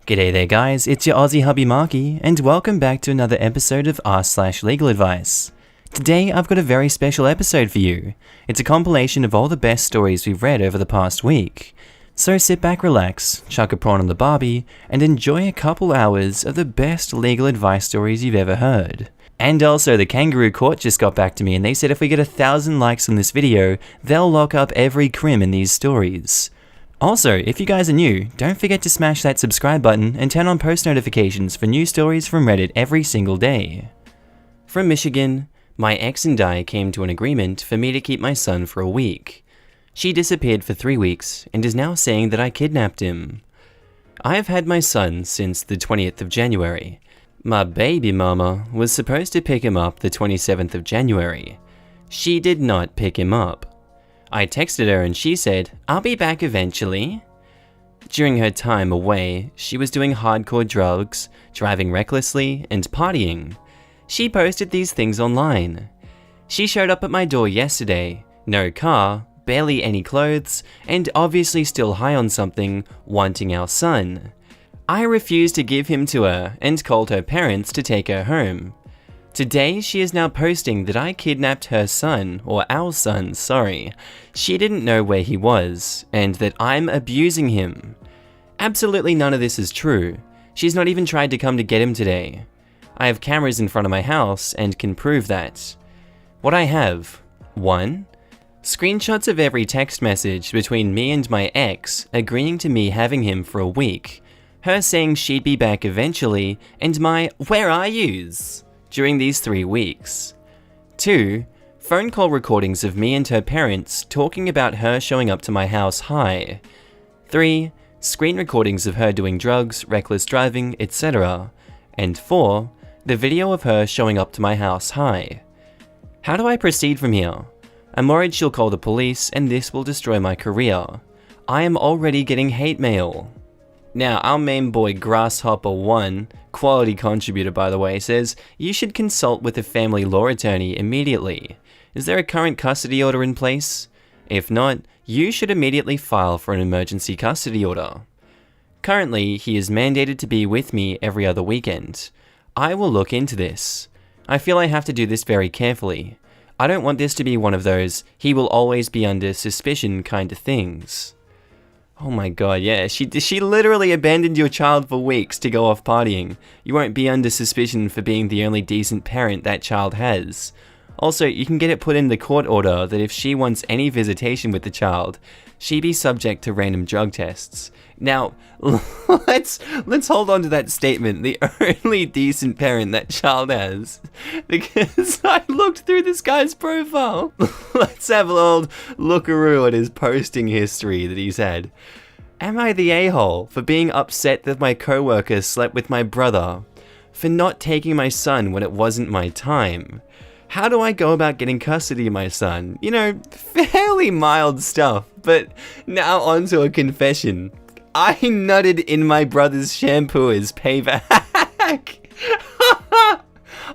G'day there guys, it's your Aussie Hubby Markee, and welcome back to another episode of r/LegalAdvice. Today I've got a very special episode for you. It's a compilation of all the best stories we've read over the past week. So sit back, relax, chuck a prawn on the barbie, and enjoy a couple hours of the best legal advice stories you've ever heard. And also, the kangaroo court just got back to me and they said if we get 1,000 likes on this video, they'll lock up every crim in these stories. Also, if you guys are new, don't forget to smash that subscribe button and turn on post notifications for new stories from Reddit every single day. From Michigan, my ex and I came to an agreement for me to keep my son for a week. She disappeared for 3 weeks and is now saying that I kidnapped him. I have had my son since the 20th of January. My baby mama was supposed to pick him up the 27th of January. She did not pick him up. I texted her and she said, "I'll be back eventually." During her time away, she was doing hardcore drugs, driving recklessly, and partying. She posted these things online. She showed up at my door yesterday, no car, barely any clothes, and obviously still high on something, wanting our son. I refused to give him to her and called her parents to take her home. Today, she is now posting that I kidnapped her son, or our son, sorry. She didn't know where he was, and that I'm abusing him. Absolutely none of this is true. She's not even tried to come to get him today. I have cameras in front of my house and can prove that. What I have: 1. Screenshots of every text message between me and my ex agreeing to me having him for a week, her saying she'd be back eventually, and my "where are yous?" during these 3 weeks. 2. Phone call recordings of me and her parents talking about her showing up to my house high. 3. Screen recordings of her doing drugs, reckless driving, etc. And 4. The video of her showing up to my house high. How do I proceed from here? I'm worried she'll call the police and this will destroy my career. I am already getting hate mail. Now, our main boy Grasshopper1, quality contributor by the way, says, "You should consult with a family law attorney immediately. Is there a current custody order in place? If not, you should immediately file for an emergency custody order. Currently, he is mandated to be with me every other weekend. I will look into this. I feel I have to do this very carefully. I don't want this to be one of those, he will always be under suspicion kind of things." Oh my god, yeah, she literally abandoned your child for weeks to go off partying. You won't be under suspicion for being the only decent parent that child has. Also, you can get it put in the court order that if she wants any visitation with the child, she be subject to random drug tests. Now, let's hold on to that statement, the only decent parent that child has, because I looked through this guy's profile. Let's have a little lookaroo at his posting history that he's had. Am I the a-hole for being upset that my coworker slept with my brother? For not taking my son when it wasn't my time? How do I go about getting custody of my son? You know, fairly mild stuff, but now onto a confession. I nutted in my brother's shampoo as payback.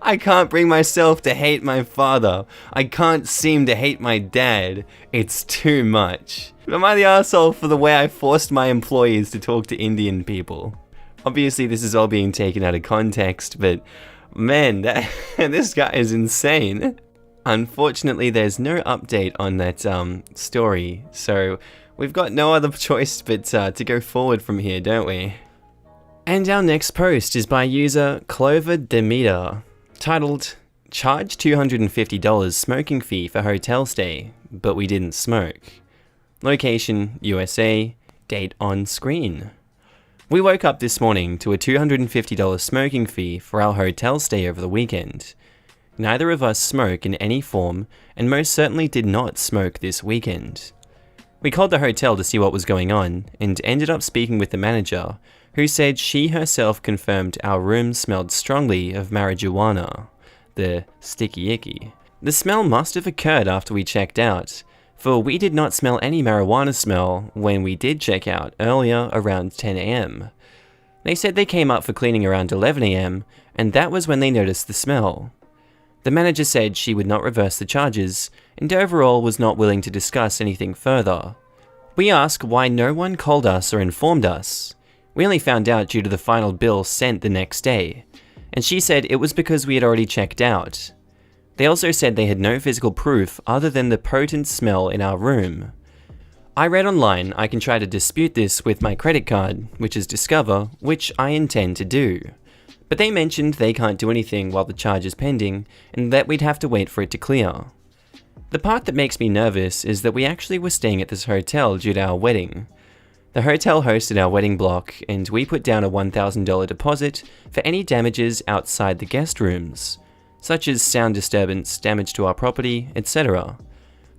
I can't bring myself to hate my father. I can't seem to hate my dad. It's too much. Am I the asshole for the way I forced my employees to talk to Indian people? Obviously, this is all being taken out of context, but man, this guy is insane. Unfortunately, there's no update on that story, so we've got no other choice but to go forward from here, don't we? And our next post is by user Clover Demeter, titled, "Charge $250 smoking fee for hotel stay, but we didn't smoke. Location, USA, date on screen. We woke up this morning to a $250 smoking fee for our hotel stay over the weekend. Neither of us smoke in any form, and most certainly did not smoke this weekend. We called the hotel to see what was going on, and ended up speaking with the manager, who said she herself confirmed our room smelled strongly of marijuana, the sticky icky. The smell must have occurred after we checked out, for we did not smell any marijuana smell when we did check out earlier around 10 AM. They said they came up for cleaning around 11 AM, and that was when they noticed the smell. The manager said she would not reverse the charges, and overall was not willing to discuss anything further. We asked why no one called us or informed us. We only found out due to the final bill sent the next day, and she said it was because we had already checked out. They also said they had no physical proof other than the potent smell in our room. I read online I can try to dispute this with my credit card, which is Discover, which I intend to do. But they mentioned they can't do anything while the charge is pending, and that we'd have to wait for it to clear. The part that makes me nervous is that we actually were staying at this hotel due to our wedding. The hotel hosted our wedding block, and we put down a $1,000 deposit for any damages outside the guest rooms, such as sound disturbance, damage to our property, etc.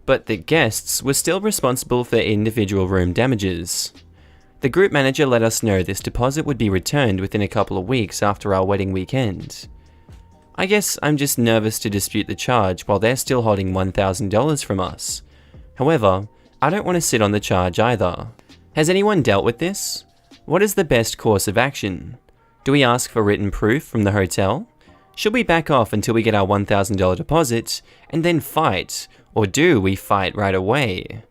But the guests were still responsible for individual room damages. The group manager let us know this deposit would be returned within a couple of weeks after our wedding weekend. I guess I'm just nervous to dispute the charge while they're still holding $1,000 from us. However, I don't want to sit on the charge either. Has anyone dealt with this? What is the best course of action? Do we ask for written proof from the hotel? Should we back off until we get our $1,000 deposit and then fight, or do we fight right away?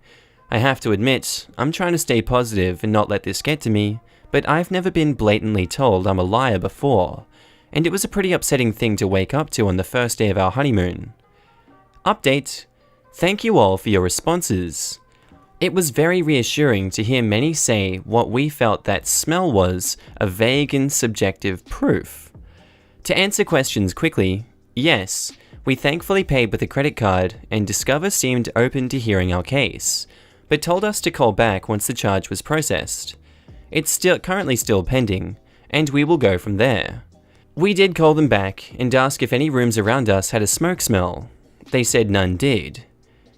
I have to admit, I'm trying to stay positive and not let this get to me, but I've never been blatantly told I'm a liar before, and it was a pretty upsetting thing to wake up to on the first day of our honeymoon. Update: thank you all for your responses. It was very reassuring to hear many say what we felt that smell was a vague and subjective proof. To answer questions quickly, yes, we thankfully paid with a credit card, and Discover seemed open to hearing our case, but told us to call back once the charge was processed. It's currently still pending, and we will go from there. We did call them back and ask if any rooms around us had a smoke smell. They said none did.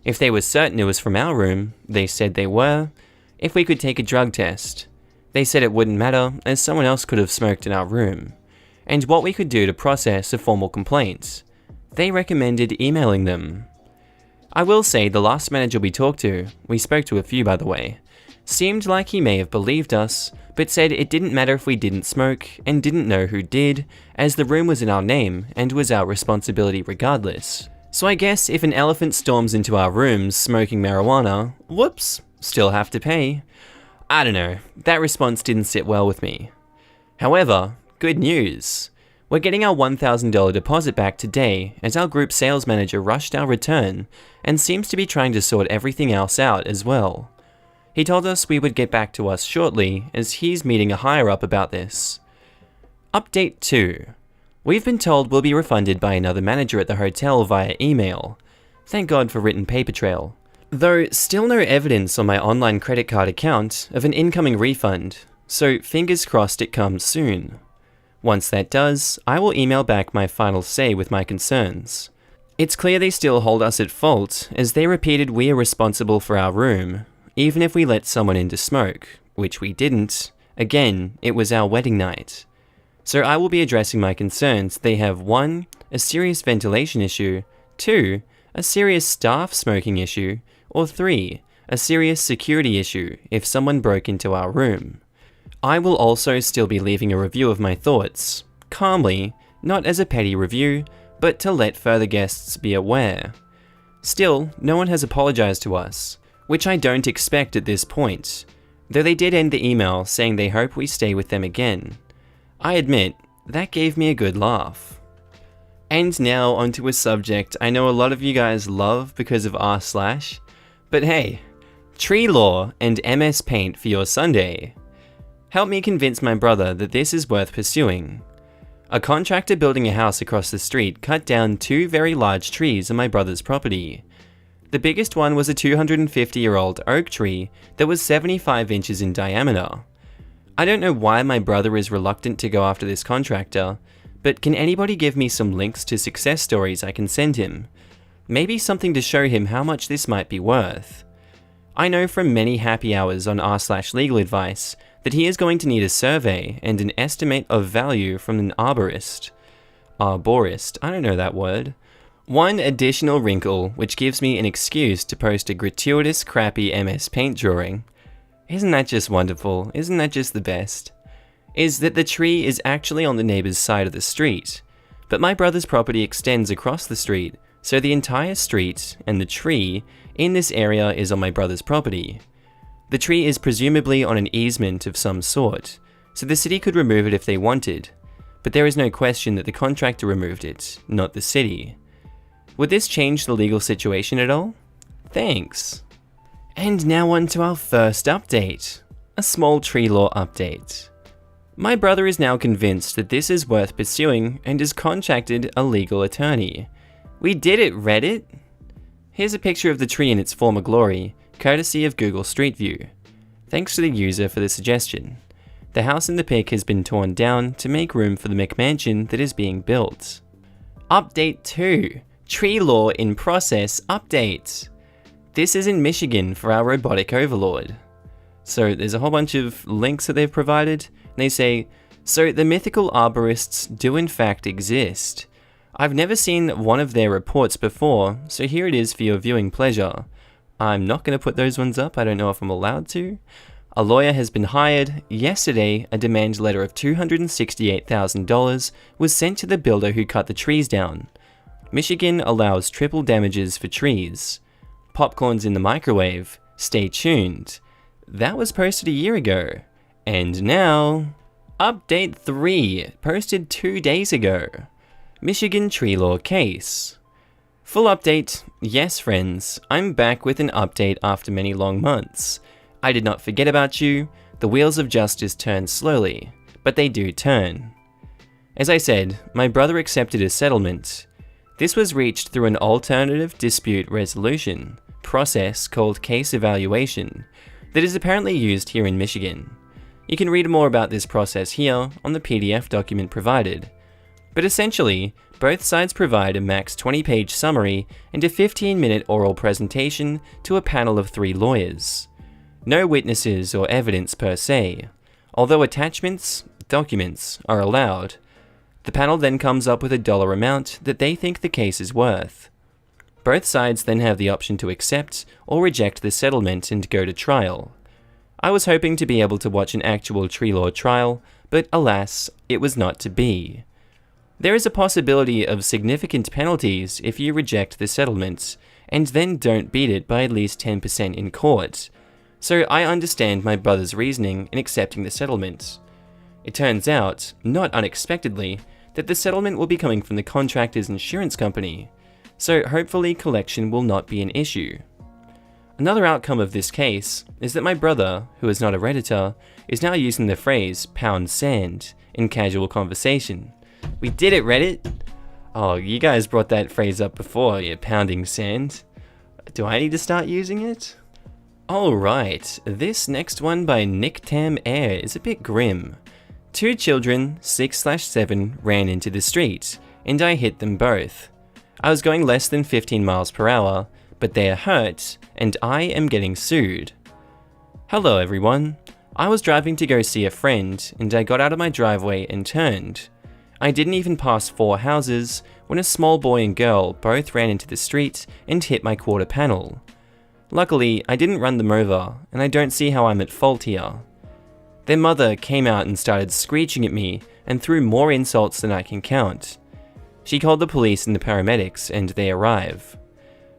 If they were certain it was from our room, they said they were. If we could take a drug test, they said it wouldn't matter as someone else could have smoked in our room. And what we could do to process a formal complaint. They recommended emailing them. I will say the last manager we talked to, we spoke to a few by the way, seemed like he may have believed us, but said it didn't matter if we didn't smoke and didn't know who did, as the room was in our name and was our responsibility regardless. So I guess if an elephant storms into our rooms smoking marijuana, whoops, still have to pay. I don't know, that response didn't sit well with me. However, good news. We're getting our $1,000 deposit back today as our group sales manager rushed our return and seems to be trying to sort everything else out as well. He told us we would get back to us shortly as he's meeting a higher up about this. Update 2. We've been told we'll be refunded by another manager at the hotel via email. Thank God for written paper trail. Though still no evidence on my online credit card account of an incoming refund, so fingers crossed it comes soon. Once that does, I will email back my final say with my concerns. It's clear they still hold us at fault as they repeated we are responsible for our room, even if we let someone in to smoke, which we didn't. Again, it was our wedding night. So I will be addressing my concerns. They have 1. A serious ventilation issue, 2. A serious staff smoking issue, or 3. A serious security issue if someone broke into our room. I will also still be leaving a review of my thoughts, calmly, not as a petty review, but to let further guests be aware. Still, no one has apologized to us, which I don't expect at this point, though they did end the email saying they hope we stay with them again. I admit, that gave me a good laugh. And now onto a subject I know a lot of you guys love because of r/, but hey, tree law and MS Paint for your Sunday. Help me convince my brother that this is worth pursuing. A contractor building a house across the street cut down 2 very large trees on my brother's property. The biggest one was a 250-year-old oak tree that was 75 inches in diameter. I don't know why my brother is reluctant to go after this contractor, but can anybody give me some links to success stories I can send him? Maybe something to show him how much this might be worth. I know from many happy hours on r/LegalAdvice that he is going to need a survey and an estimate of value from an arborist. Arborist, I don't know that word. One additional wrinkle which gives me an excuse to post a gratuitous crappy MS Paint drawing. Isn't that just wonderful? Isn't that just the best? Is that the tree is actually on the neighbor's side of the street, but my brother's property extends across the street, so the entire street and the tree in this area is on my brother's property. The tree is presumably on an easement of some sort, so the city could remove it if they wanted, but there is no question that the contractor removed it, not the city. Would this change the legal situation at all? Thanks. And now on to our first update, a small tree law update. My brother is now convinced that this is worth pursuing and has contacted a legal attorney. We did it, Reddit! Here's a picture of the tree in its former glory, courtesy of Google Street View. Thanks to the user for the suggestion. The house in the pic has been torn down to make room for the McMansion that is being built. Update 2. Tree law in process update. This is in Michigan for our robotic overlord. So there's a whole bunch of links that they've provided. And they say, so the mythical arborists do in fact exist. I've never seen one of their reports before, so here it is for your viewing pleasure. I'm not going to put those ones up, I don't know if I'm allowed to. A lawyer has been hired. Yesterday, a demand letter of $268,000 was sent to the builder who cut the trees down. Michigan allows triple damages for trees. Popcorn's in the microwave. Stay tuned. That was posted a year ago. And now, update 3, posted 2 days ago. Michigan tree law case. Full update. Yes, friends, I'm back with an update after many long months. I did not forget about you. The wheels of justice turn slowly, but they do turn. As I said, my brother accepted a settlement. This was reached through an alternative dispute resolution process called case evaluation that is apparently used here in Michigan. You can read more about this process here on the PDF document provided. But essentially, both sides provide a max 20-page summary and a 15-minute oral presentation to a panel of 3 lawyers. No witnesses or evidence per se, although attachments, documents, are allowed. The panel then comes up with a dollar amount that they think the case is worth. Both sides then have the option to accept or reject the settlement and go to trial. I was hoping to be able to watch an actual tree law trial, but alas, it was not to be. There is a possibility of significant penalties if you reject the settlement, and then don't beat it by at least 10% in court. So I understand my brother's reasoning in accepting the settlement. It turns out, not unexpectedly, that the settlement will be coming from the contractor's insurance company, so hopefully collection will not be an issue. Another outcome of this case is that my brother, who is not a Redditor, is now using the phrase "pound sand" in casual conversation. We did it, Reddit! Oh, you guys brought that phrase up before, yeah, pounding sand. Do I need to start using it? Alright, this next one by Nick Tam Air is a bit grim. 2 children, 6/7, ran into the street, and I hit them both. I was going less than 15 miles per hour, but they are hurt, and I am getting sued. Hello everyone. I was driving to go see a friend, and I got out of my driveway and turned. I didn't even pass 4 houses when a small boy and girl both ran into the street and hit my quarter panel. Luckily, I didn't run them over, and I don't see how I'm at fault here. Their mother came out and started screeching at me and threw more insults than I can count. She called the police and the paramedics, and they arrive.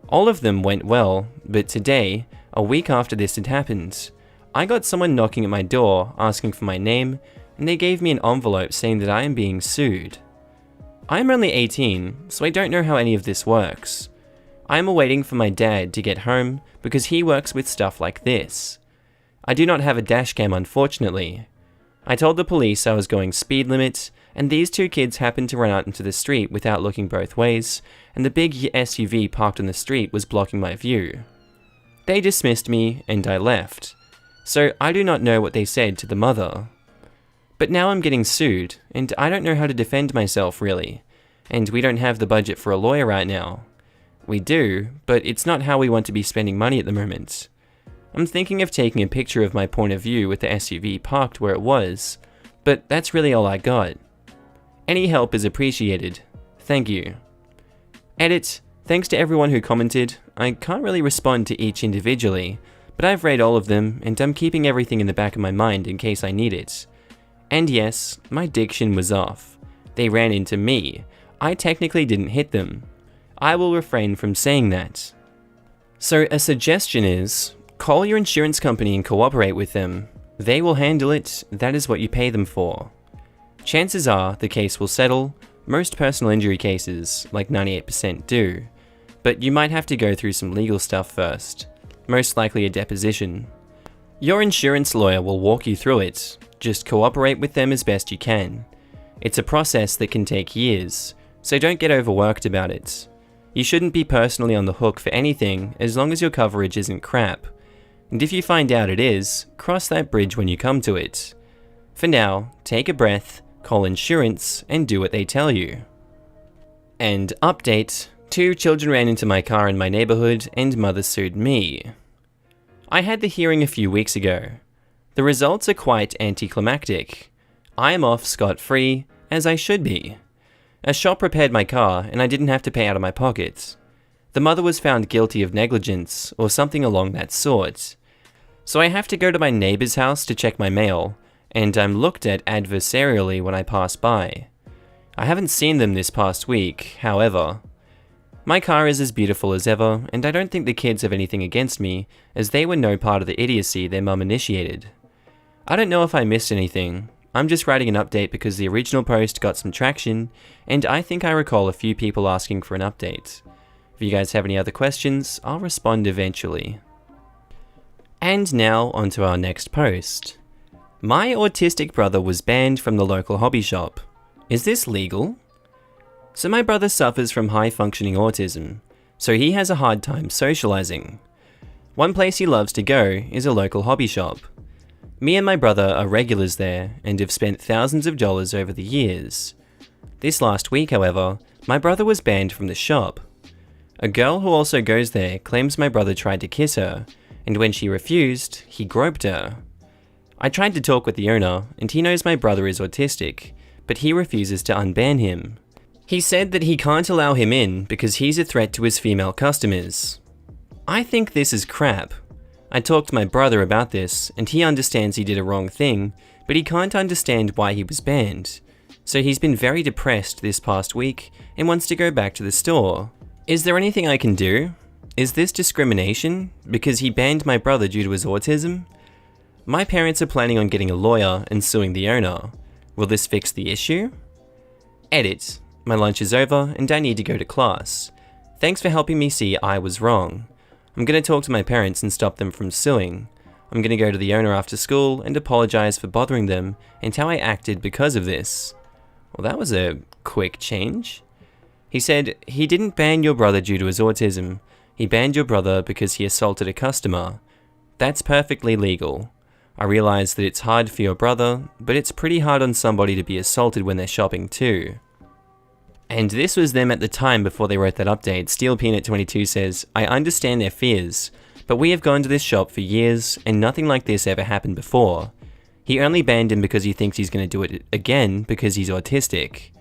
All of them went well, but today, a week after this had happened, I got someone knocking at my door asking for my name, and they gave me an envelope saying that I am being sued. I am only 18, so I don't know how any of this works. I am awaiting for my dad to get home because he works with stuff like this. I do not have a dashcam, unfortunately. I told the police I was going speed limit, and these 2 kids happened to run out into the street without looking both ways, and the big SUV parked on the street was blocking my view. They dismissed me, and I left. So I do not know what they said to the mother. But now I'm getting sued, and I don't know how to defend myself really, and we don't have the budget for a lawyer right now. We do, but it's not how we want to be spending money at the moment. I'm thinking of taking a picture of my point of view with the SUV parked where it was, but that's really all I got. Any help is appreciated. Thank you. Edit. Thanks to everyone who commented. I can't really respond to each individually, but I've read all of them, and I'm keeping everything in the back of my mind in case I need it. And yes, my diction was off. They ran into me. I technically didn't hit them. I will refrain from saying that. So a suggestion is, call your insurance company and cooperate with them. They will handle it, that is what you pay them for. Chances are the case will settle. Most personal injury cases, like 98%, do, but you might have to go through some legal stuff first, most likely a deposition. Your insurance lawyer will walk you through it, just cooperate with them as best you can. It's a process that can take years, so don't get overworked about it. You shouldn't be personally on the hook for anything as long as your coverage isn't crap, and if you find out it is, cross that bridge when you come to it. For now, take a breath, call insurance, and do what they tell you. And update, 2 children ran into my car in my neighborhood and mother sued me. I had the hearing a few weeks ago. The results are quite anticlimactic. I am off scot-free, as I should be. A shop repaired my car and I didn't have to pay out of my pocket. The mother was found guilty of negligence or something along that sort. So I have to go to my neighbor's house to check my mail, and I'm looked at adversarially when I pass by. I haven't seen them this past week, however. My car is as beautiful as ever, and I don't think the kids have anything against me, as they were no part of the idiocy their mum initiated. I don't know if I missed anything. I'm just writing an update because the original post got some traction, and I think I recall a few people asking for an update. If you guys have any other questions, I'll respond eventually. And now onto our next post. My autistic brother was banned from the local hobby shop. Is this legal? So my brother suffers from high-functioning autism, so he has a hard time socializing. One place he loves to go is a local hobby shop. Me and my brother are regulars there and have spent thousands of dollars over the years. This last week, however, my brother was banned from the shop. A girl who also goes there claims my brother tried to kiss her, and when she refused, he groped her. I tried to talk with the owner, and he knows my brother is autistic, but he refuses to unban him. He said that he can't allow him in because he's a threat to his female customers. I think this is crap. I talked to my brother about this, and he understands he did a wrong thing, but he can't understand why he was banned. So he's been very depressed this past week and wants to go back to the store. Is there anything I can do? Is this discrimination because he banned my brother due to his autism? My parents are planning on getting a lawyer and suing the owner. Will this fix the issue? Edit. My lunch is over and I need to go to class. Thanks for helping me see I was wrong. I'm going to talk to my parents and stop them from suing. I'm going to go to the owner after school and apologize for bothering them and how I acted because of this. Well, that was a quick change. He said, he didn't ban your brother due to his autism. He banned your brother because he assaulted a customer. That's perfectly legal. I realize that it's hard for your brother, but it's pretty hard on somebody to be assaulted when they're shopping too. And this was them at the time before they wrote that update. Steel Peanut 22 says, I understand their fears, but we have gone to this shop for years and nothing like this ever happened before. He only banned him because he thinks he's going to do it again because he's autistic.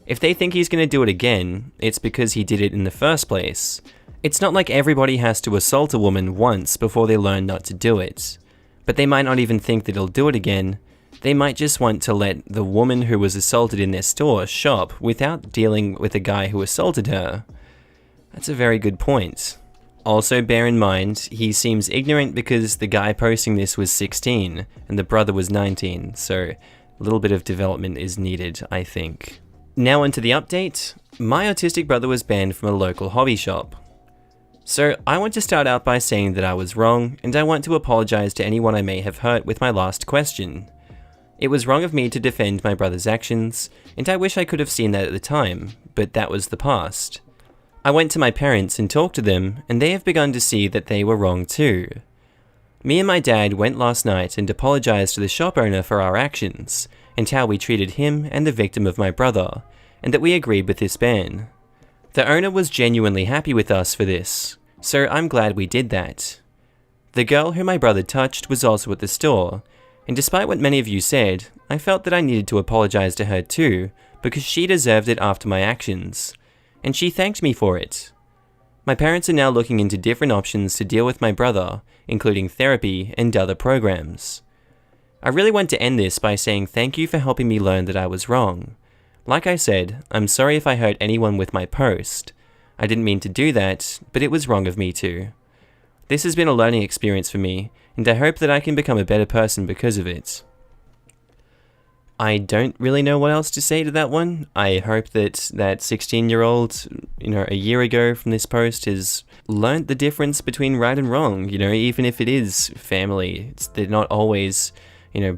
If they think he's going to do it again, it's because he did it in the first place. It's not like everybody has to assault a woman once before they learn not to do it. But they might not even think that he'll do it again. They might just want to let the woman who was assaulted in their store shop without dealing with the guy who assaulted her. That's a very good point. Also bear in mind, he seems ignorant because the guy posting this was 16 and the brother was 19, so a little bit of development is needed, I think. Now onto the update. My autistic brother was banned from a local hobby shop. So I want to start out by saying that I was wrong, and I want to apologize to anyone I may have hurt with my last question. It was wrong of me to defend my brother's actions, and I wish I could have seen that at the time, but that was the past. I went to my parents and talked to them, and they have begun to see that they were wrong too. Me and my dad went last night and apologized to the shop owner for our actions, and how we treated him and the victim of my brother, and that we agreed with this ban. The owner was genuinely happy with us for this, so I'm glad we did that. The girl who my brother touched was also at the store, and despite what many of you said, I felt that I needed to apologize to her too, because she deserved it after my actions, and she thanked me for it. My parents are now looking into different options to deal with my brother, including therapy and other programs. I really want to end this by saying thank you for helping me learn that I was wrong. Like I said, I'm sorry if I hurt anyone with my post. I didn't mean to do that, but it was wrong of me to. This has been a learning experience for me, and I hope that I can become a better person because of it. I don't really know what else to say to that one. I hope that that 16-year-old, a year ago from this post has learnt the difference between right and wrong. Even if it is family, they're not always,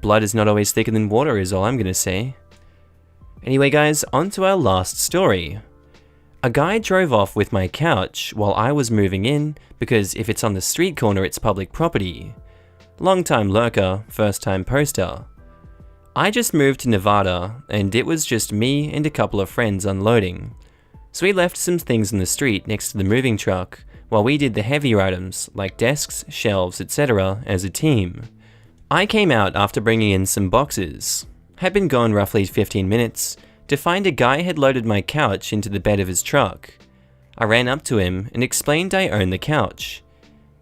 blood is not always thicker than water is all I'm going to say. Anyway guys, on to our last story. A guy drove off with my couch while I was moving in because if it's on the street corner it's public property. Long-time lurker, first-time poster. I just moved to Nevada and it was just me and a couple of friends unloading. So we left some things in the street next to the moving truck while we did the heavier items like desks, shelves, etc. as a team. I came out after bringing in some boxes. Had been gone roughly 15 minutes to find a guy had loaded my couch into the bed of his truck. I ran up to him and explained I own the couch.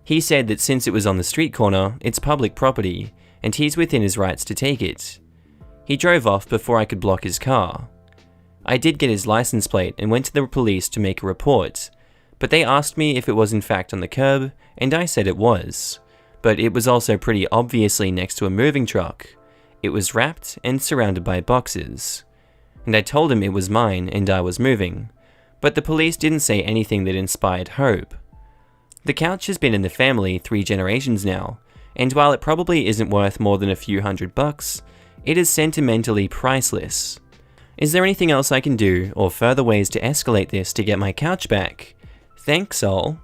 He said that since it was on the street corner, it's public property and he's within his rights to take it. He drove off before I could block his car. I did get his license plate and went to the police to make a report, but they asked me if it was in fact on the curb, and I said it was. But it was also pretty obviously next to a moving truck. It was wrapped and surrounded by boxes. And I told him it was mine and I was moving, but the police didn't say anything that inspired hope. The couch has been in the family 3 generations now, and while it probably isn't worth more than a few $100, it is sentimentally priceless. Is there anything else I can do or further ways to escalate this to get my couch back? Thanks all.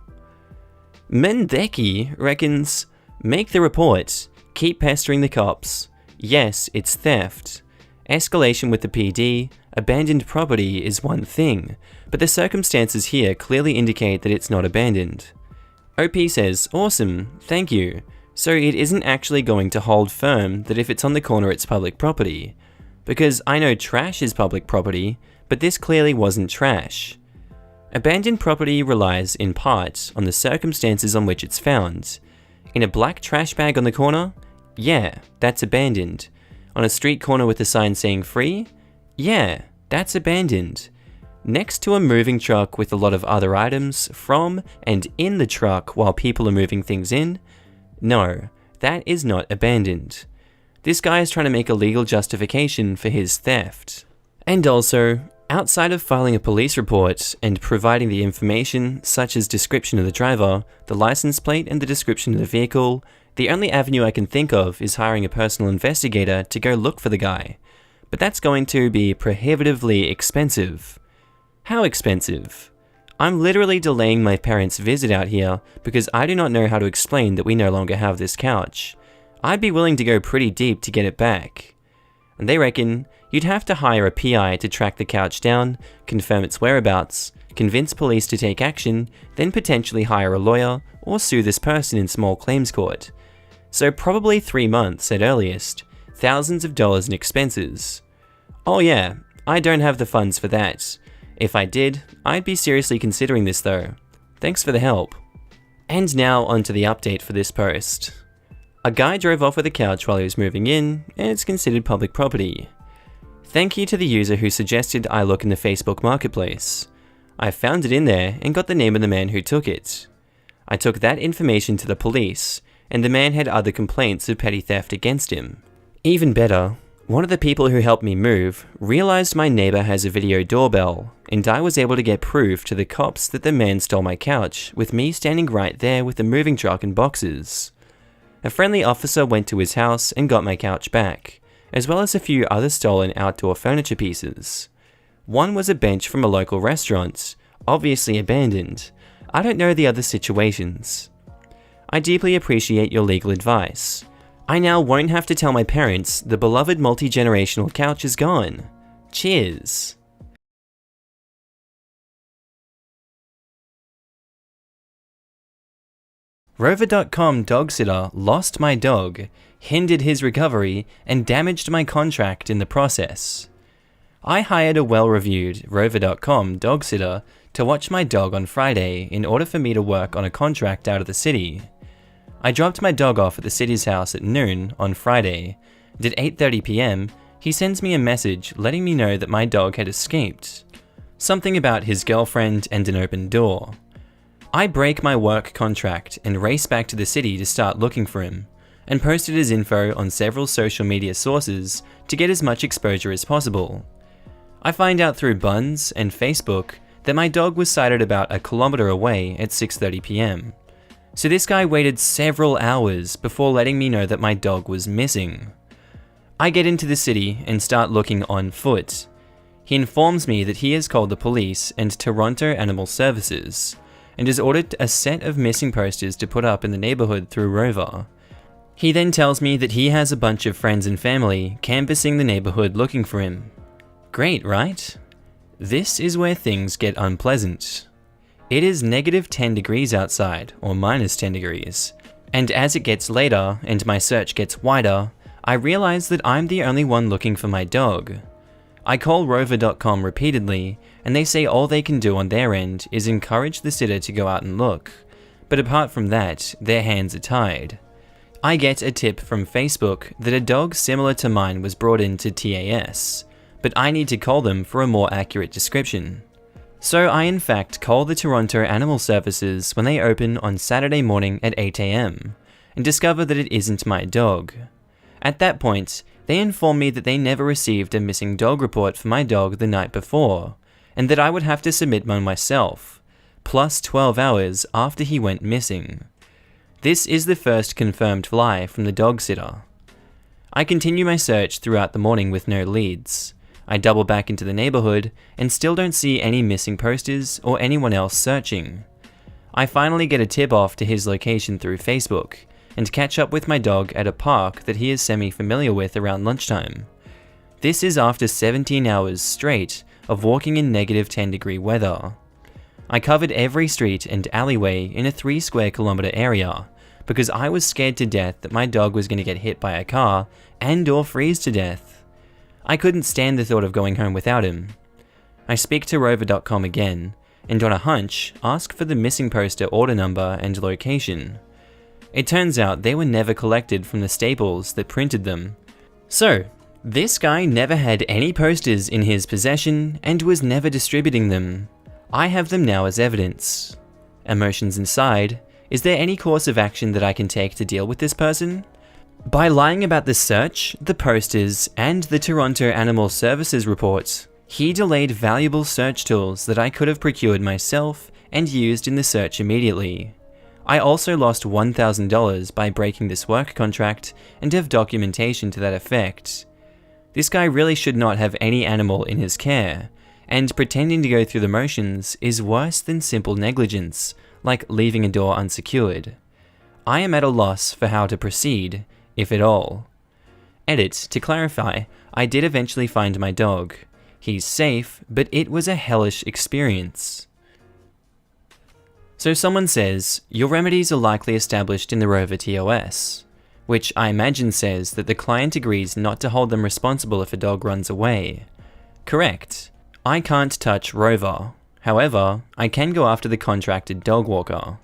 Mendeki reckons, make the report, keep pestering the cops. Yes, it's theft. Escalation with the PD, abandoned property is one thing, but the circumstances here clearly indicate that it's not abandoned. OP says, awesome, thank you. So it isn't actually going to hold firm that if it's on the corner it's public property. Because I know trash is public property, but this clearly wasn't trash. Abandoned property relies in part on the circumstances on which it's found. In a black trash bag on the corner? Yeah, that's abandoned. On a street corner with a sign saying free? Yeah, that's abandoned. Next to a moving truck with a lot of other items from and in the truck while people are moving things in? No, that is not abandoned. This guy is trying to make a legal justification for his theft. And also, outside of filing a police report and providing the information such as description of the driver, the license plate and the description of the vehicle, the only avenue I can think of is hiring a personal investigator to go look for the guy. But that's going to be prohibitively expensive. How expensive? I'm literally delaying my parents' visit out here because I do not know how to explain that we no longer have this couch. I'd be willing to go pretty deep to get it back. And they reckon you'd have to hire a PI to track the couch down, confirm its whereabouts, convince police to take action, then potentially hire a lawyer or sue this person in small claims court. So probably 3 months at earliest, thousands of dollars in expenses. Oh yeah, I don't have the funds for that. If I did, I'd be seriously considering this though. Thanks for the help. And now onto the update for this post. A guy drove off with a couch while he was moving in, and it's considered public property. Thank you to the user who suggested I look in the Facebook Marketplace. I found it in there and got the name of the man who took it. I took that information to the police, and the man had other complaints of petty theft against him. Even better, one of the people who helped me move realized my neighbor has a video doorbell, and I was able to get proof to the cops that the man stole my couch, with me standing right there with the moving truck and boxes. A friendly officer went to his house and got my couch back, as well as a few other stolen outdoor furniture pieces. One was a bench from a local restaurant, obviously abandoned. I don't know the other situations. I deeply appreciate your legal advice. I now won't have to tell my parents the beloved multi-generational couch is gone. Cheers. Rover.com dog sitter lost my dog, hindered his recovery, and damaged my contract in the process. I hired a well-reviewed Rover.com dog sitter to watch my dog on Friday in order for me to work on a contract out of the city. I dropped my dog off at the city's house at noon on Friday, and at 8:30 PM, he sends me a message letting me know that my dog had escaped. Something about his girlfriend and an open door. I break my work contract and race back to the city to start looking for him, and posted his info on several social media sources to get as much exposure as possible. I find out through Buns and Facebook that my dog was sighted about a kilometer away at 6:30 PM. So this guy waited several hours before letting me know that my dog was missing. I get into the city and start looking on foot. He informs me that he has called the police and Toronto Animal Services, and has ordered a set of missing posters to put up in the neighbourhood through Rover. He then tells me that he has a bunch of friends and family canvassing the neighbourhood looking for him. Great, right? This is where things get unpleasant. It is -10 degrees outside, or -10 degrees, and as it gets later and my search gets wider, I realise that I'm the only one looking for my dog. I call rover.com repeatedly, and they say all they can do on their end is encourage the sitter to go out and look, but apart from that, their hands are tied. I get a tip from Facebook that a dog similar to mine was brought into TAS, but I need to call them for a more accurate description. So I in fact call the Toronto Animal Services when they open on Saturday morning at 8 AM, and discover that it isn't my dog. At that point, they inform me that they never received a missing dog report for my dog the night before, and that I would have to submit one myself, plus 12 hours after he went missing. This is the first confirmed lie from the dog sitter. I continue my search throughout the morning with no leads. I double back into the neighbourhood and still don't see any missing posters or anyone else searching. I finally get a tip off to his location through Facebook, and catch up with my dog at a park that he is semi-familiar with around lunchtime. This is after 17 hours straight of walking in -10 degree weather. I covered every street and alleyway in a 3 square kilometer area because I was scared to death that my dog was going to get hit by a car and or freeze to death. I couldn't stand the thought of going home without him. I speak to rover.com again, and on a hunch, ask for the missing poster order number and location. It turns out they were never collected from the Staples that printed them. So, this guy never had any posters in his possession and was never distributing them. I have them now as evidence. Emotions inside, is there any course of action that I can take to deal with this person? By lying about the search, the posters, and the Toronto Animal Services report, he delayed valuable search tools that I could have procured myself and used in the search immediately. I also lost $1,000 by breaking this work contract and have documentation to that effect. This guy really should not have any animal in his care, and pretending to go through the motions is worse than simple negligence, like leaving a door unsecured. I am at a loss for how to proceed, if at all. Edit, to clarify, I did eventually find my dog. He's safe, but it was a hellish experience. So someone says, your remedies are likely established in the Rover TOS, which I imagine says that the client agrees not to hold them responsible if a dog runs away. Correct. I can't touch Rover. However, I can go after the contracted dog walker.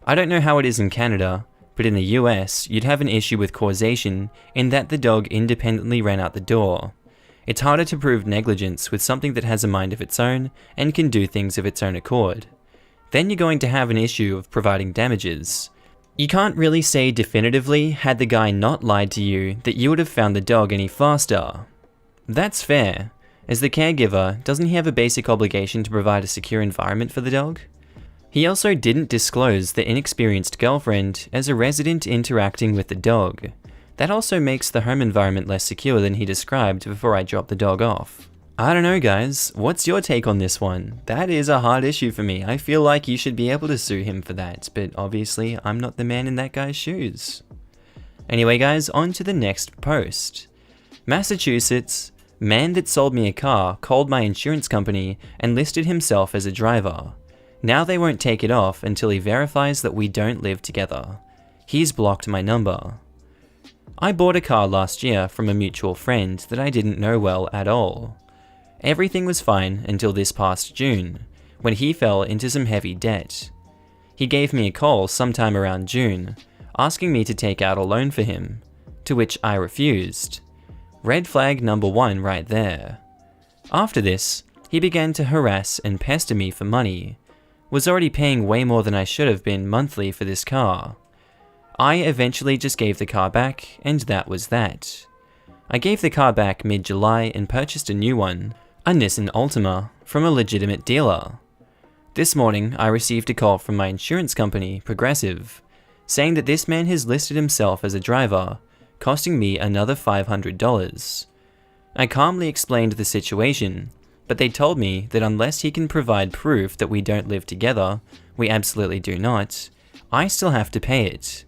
I don't know how it is in Canada, but in the US, you'd have an issue with causation in that the dog independently ran out the door. It's harder to prove negligence with something that has a mind of its own and can do things of its own accord. Then you're going to have an issue of providing damages. You can't really say definitively, had the guy not lied to you, that you would have found the dog any faster. That's fair. As the caregiver, doesn't he have a basic obligation to provide a secure environment for the dog? He also didn't disclose the inexperienced girlfriend as a resident interacting with the dog. That also makes the home environment less secure than he described before I dropped the dog off. I don't know guys, what's your take on this one? That is a hard issue for me. I feel like you should be able to sue him for that, but obviously I'm not the man in that guy's shoes. Anyway guys, on to the next post. Massachusetts, man that sold me a car called my insurance company and listed himself as a driver. Now they won't take it off until he verifies that we don't live together. He's blocked my number. I bought a car last year from a mutual friend that I didn't know well at all. Everything was fine until this past June, when he fell into some heavy debt. He gave me a call sometime around June, asking me to take out a loan for him, to which I refused. Red flag number 1 right there. After this, he began to harass and pester me for money, Was already paying way more than I should have been monthly for this car. I eventually just gave the car back, and that was that. I gave the car back mid-July and purchased a new one, a Nissan Altima, from a legitimate dealer. This morning, I received a call from my insurance company, Progressive, saying that this man has listed himself as a driver, costing me another $500. I calmly explained the situation, but they told me that unless he can provide proof that we don't live together, we absolutely do not, I still have to pay it.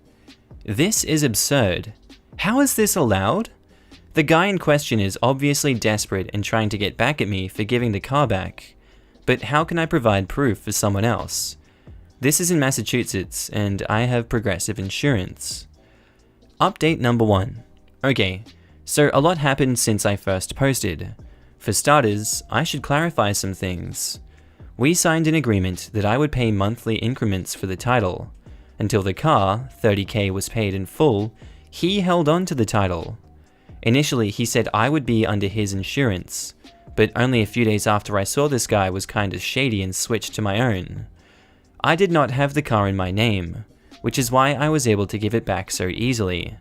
This is absurd. How is this allowed? The guy in question is obviously desperate and trying to get back at me for giving the car back, but how can I provide proof for someone else? This is in Massachusetts, and I have Progressive insurance. Update number 1. Okay, so a lot happened since I first posted. For starters, I should clarify some things. We signed an agreement that I would pay monthly increments for the title. Until the car, $30,000, was paid in full, he held on to the title. Initially, he said I would be under his insurance, but only a few days after I saw this guy was kinda shady and switched to my own. I did not have the car in my name, which is why I was able to give it back so easily.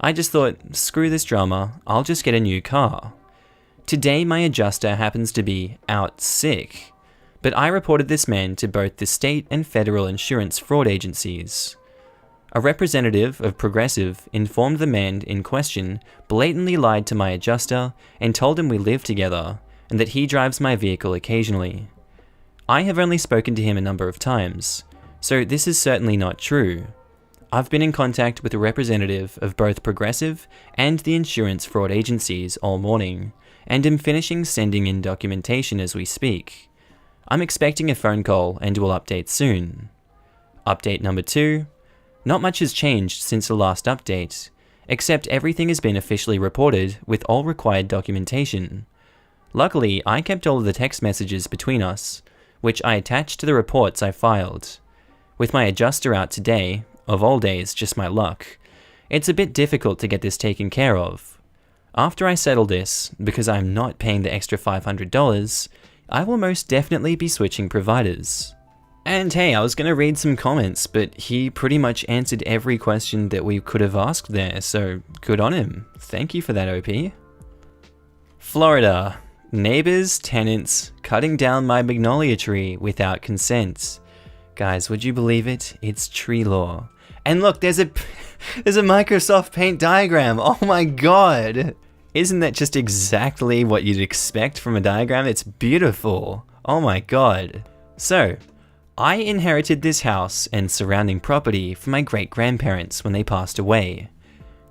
I just thought, screw this drama, I'll just get a new car. Today my adjuster happens to be out sick, but I reported this man to both the state and federal insurance fraud agencies. A representative of Progressive informed the man in question blatantly lied to my adjuster and told him we live together and that he drives my vehicle occasionally. I have only spoken to him a number of times, so this is certainly not true. I've been in contact with a representative of both Progressive and the insurance fraud agencies all morning, and am finishing sending in documentation as we speak. I'm expecting a phone call and will update soon. Update number 2. Not much has changed since the last update, except everything has been officially reported with all required documentation. Luckily, I kept all of the text messages between us, which I attached to the reports I filed. With my adjuster out today, of all days just my luck, it's a bit difficult to get this taken care of. After I settle this, because I'm not paying the extra $500, I will most definitely be switching providers. And hey, I was going to read some comments, but he pretty much answered every question that we could have asked there, so good on him. Thank you for that, OP. Florida. Neighbors, tenants, cutting down my magnolia tree without consent. Guys, would you believe it? It's tree law. And look, there's a Microsoft Paint diagram. Oh my god. Isn't that just exactly what you'd expect from a diagram? It's beautiful. Oh my god. So, I inherited this house and surrounding property from my great-grandparents when they passed away.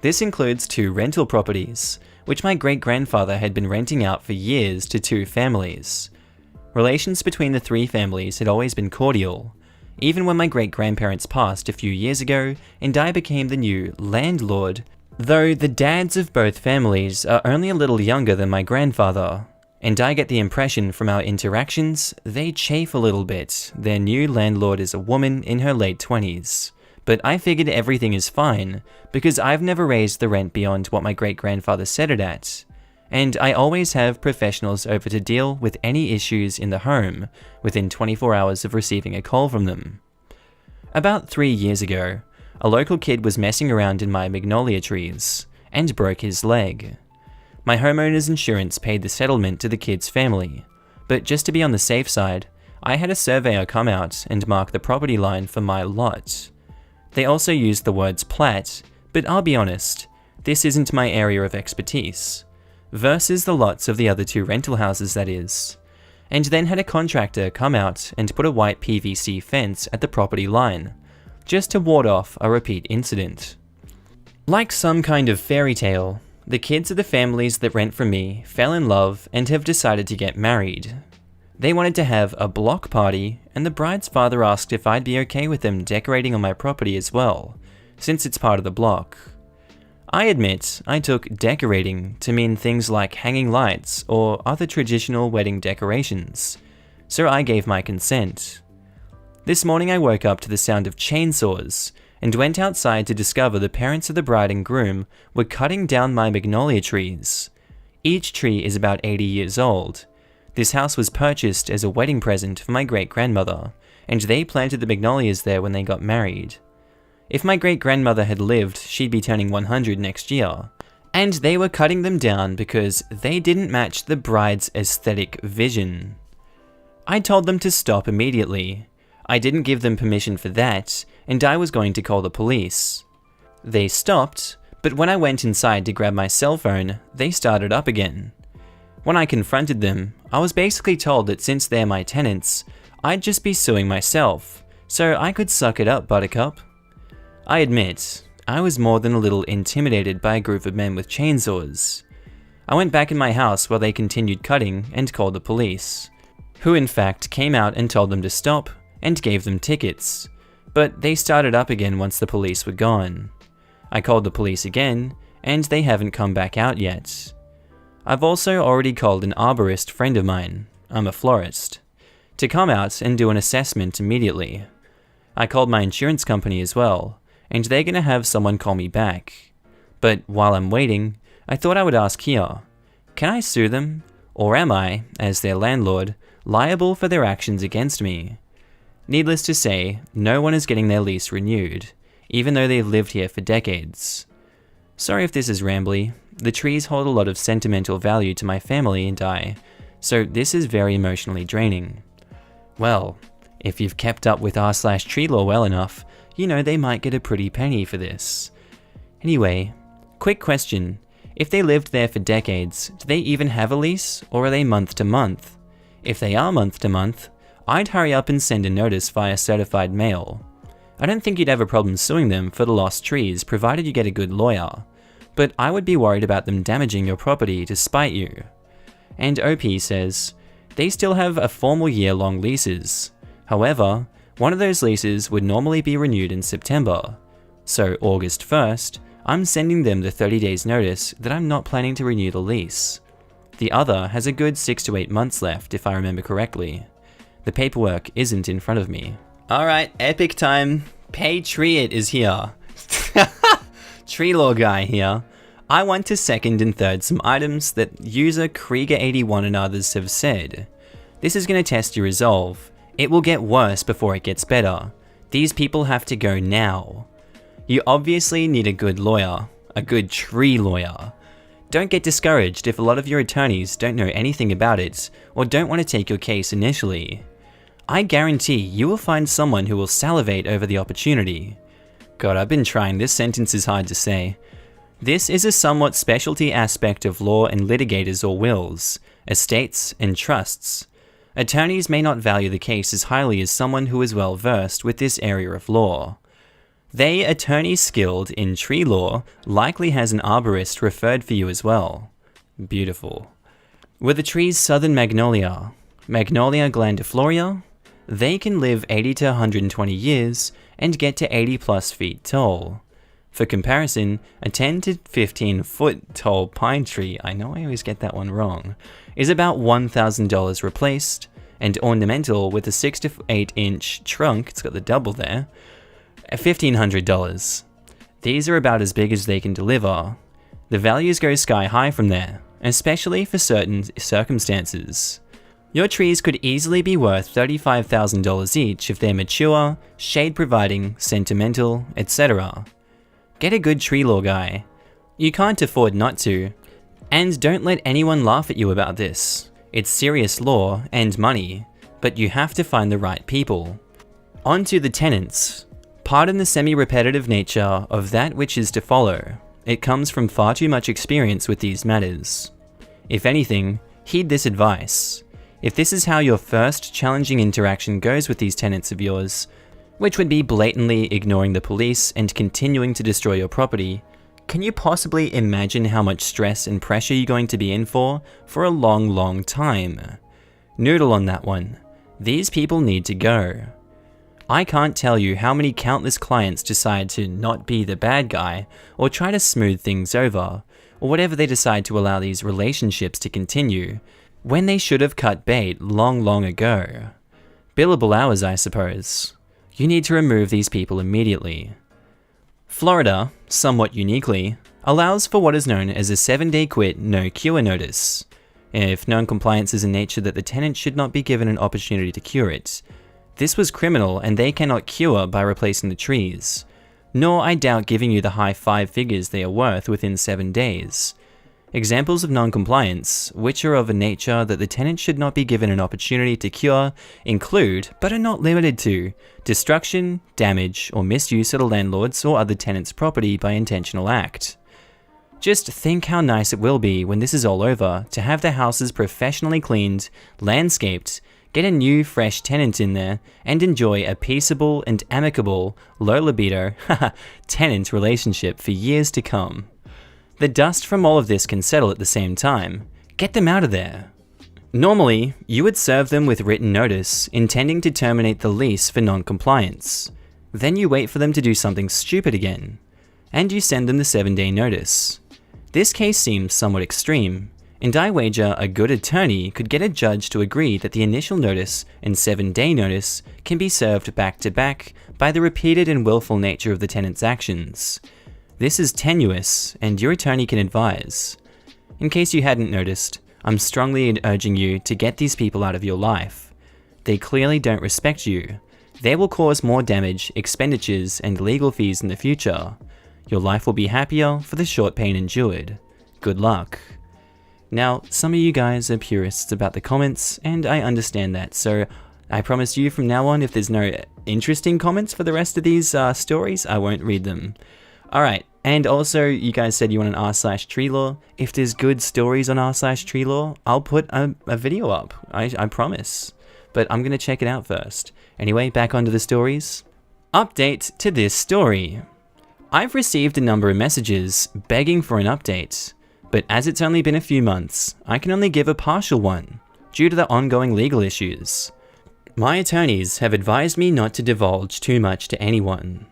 This includes 2 rental properties, which my great-grandfather had been renting out for years to 2 families. Relations between the 3 families had always been cordial, even when my great-grandparents passed a few years ago and I became the new landlord, though the dads of both families are only a little younger than my grandfather, and I get the impression from our interactions they chafe a little bit. Their new landlord is a woman in her late 20s, but I figured everything is fine because I've never raised the rent beyond what my great-grandfather set it at, and I always have professionals over to deal with any issues in the home within 24 hours of receiving a call from them. About 3 years ago, a local kid was messing around in my magnolia trees and broke his leg. My homeowner's insurance paid the settlement to the kid's family, but just to be on the safe side, I had a surveyor come out and mark the property line for my lot. They also used the words plat, but I'll be honest, this isn't my area of expertise, versus the lots of the other 2 rental houses that is, and then had a contractor come out and put a white PVC fence at the property line, just to ward off a repeat incident. Like some kind of fairy tale, the kids of the families that rent from me fell in love and have decided to get married. They wanted to have a block party, and the bride's father asked if I'd be okay with them decorating on my property as well, since it's part of the block. I admit I took decorating to mean things like hanging lights or other traditional wedding decorations, so I gave my consent. This morning I woke up to the sound of chainsaws and went outside to discover the parents of the bride and groom were cutting down my magnolia trees. Each tree is about 80 years old. This house was purchased as a wedding present for my great-grandmother, and they planted the magnolias there when they got married. If my great-grandmother had lived, she'd be turning 100 next year, and they were cutting them down because they didn't match the bride's aesthetic vision. I told them to stop immediately. I didn't give them permission for that, and I was going to call the police. They stopped, but when I went inside to grab my cell phone, they started up again. When I confronted them, I was basically told that since they're my tenants, I'd just be suing myself, so I could suck it up, buttercup. I admit, I was more than a little intimidated by a group of men with chainsaws. I went back in my house while they continued cutting and called the police, who in fact came out and told them to stop and gave them tickets, but they started up again once the police were gone. I called the police again, and they haven't come back out yet. I've also already called an arborist friend of mine, I'm a florist, to come out and do an assessment immediately. I called my insurance company as well, and they're gonna have someone call me back. But while I'm waiting, I thought I would ask here, can I sue them, or am I, as their landlord, liable for their actions against me? Needless to say, no one is getting their lease renewed, even though they've lived here for decades. Sorry if this is rambly, the trees hold a lot of sentimental value to my family and I, so this is very emotionally draining. Well, if you've kept up with r/tree law well enough, you know they might get a pretty penny for this. Anyway, quick question, if they lived there for decades, do they even have a lease, or are they month to month? If they are month to month, I'd hurry up and send a notice via certified mail. I don't think you'd have a problem suing them for the lost trees provided you get a good lawyer, but I would be worried about them damaging your property to spite you. And OP says, they still have a formal year-long leases. However, one of those leases would normally be renewed in September. So August 1st, I'm sending them the 30 days notice that I'm not planning to renew the lease. The other has a good 6 to 8 months left if I remember correctly. The paperwork isn't in front of me. Alright, epic time. Patriot is here. Tree law guy here. I want to second and third some items that user Krieger81 and others have said. This is going to test your resolve. It will get worse before it gets better. These people have to go now. You obviously need a good lawyer. A good tree lawyer. Don't get discouraged if a lot of your attorneys don't know anything about it or don't want to take your case initially. I guarantee you will find someone who will salivate over the opportunity. God, I've been trying, this sentence is hard to say. This is a somewhat specialty aspect of law and litigators or wills, estates and trusts. Attorneys may not value the case as highly as someone who is well versed with this area of law. They, attorney skilled in tree law, likely has an arborist referred for you as well. Beautiful. With the tree's southern magnolia, Magnolia glandifloria, they can live 80 to 120 years and get to 80 plus feet tall. For comparison, a 10 to 15 foot tall pine tree, I know I always get that one wrong, is about $1,000 replaced, and ornamental with a 6 to 8 inch trunk, it's got the double there, $1,500. These are about as big as they can deliver. The values go sky high from there, especially for certain circumstances. Your trees could easily be worth $35,000 each if they're mature, shade-providing, sentimental, etc. Get a good tree law guy. You can't afford not to. And don't let anyone laugh at you about this. It's serious law and money, but you have to find the right people. On to the tenants. Pardon the semi-repetitive nature of that which is to follow. It comes from far too much experience with these matters. If anything, heed this advice. If this is how your first challenging interaction goes with these tenants of yours, which would be blatantly ignoring the police and continuing to destroy your property, can you possibly imagine how much stress and pressure you're going to be in for a long, long time? Noodle on that one. These people need to go. I can't tell you how many countless clients decide to not be the bad guy or try to smooth things over, or whatever they decide to allow these relationships to continue, when they should have cut bait long, long ago. Billable hours, I suppose. You need to remove these people immediately. Florida, somewhat uniquely, allows for what is known as a 7-day quit no cure notice. if non-compliance is in nature that the tenant should not be given an opportunity to cure it. This was criminal and they cannot cure by replacing the trees, nor I doubt giving you the high 5 figures they are worth within 7 days. Examples of non-compliance, which are of a nature that the tenant should not be given an opportunity to cure, include, but are not limited to, destruction, damage, or misuse of the landlord's or other tenant's property by intentional act. Just think how nice it will be when this is all over to have the houses professionally cleaned, landscaped, get a new fresh tenant in there, and enjoy a peaceable and amicable, low libido, tenant relationship for years to come. The dust from all of this can settle at the same time. Get them out of there. Normally, you would serve them with written notice, intending to terminate the lease for non-compliance. Then you wait for them to do something stupid again, and you send them the 7-day notice. This case seems somewhat extreme, and I wager a good attorney could get a judge to agree that the initial notice and 7-day notice can be served back to back by the repeated and willful nature of the tenant's actions. This is tenuous, and your attorney can advise. In case you hadn't noticed, I'm strongly urging you to get these people out of your life. They clearly don't respect you. They will cause more damage, expenditures, and legal fees in the future. Your life will be happier for the short pain endured. Good luck. Now, some of you guys are purists about the comments, and I understand that, so I promise you from now on, if there's no interesting comments for the rest of these stories, I won't read them. Alright, and also you guys said you want an r/tree law. If there's good stories on r/tree law, I'll put a video up, I promise. But I'm gonna check it out first. Anyway, back onto the stories. Update to this story. I've received a number of messages begging for an update, but as it's only been a few months, I can only give a partial one, due to the ongoing legal issues. My attorneys have advised me not to divulge too much to anyone.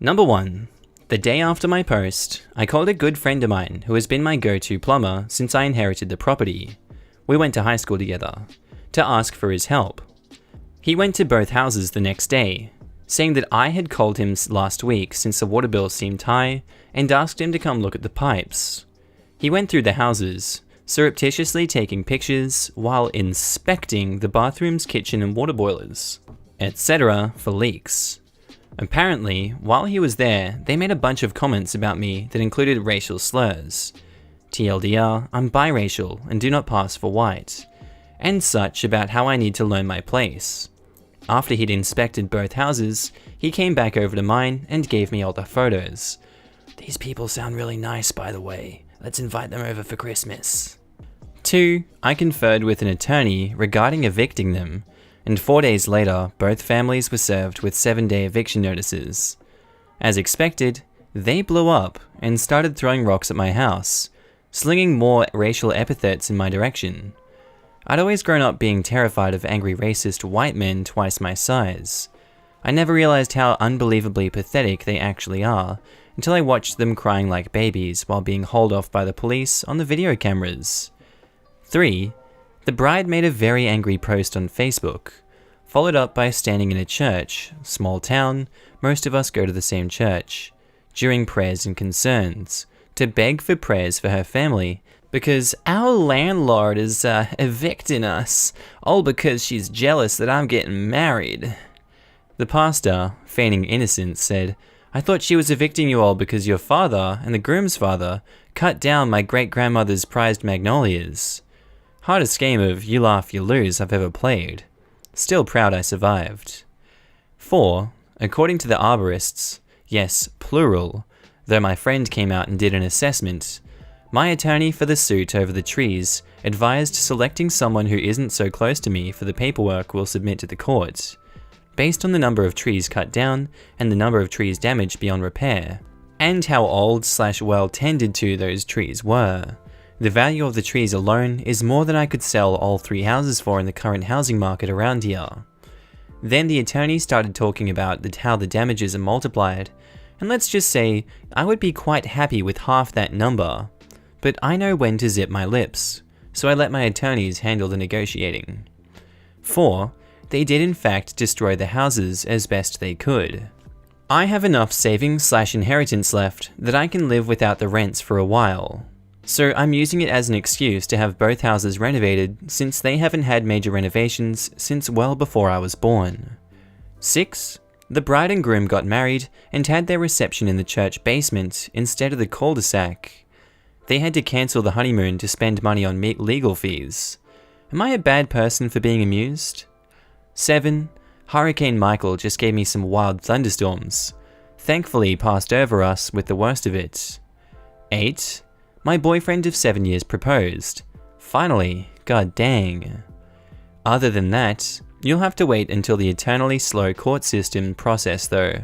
Number 1. The day after my post, I called a good friend of mine who has been my go-to plumber since I inherited the property. We went to high school together, to ask for his help. He went to both houses the next day, saying that I had called him last week since the water bill seemed high and asked him to come look at the pipes. He went through the houses, surreptitiously taking pictures while inspecting the bathrooms, kitchen and water boilers, etc. for leaks. Apparently, while he was there, they made a bunch of comments about me that included racial slurs. TLDR, I'm biracial and do not pass for white, and such about how I need to learn my place. After he'd inspected both houses, he came back over to mine and gave me all the photos. These people sound really nice, by the way. Let's invite them over for Christmas. 2. I conferred with an attorney regarding evicting them, and 4 days later, both families were served with 7-day eviction notices. As expected, they blew up and started throwing rocks at my house, slinging more racial epithets in my direction. I'd always grown up being terrified of angry racist white men twice my size. I never realized how unbelievably pathetic they actually are until I watched them crying like babies while being hauled off by the police on the video cameras. 3. The bride made a very angry post on Facebook, followed up by standing in a church, small town, most of us go to the same church, during prayers and concerns, to beg for prayers for her family because our landlord is evicting us, all because she's jealous that I'm getting married. The pastor, feigning innocence, said, I thought she was evicting you all because your father and the groom's father cut down my great-grandmother's prized magnolias. Hardest game of you laugh, you lose I've ever played. Still proud I survived. 4. According to the arborists, yes, plural, though my friend came out and did an assessment, my attorney for the suit over the trees advised selecting someone who isn't so close to me for the paperwork we'll submit to the court, based on the number of trees cut down and the number of trees damaged beyond repair, and how old/well tended to those trees were. The value of the trees alone is more than I could sell all 3 houses for in the current housing market around here. Then the attorney started talking about how the damages are multiplied, and let's just say I would be quite happy with half that number. But I know when to zip my lips, so I let my attorneys handle the negotiating. 4. They did in fact destroy the houses as best they could. I have enough savings/inheritance left that I can live without the rents for a while. So I'm using it as an excuse to have both houses renovated since they haven't had major renovations since well before I was born. 6. The bride and groom got married and had their reception in the church basement instead of the cul-de-sac. They had to cancel the honeymoon to spend money on legal fees. Am I a bad person for being amused? 7. Hurricane Michael just gave me some wild thunderstorms. Thankfully passed over us with the worst of it. 8. My boyfriend of 7 years proposed. Finally, god dang. Other than that, you'll have to wait until the eternally slow court system process though.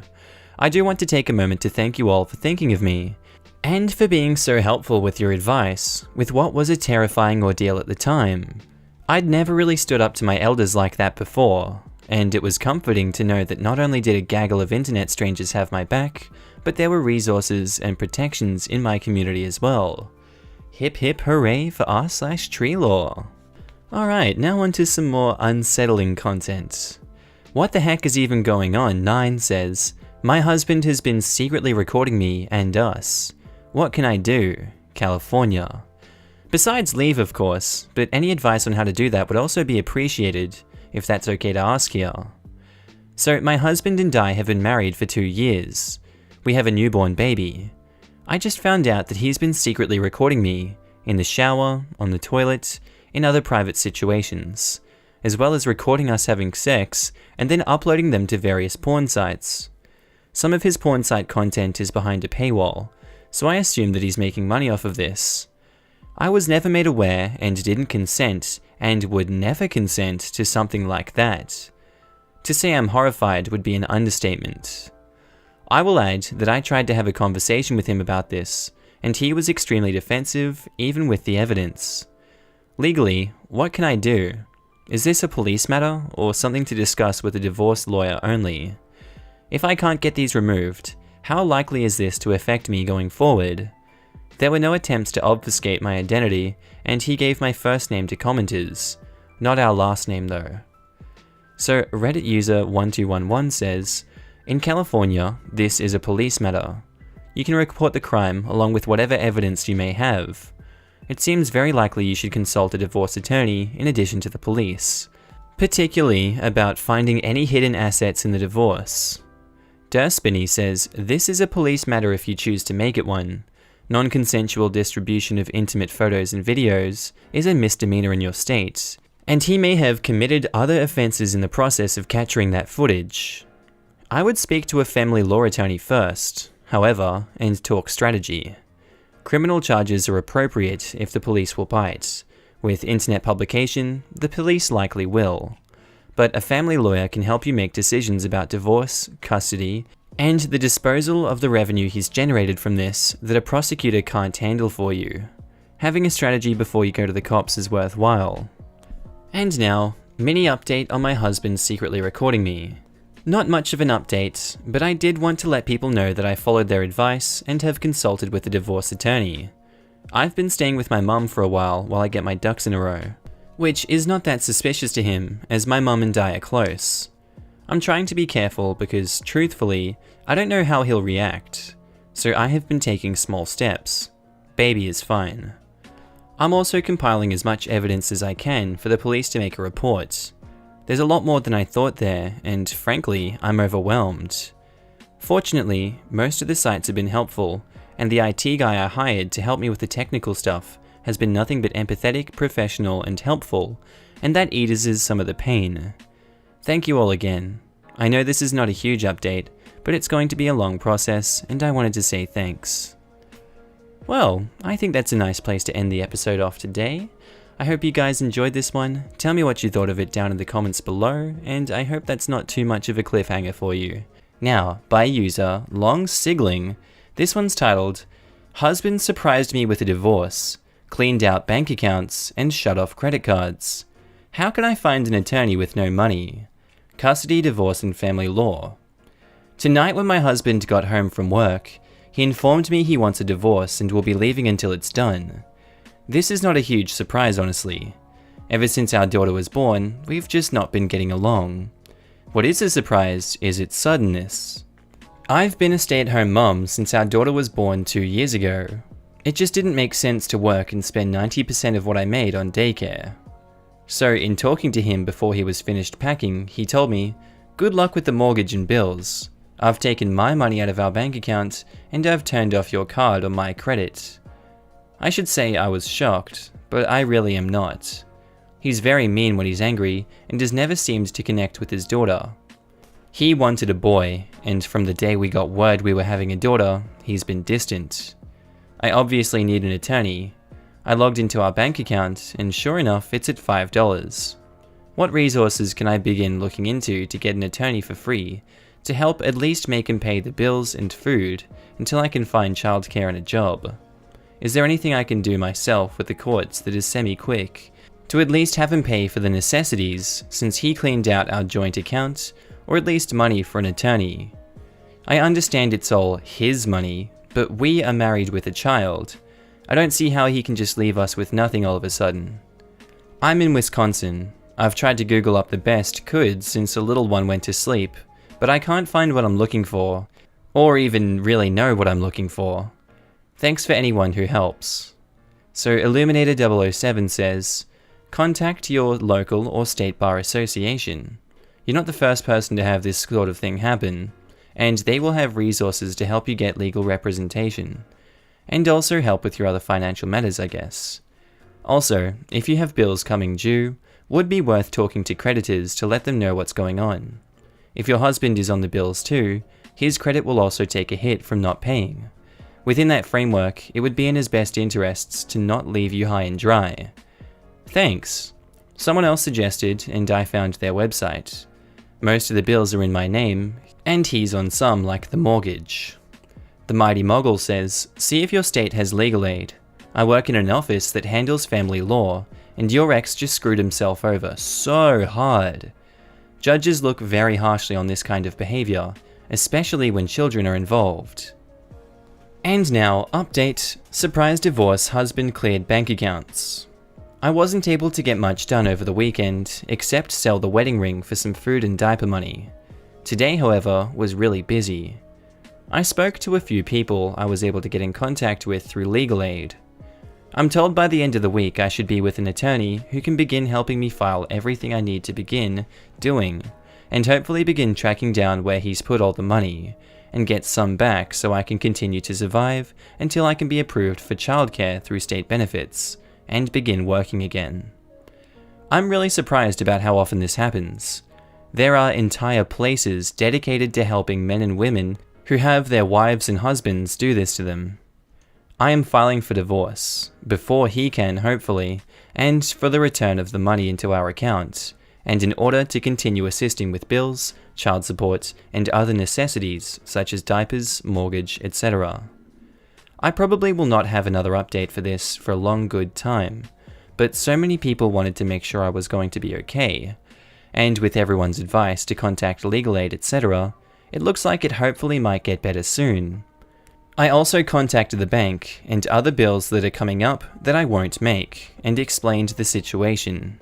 I do want to take a moment to thank you all for thinking of me, and for being so helpful with your advice, with what was a terrifying ordeal at the time. I'd never really stood up to my elders like that before, and it was comforting to know that not only did a gaggle of internet strangers have my back, but there were resources and protections in my community as well. Hip hip hooray for r/tree law. Alright, now on to some more unsettling content. What the heck is even going on? 9 says, my husband has been secretly recording me and us. What can I do? California. Besides leave, of course, but any advice on how to do that would also be appreciated, if that's okay to ask here. So my husband and I have been married for 2 years. We have a newborn baby. I just found out that he's been secretly recording me, in the shower, on the toilet, in other private situations, as well as recording us having sex and then uploading them to various porn sites. Some of his porn site content is behind a paywall, so I assume that he's making money off of this. I was never made aware and didn't consent and would never consent to something like that. To say I'm horrified would be an understatement. I will add that I tried to have a conversation with him about this, and he was extremely defensive, even with the evidence. Legally, what can I do? Is this a police matter, or something to discuss with a divorce lawyer only? If I can't get these removed, how likely is this to affect me going forward? There were no attempts to obfuscate my identity, and he gave my first name to commenters, not our last name though. So Reddit user 1211 says, in California, this is a police matter. You can report the crime along with whatever evidence you may have. It seems very likely you should consult a divorce attorney in addition to the police, particularly about finding any hidden assets in the divorce. Derspinny says, this is a police matter if you choose to make it one. Non-consensual distribution of intimate photos and videos is a misdemeanor in your state, and he may have committed other offenses in the process of capturing that footage. I would speak to a family law attorney first, however, and talk strategy. Criminal charges are appropriate if the police will bite. With internet publication, the police likely will. But a family lawyer can help you make decisions about divorce, custody, and the disposal of the revenue he's generated from this that a prosecutor can't handle for you. Having a strategy before you go to the cops is worthwhile. And now, mini update on my husband secretly recording me. Not much of an update, but I did want to let people know that I followed their advice and have consulted with a divorce attorney. I've been staying with my mum for a while I get my ducks in a row, which is not that suspicious to him as my mum and I are close. I'm trying to be careful because, truthfully, I don't know how he'll react, so I have been taking small steps. Baby is fine. I'm also compiling as much evidence as I can for the police to make a report. There's a lot more than I thought there, and frankly, I'm overwhelmed. Fortunately, most of the sites have been helpful, and the IT guy I hired to help me with the technical stuff has been nothing but empathetic, professional, and helpful, and that eases some of the pain. Thank you all again. I know this is not a huge update, but it's going to be a long process, and I wanted to say thanks. Well, I think that's a nice place to end the episode off today. I hope you guys enjoyed this one. Tell me what you thought of it down in the comments below, and I hope that's not too much of a cliffhanger for you. Now, by user Long Sigling, this one's titled, Husband surprised me with a divorce, cleaned out bank accounts, and shut off credit cards. How can I find an attorney with no money? Custody, divorce, and family law. Tonight when my husband got home from work, he informed me he wants a divorce and will be leaving until it's done. This is not a huge surprise, honestly. Ever since our daughter was born, we've just not been getting along. What is a surprise is its suddenness. I've been a stay-at-home mum since our daughter was born 2 years ago. It just didn't make sense to work and spend 90% of what I made on daycare. So in talking to him before he was finished packing, he told me, "Good luck with the mortgage and bills. I've taken my money out of our bank account and I've turned off your card on my credit." I should say I was shocked, but I really am not. He's very mean when he's angry and has never seemed to connect with his daughter. He wanted a boy, and from the day we got word we were having a daughter, he's been distant. I obviously need an attorney. I logged into our bank account, and sure enough, it's at $5. What resources can I begin looking into to get an attorney for free, to help at least make him pay the bills and food until I can find childcare and a job? Is there anything I can do myself with the courts that is semi-quick, to at least have him pay for the necessities since he cleaned out our joint account, or at least money for an attorney? I understand it's all his money, but we are married with a child. I don't see how he can just leave us with nothing all of a sudden. I'm in Wisconsin. I've tried to Google up the best could since the little one went to sleep, but I can't find what I'm looking for, or even really know what I'm looking for. Thanks for anyone who helps. So Illuminator007 says, contact your local or state bar association. You're not the first person to have this sort of thing happen, and they will have resources to help you get legal representation, and also help with your other financial matters, I guess. Also, if you have bills coming due, would be worth talking to creditors to let them know what's going on. If your husband is on the bills too, his credit will also take a hit from not paying. Within that framework, it would be in his best interests to not leave you high and dry. Thanks. Someone else suggested, and I found their website. Most of the bills are in my name, and he's on some like the mortgage. The Mighty Mogul says, see if your state has legal aid. I work in an office that handles family law, and your ex just screwed himself over so hard. Judges look very harshly on this kind of behavior, especially when children are involved. And now, update, surprise divorce, husband cleared bank accounts. I wasn't able to get much done over the weekend, except sell the wedding ring for some food and diaper money. Today, however, was really busy. I spoke to a few people I was able to get in contact with through legal aid. I'm told by the end of the week I should be with an attorney who can begin helping me file everything I need to begin doing, and hopefully begin tracking down where he's put all the money, and get some back so I can continue to survive until I can be approved for childcare through state benefits, and begin working again. I'm really surprised about how often this happens. There are entire places dedicated to helping men and women who have their wives and husbands do this to them. I am filing for divorce, before he can hopefully, and for the return of the money into our account, and in order to continue assisting with bills, child support, and other necessities such as diapers, mortgage, etc. I probably will not have another update for this for a long good time, but so many people wanted to make sure I was going to be okay, and with everyone's advice to contact legal aid, etc., it looks like it hopefully might get better soon. I also contacted the bank and other bills that are coming up that I won't make, and explained the situation.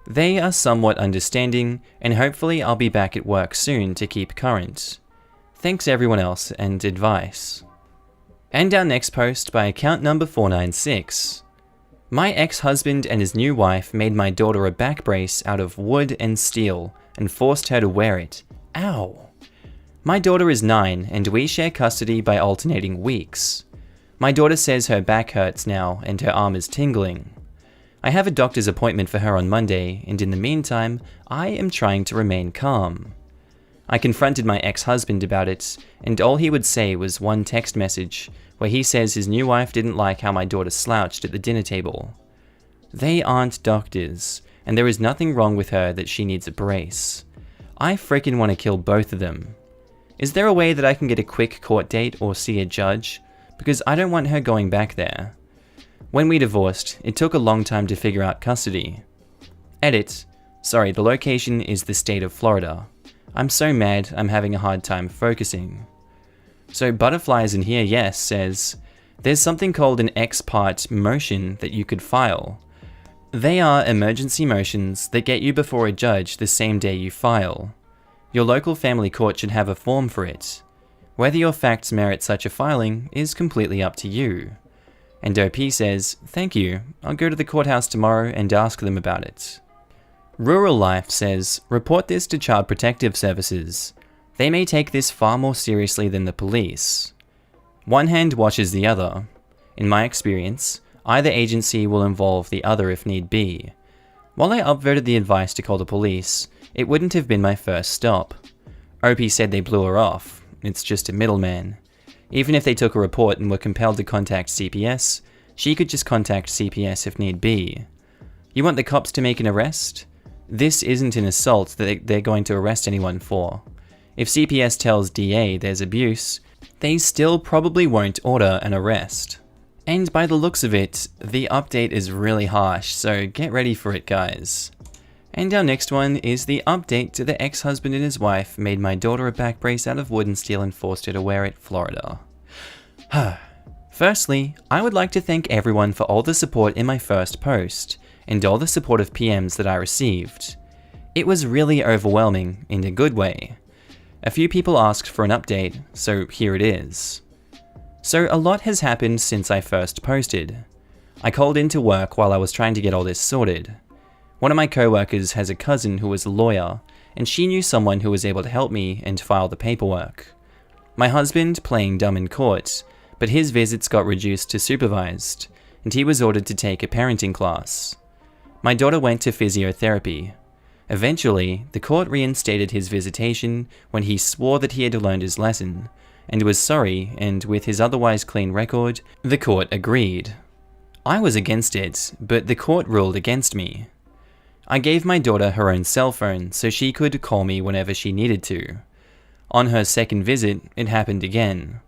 They are somewhat understanding, and hopefully I'll be back at work soon to keep current. Thanks everyone else and advice. And our next post by account number 496. My ex-husband and his new wife made my daughter a back brace out of wood and steel and forced her to wear it. Ow! My daughter is 9 and we share custody by alternating weeks. My daughter says her back hurts now and her arm is tingling. I have a doctor's appointment for her on Monday, and in the meantime, I am trying to remain calm. I confronted my ex-husband about it, and all he would say was one text message where he says his new wife didn't like how my daughter slouched at the dinner table. They aren't doctors, and there is nothing wrong with her that she needs a brace. I frickin' want to kill both of them. Is there a way that I can get a quick court date or see a judge? Because I don't want her going back there. When we divorced, it took a long time to figure out custody. Edit. Sorry, the location is the state of Florida. I'm so mad I'm having a hard time focusing. So Butterflies in here, yes, says, there's something called an ex parte motion that you could file. They are emergency motions that get you before a judge the same day you file. Your local family court should have a form for it. Whether your facts merit such a filing is completely up to you. And OP says, "Thank you, I'll go to the courthouse tomorrow and ask them about it." Rural Life says, "Report this to Child Protective Services. They may take this far more seriously than the police. One hand washes the other. In my experience, either agency will involve the other if need be. While I upvoted the advice to call the police, it wouldn't have been my first stop. OP said they blew her off. It's just a middleman. Even if they took a report and were compelled to contact CPS, she could just contact CPS if need be. You want the cops to make an arrest? This isn't an assault that they're going to arrest anyone for. If CPS tells DA there's abuse, they still probably won't order an arrest." And by the looks of it, the update is really harsh, so get ready for it, guys. And our next one is the update to the ex-husband and his wife made my daughter a back brace out of wood and steel and forced her to wear it, Florida. Firstly, I would like to thank everyone for all the support in my first post, and all the supportive PMs that I received. It was really overwhelming, in a good way. A few people asked for an update, so here it is. So a lot has happened since I first posted. I called into work while I was trying to get all this sorted. One of my co-workers has a cousin who is a lawyer, and she knew someone who was able to help me and file the paperwork. My husband playing dumb in court, but his visits got reduced to supervised, and he was ordered to take a parenting class. My daughter went to physiotherapy. Eventually, the court reinstated his visitation when he swore that he had learned his lesson, and was sorry, and with his otherwise clean record, the court agreed. I was against it, but the court ruled against me. I gave my daughter her own cell phone so she could call me whenever she needed to. On her second visit, it happened again.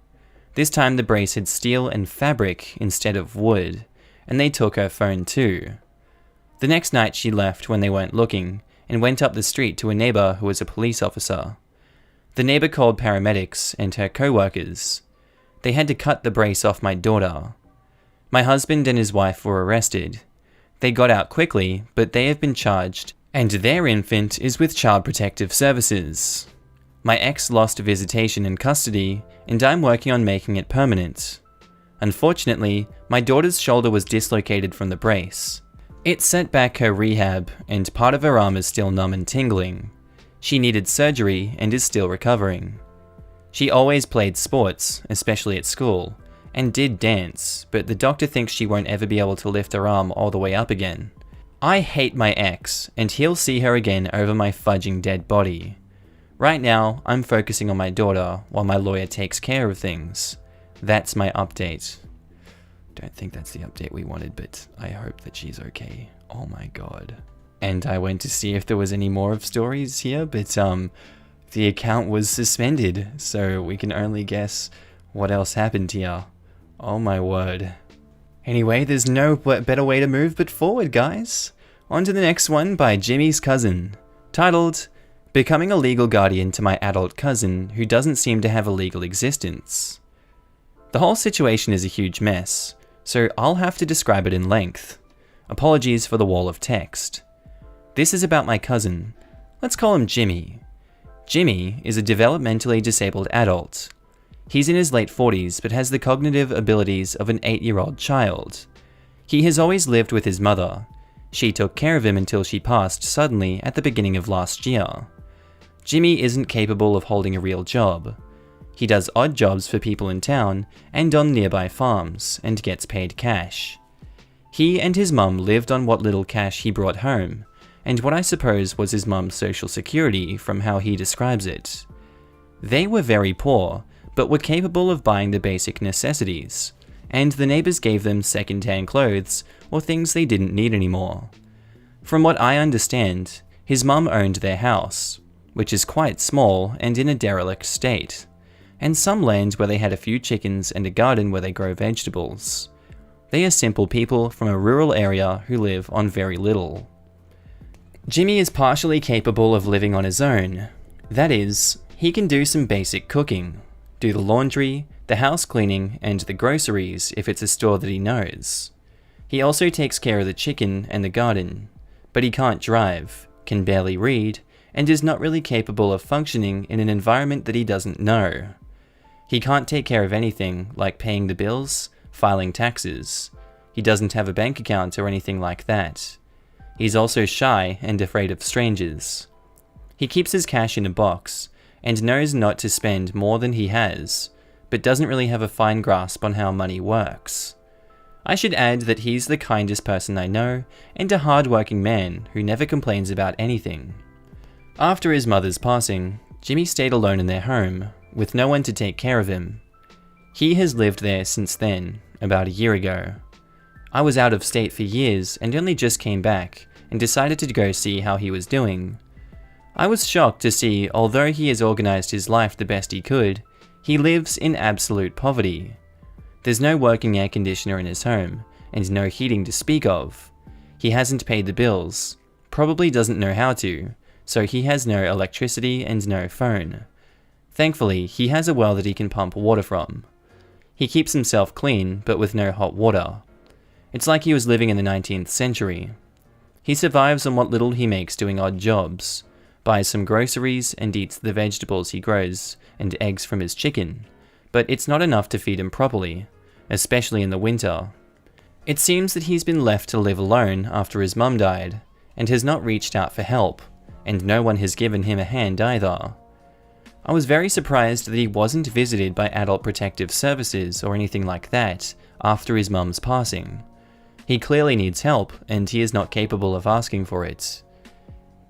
This time the brace had steel and fabric instead of wood, and they took her phone too. The next night she left when they weren't looking, and went up the street to a neighbor who was a police officer. The neighbor called paramedics and her co-workers. They had to cut the brace off my daughter. My husband and his wife were arrested. They got out quickly, but they have been charged, and their infant is with Child Protective Services. My ex lost visitation and custody, and I'm working on making it permanent. Unfortunately, my daughter's shoulder was dislocated from the brace. It set back her rehab, and part of her arm is still numb and tingling. She needed surgery and is still recovering. She always played sports, especially at school, and did dance, but the doctor thinks she won't ever be able to lift her arm all the way up again. I hate my ex, and he'll see her again over my fudging dead body. Right now, I'm focusing on my daughter while my lawyer takes care of things. That's my update. Don't think that's the update we wanted, but I hope that she's okay. Oh my god. And I went to see if there was any more of stories here, but the account was suspended, so we can only guess what else happened here. Oh my word. Anyway, there's no better way to move but forward, guys. On to the next one by Jimmy's cousin, titled, "Becoming a legal guardian to my adult cousin who doesn't seem to have a legal existence." The whole situation is a huge mess, so I'll have to describe it in length. Apologies for the wall of text. This is about my cousin. Let's call him Jimmy. Jimmy is a developmentally disabled adult. He's in his late 40s but has the cognitive abilities of an 8-year-old child. He has always lived with his mother. She took care of him until she passed suddenly at the beginning of last year. Jimmy isn't capable of holding a real job. He does odd jobs for people in town and on nearby farms, and gets paid cash. He and his mum lived on what little cash he brought home, and what I suppose was his mum's social security from how he describes it. They were very poor, but were capable of buying the basic necessities, and the neighbors gave them second-hand clothes or things they didn't need anymore. From what I understand, his mum owned their house, which is quite small and in a derelict state, and some land where they had a few chickens and a garden where they grow vegetables. They are simple people from a rural area who live on very little. Jimmy is partially capable of living on his own. That is, he can do some basic cooking, do the laundry, the house cleaning, and the groceries if it's a store that he knows. He also takes care of the chicken and the garden, but he can't drive, can barely read, and is not really capable of functioning in an environment that he doesn't know. He can't take care of anything like paying the bills, filing taxes. He doesn't have a bank account or anything like that. He's also shy and afraid of strangers. He keeps his cash in a box and knows not to spend more than he has, but doesn't really have a fine grasp on how money works. I should add that he's the kindest person I know and a hard-working man who never complains about anything. After his mother's passing, Jimmy stayed alone in their home, with no one to take care of him. He has lived there since then, about a year ago. I was out of state for years and only just came back and decided to go see how he was doing. I was shocked to see, although he has organized his life the best he could, he lives in absolute poverty. There's no working air conditioner in his home, and no heating to speak of. He hasn't paid the bills, probably doesn't know how to, so he has no electricity and no phone. Thankfully, he has a well that he can pump water from. He keeps himself clean, but with no hot water. It's like he was living in the 19th century. He survives on what little he makes doing odd jobs, buys some groceries and eats the vegetables he grows and eggs from his chicken, but it's not enough to feed him properly, especially in the winter. It seems that he's been left to live alone after his mum died, and has not reached out for help, and no one has given him a hand either. I was very surprised that he wasn't visited by Adult Protective Services or anything like that after his mum's passing. He clearly needs help, and he is not capable of asking for it.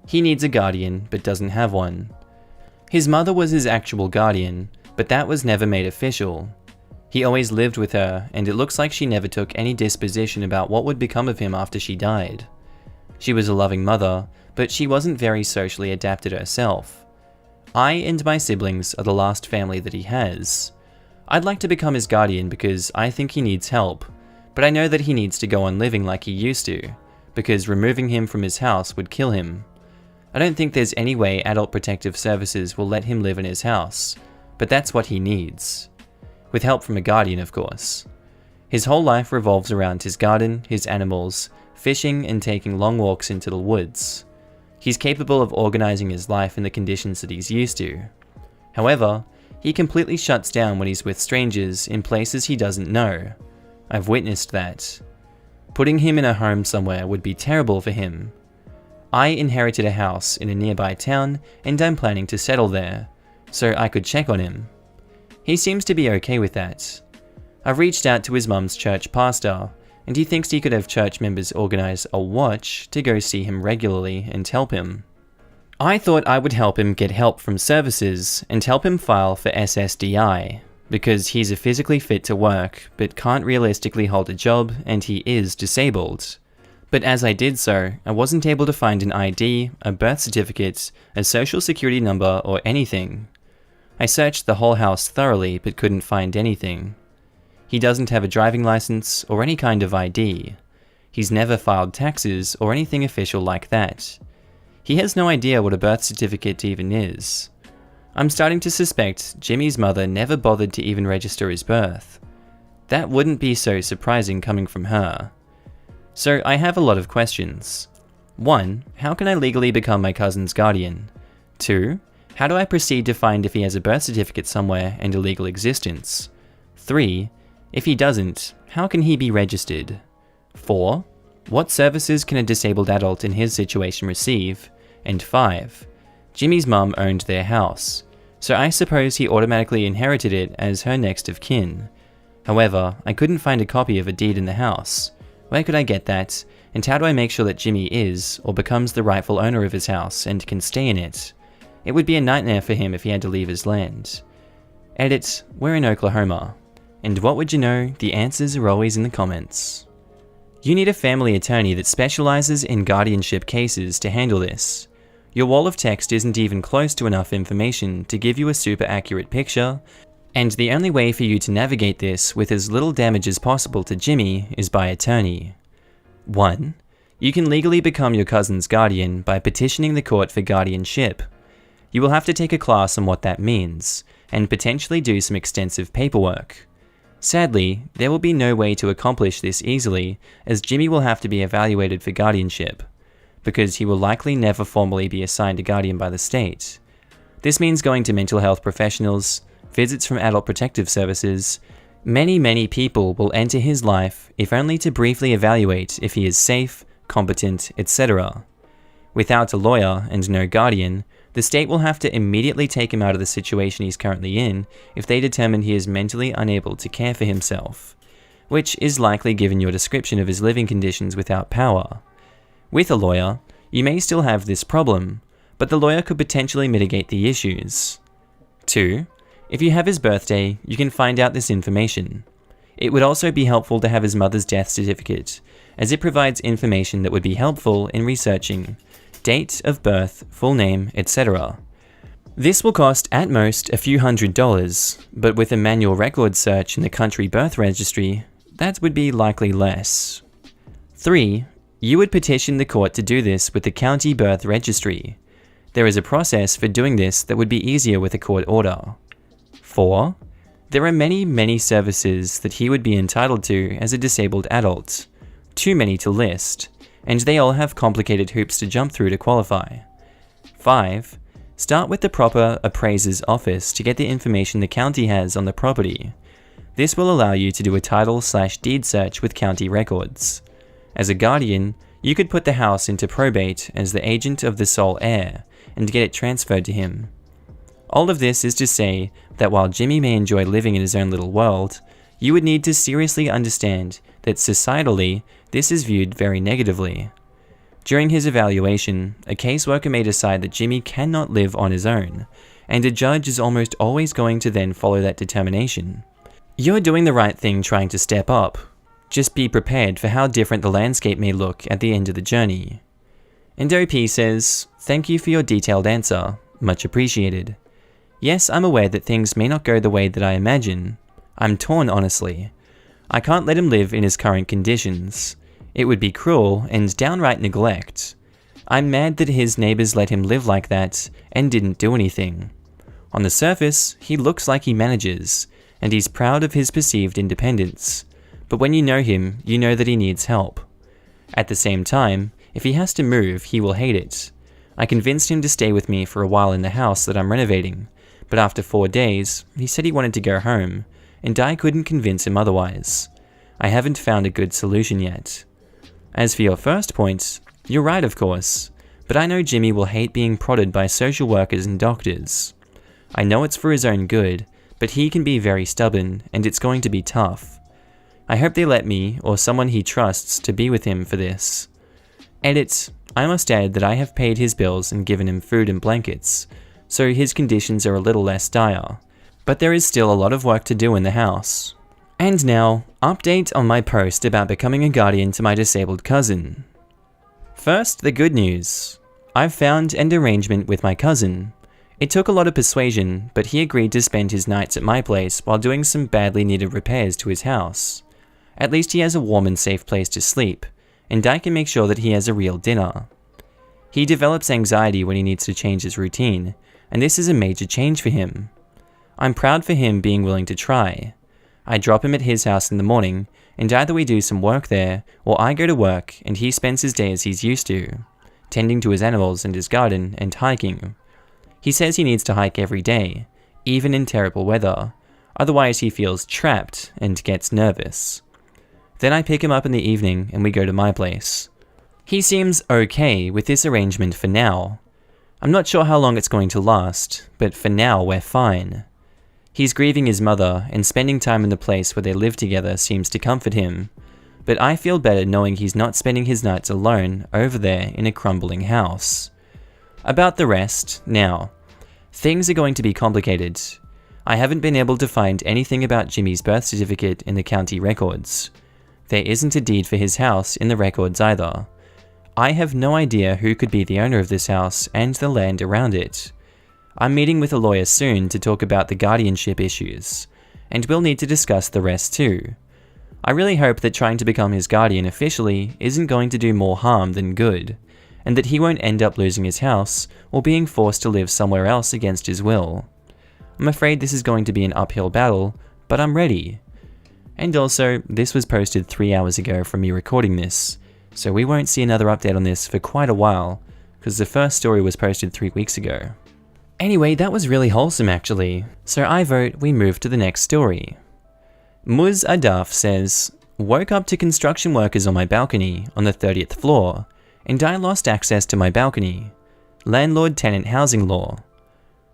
He needs a guardian, but doesn't have one. His mother was his actual guardian, but that was never made official. He always lived with her, and it looks like she never took any disposition about what would become of him after she died. She was a loving mother, but she wasn't very socially adapted herself. I and my siblings are the last family that he has. I'd like to become his guardian because I think he needs help, but I know that he needs to go on living like he used to, because removing him from his house would kill him. I don't think there's any way Adult Protective Services will let him live in his house, but that's what he needs. With help from a guardian, of course. His whole life revolves around his garden, his animals, fishing and taking long walks into the woods. He's capable of organizing his life in the conditions that he's used to. However, he completely shuts down when he's with strangers in places he doesn't know. I've witnessed that. Putting him in a home somewhere would be terrible for him. I inherited a house in a nearby town and I'm planning to settle there, so I could check on him. He seems to be okay with that. I've reached out to his mum's church pastor, and he thinks he could have church members organize a watch to go see him regularly and help him. I thought I would help him get help from services and help him file for SSDI, because he's physically fit to work but can't realistically hold a job and he is disabled. But as I did so, I wasn't able to find an ID, a birth certificate, a social security number, or anything. I searched the whole house thoroughly but couldn't find anything. He doesn't have a driving license or any kind of ID. He's never filed taxes or anything official like that. He has no idea what a birth certificate even is. I'm starting to suspect Jimmy's mother never bothered to even register his birth. That wouldn't be so surprising coming from her. So I have a lot of questions. 1. How can I legally become my cousin's guardian? 2. How do I proceed to find if he has a birth certificate somewhere and a legal existence? 3. If he doesn't, how can he be registered? 4. What services can a disabled adult in his situation receive? And 5. Jimmy's mum owned their house, so I suppose he automatically inherited it as her next of kin. However, I couldn't find a copy of a deed in the house. Where could I get that, and how do I make sure that Jimmy is, or becomes the rightful owner of his house and can stay in it? It would be a nightmare for him if he had to leave his land. Edit, we're in Oklahoma. And what would you know, the answers are always in the comments. You need a family attorney that specializes in guardianship cases to handle this. Your wall of text isn't even close to enough information to give you a super accurate picture, and the only way for you to navigate this with as little damage as possible to Jimmy is by attorney. 1. You can legally become your cousin's guardian by petitioning the court for guardianship. You will have to take a class on what that means, and potentially do some extensive paperwork. Sadly, there will be no way to accomplish this easily, as Jimmy will have to be evaluated for guardianship, because he will likely never formally be assigned a guardian by the state. This means going to mental health professionals, visits from Adult Protective Services, Many people will enter his life if only to briefly evaluate if he is safe, competent, etc. Without a lawyer and no guardian, the state will have to immediately take him out of the situation he's currently in if they determine he is mentally unable to care for himself, which is likely given your description of his living conditions without power. With a lawyer, you may still have this problem, but the lawyer could potentially mitigate the issues. 2. If you have his birthday, you can find out this information. It would also be helpful to have his mother's death certificate, as it provides information that would be helpful in researching date of birth, full name, etc. This will cost at most a few $100s, but with a manual record search in the country birth registry, that would be likely less. 3. You would petition the court to do this with the county birth registry. There is a process for doing this that would be easier with a court order. 4. There are many services that he would be entitled to as a disabled adult. Too many to list, and they all have complicated hoops to jump through to qualify. 5. Start with the proper appraiser's office to get the information the county has on the property. This will allow you to do a title/deed search with county records. As a guardian, you could put the house into probate as the agent of the sole heir and get it transferred to him. All of this is to say that while Jimmy may enjoy living in his own little world, you would need to seriously understand that societally, this is viewed very negatively. During his evaluation, a caseworker may decide that Jimmy cannot live on his own, and a judge is almost always going to then follow that determination. You're doing the right thing trying to step up. Just be prepared for how different the landscape may look at the end of the journey. And OP says, "Thank you for your detailed answer. Much appreciated. Yes, I'm aware that things may not go the way that I imagine. I'm torn, honestly. I can't let him live in his current conditions. It would be cruel and downright neglect. I'm mad that his neighbors let him live like that and didn't do anything. On the surface, he looks like he manages, and he's proud of his perceived independence. But when you know him, you know that he needs help. At the same time, if he has to move, he will hate it. I convinced him to stay with me for a while in the house that I'm renovating, but after 4 days, he said he wanted to go home, and I couldn't convince him otherwise. I haven't found a good solution yet. As for your first point, you're right of course, but I know Jimmy will hate being prodded by social workers and doctors. I know it's for his own good, but he can be very stubborn, and it's going to be tough. I hope they let me, or someone he trusts, to be with him for this. Edit. I must add that I have paid his bills and given him food and blankets, so his conditions are a little less dire, but there is still a lot of work to do in the house. And now, update on my post about becoming a guardian to my disabled cousin. First, the good news. I've found an arrangement with my cousin. It took a lot of persuasion, but he agreed to spend his nights at my place while doing some badly needed repairs to his house. At least he has a warm and safe place to sleep, and I can make sure that he has a real dinner. He develops anxiety when he needs to change his routine, and this is a major change for him. I'm proud for him being willing to try. I drop him at his house in the morning, and either we do some work there, or I go to work and he spends his day as he's used to, tending to his animals and his garden and hiking. He says he needs to hike every day, even in terrible weather, otherwise he feels trapped and gets nervous. Then I pick him up in the evening and we go to my place. He seems okay with this arrangement for now. I'm not sure how long it's going to last, but for now we're fine. He's grieving his mother, and spending time in the place where they live together seems to comfort him, but I feel better knowing he's not spending his nights alone over there in a crumbling house. About the rest, now. Things are going to be complicated. I haven't been able to find anything about Jimmy's birth certificate in the county records. There isn't a deed for his house in the records either. I have no idea who could be the owner of this house and the land around it. I'm meeting with a lawyer soon to talk about the guardianship issues, and we'll need to discuss the rest too. I really hope that trying to become his guardian officially isn't going to do more harm than good, and that he won't end up losing his house or being forced to live somewhere else against his will. I'm afraid this is going to be an uphill battle, but I'm ready. And also, this was posted 3 hours ago from me recording this, so we won't see another update on this for quite a while, because the first story was posted 3 weeks ago. Anyway, that was really wholesome actually, so I vote we move to the next story. Muz Adaf says, woke up to construction workers on my balcony on the 30th floor, and I lost access to my balcony. Landlord-tenant housing law.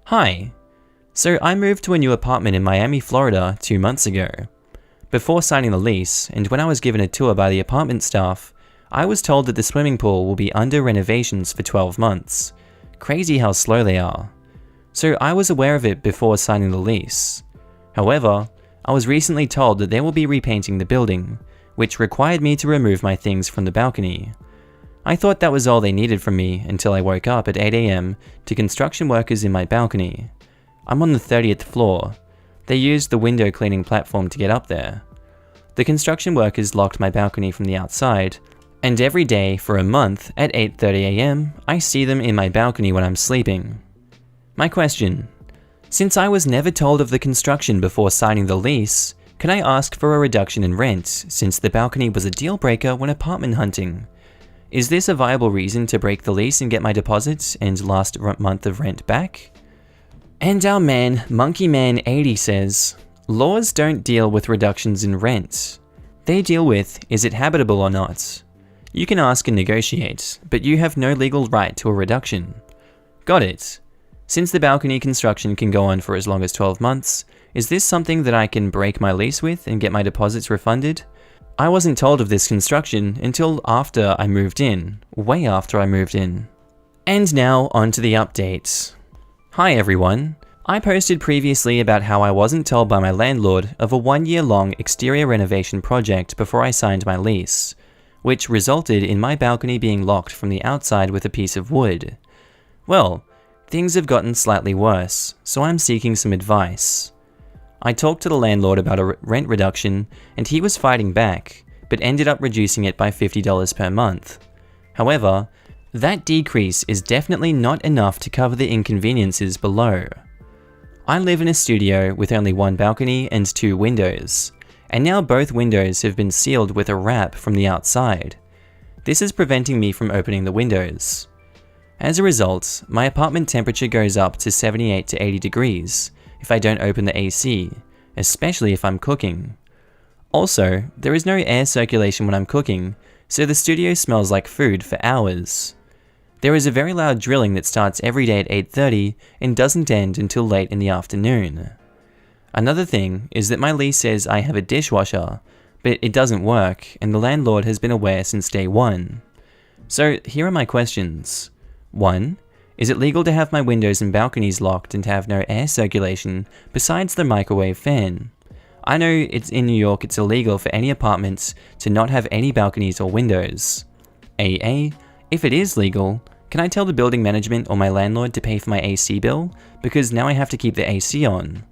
Hi. So I moved to a new apartment in Miami, Florida 2 months ago. Before signing the lease, and when I was given a tour by the apartment staff, I was told that the swimming pool will be under renovations for 12 months. Crazy how slow they are. So I was aware of it before signing the lease. However, I was recently told that they will be repainting the building, which required me to remove my things from the balcony. I thought that was all they needed from me until I woke up at 8 AM to construction workers in my balcony. I'm on the 30th floor. They used the window cleaning platform to get up there. The construction workers locked my balcony from the outside, and every day for a month at 8:30 AM, I see them in my balcony when I'm sleeping. My question: since I was never told of the construction before signing the lease, can I ask for a reduction in rent since the balcony was a deal breaker when apartment hunting? Is this a viable reason to break the lease and get my deposits and last month of rent back? And our man, MonkeyMan80 says, laws don't deal with reductions in rent. They deal with, is it habitable or not? You can ask and negotiate, but you have no legal right to a reduction. Got it. Since the balcony construction can go on for as long as 12 months, is this something that I can break my lease with and get my deposits refunded? I wasn't told of this construction until after I moved in, way after I moved in. And now on to the updates. Hi everyone. I posted previously about how I wasn't told by my landlord of a 1-year-long exterior renovation project before I signed my lease, which resulted in my balcony being locked from the outside with a piece of wood. Well, things have gotten slightly worse, so I'm seeking some advice. I talked to the landlord about a rent reduction, and he was fighting back, but ended up reducing it by $50 per month. However, that decrease is definitely not enough to cover the inconveniences below. I live in a studio with only one balcony and 2 windows, and now both windows have been sealed with a wrap from the outside. This is preventing me from opening the windows. As a result, my apartment temperature goes up to 78 to 80 degrees if I don't open the AC, especially if I'm cooking. Also, there is no air circulation when I'm cooking, so the studio smells like food for hours. There is a very loud drilling that starts every day at 8:30 and doesn't end until late in the afternoon. Another thing is that my lease says I have a dishwasher, but it doesn't work, and the landlord has been aware since day 1. So here are my questions. 1. Is it legal to have my windows and balconies locked and to have no air circulation besides the microwave fan? I know it's in New York it's illegal for any apartments to not have any balconies or windows. AA. If it is legal, can I tell the building management or my landlord to pay for my AC bill? Because now I have to keep the AC on.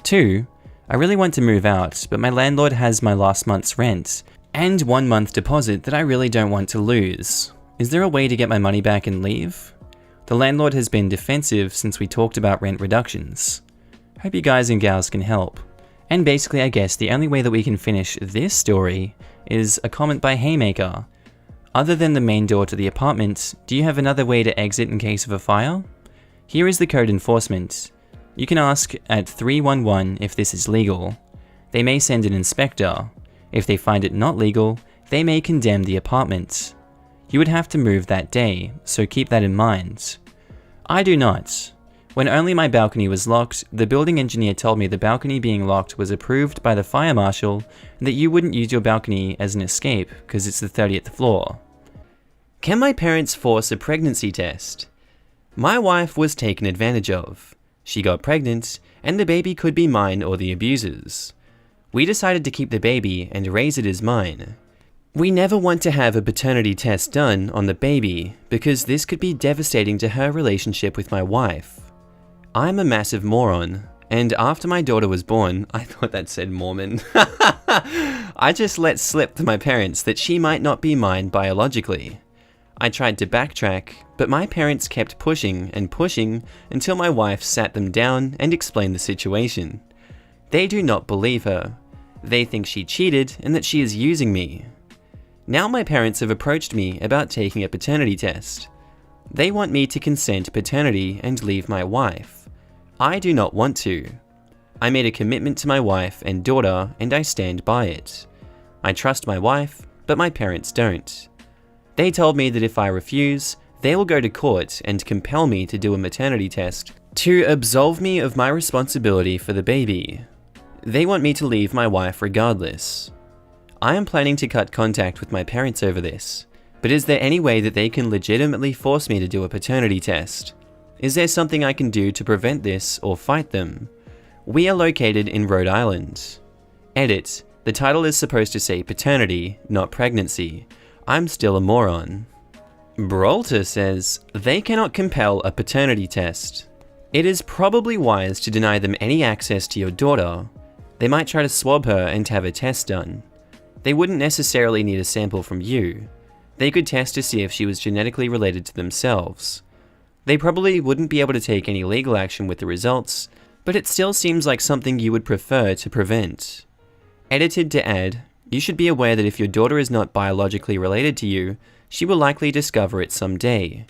2. I really want to move out, but my landlord has my last month's rent and 1 month deposit that I really don't want to lose. Is there a way to get my money back and leave? The landlord has been defensive since we talked about rent reductions. Hope you guys and gals can help. And basically I guess the only way that we can finish this story is a comment by Haymaker. Other than the main door to the apartment, do you have another way to exit in case of a fire? Here is the code enforcement. You can ask at 311 if this is legal. They may send an inspector. If they find it not legal, they may condemn the apartment. You would have to move that day, so keep that in mind. I do not. When only my balcony was locked, the building engineer told me the balcony being locked was approved by the fire marshal and that you wouldn't use your balcony as an escape because it's the 30th floor. Can my parents force a pregnancy test? My wife was taken advantage of. She got pregnant, and the baby could be mine or the abuser's. We decided to keep the baby and raise it as mine. We never want to have a paternity test done on the baby because this could be devastating to her relationship with my wife. I'm a massive moron, and after my daughter was born, I thought that said Mormon. I just let slip to my parents that she might not be mine biologically. I tried to backtrack, but my parents kept pushing and pushing until my wife sat them down and explained the situation. They do not believe her. They think she cheated and that she is using me. Now my parents have approached me about taking a paternity test. They want me to consent to paternity and leave my wife. I do not want to. I made a commitment to my wife and daughter, and I stand by it. I trust my wife, but my parents don't. They told me that if I refuse, they will go to court and compel me to do a maternity test to absolve me of my responsibility for the baby. They want me to leave my wife regardless. I am planning to cut contact with my parents over this, but is there any way that they can legitimately force me to do a paternity test? Is there something I can do to prevent this or fight them? We are located in Rhode Island. Edit. The title is supposed to say paternity, not pregnancy. I'm still a moron. Brolter says, they cannot compel a paternity test. It is probably wise to deny them any access to your daughter. They might try to swab her and have a test done. They wouldn't necessarily need a sample from you. They could test to see if she was genetically related to themselves. They probably wouldn't be able to take any legal action with the results, but it still seems like something you would prefer to prevent. Edited to add, you should be aware that if your daughter is not biologically related to you, she will likely discover it someday.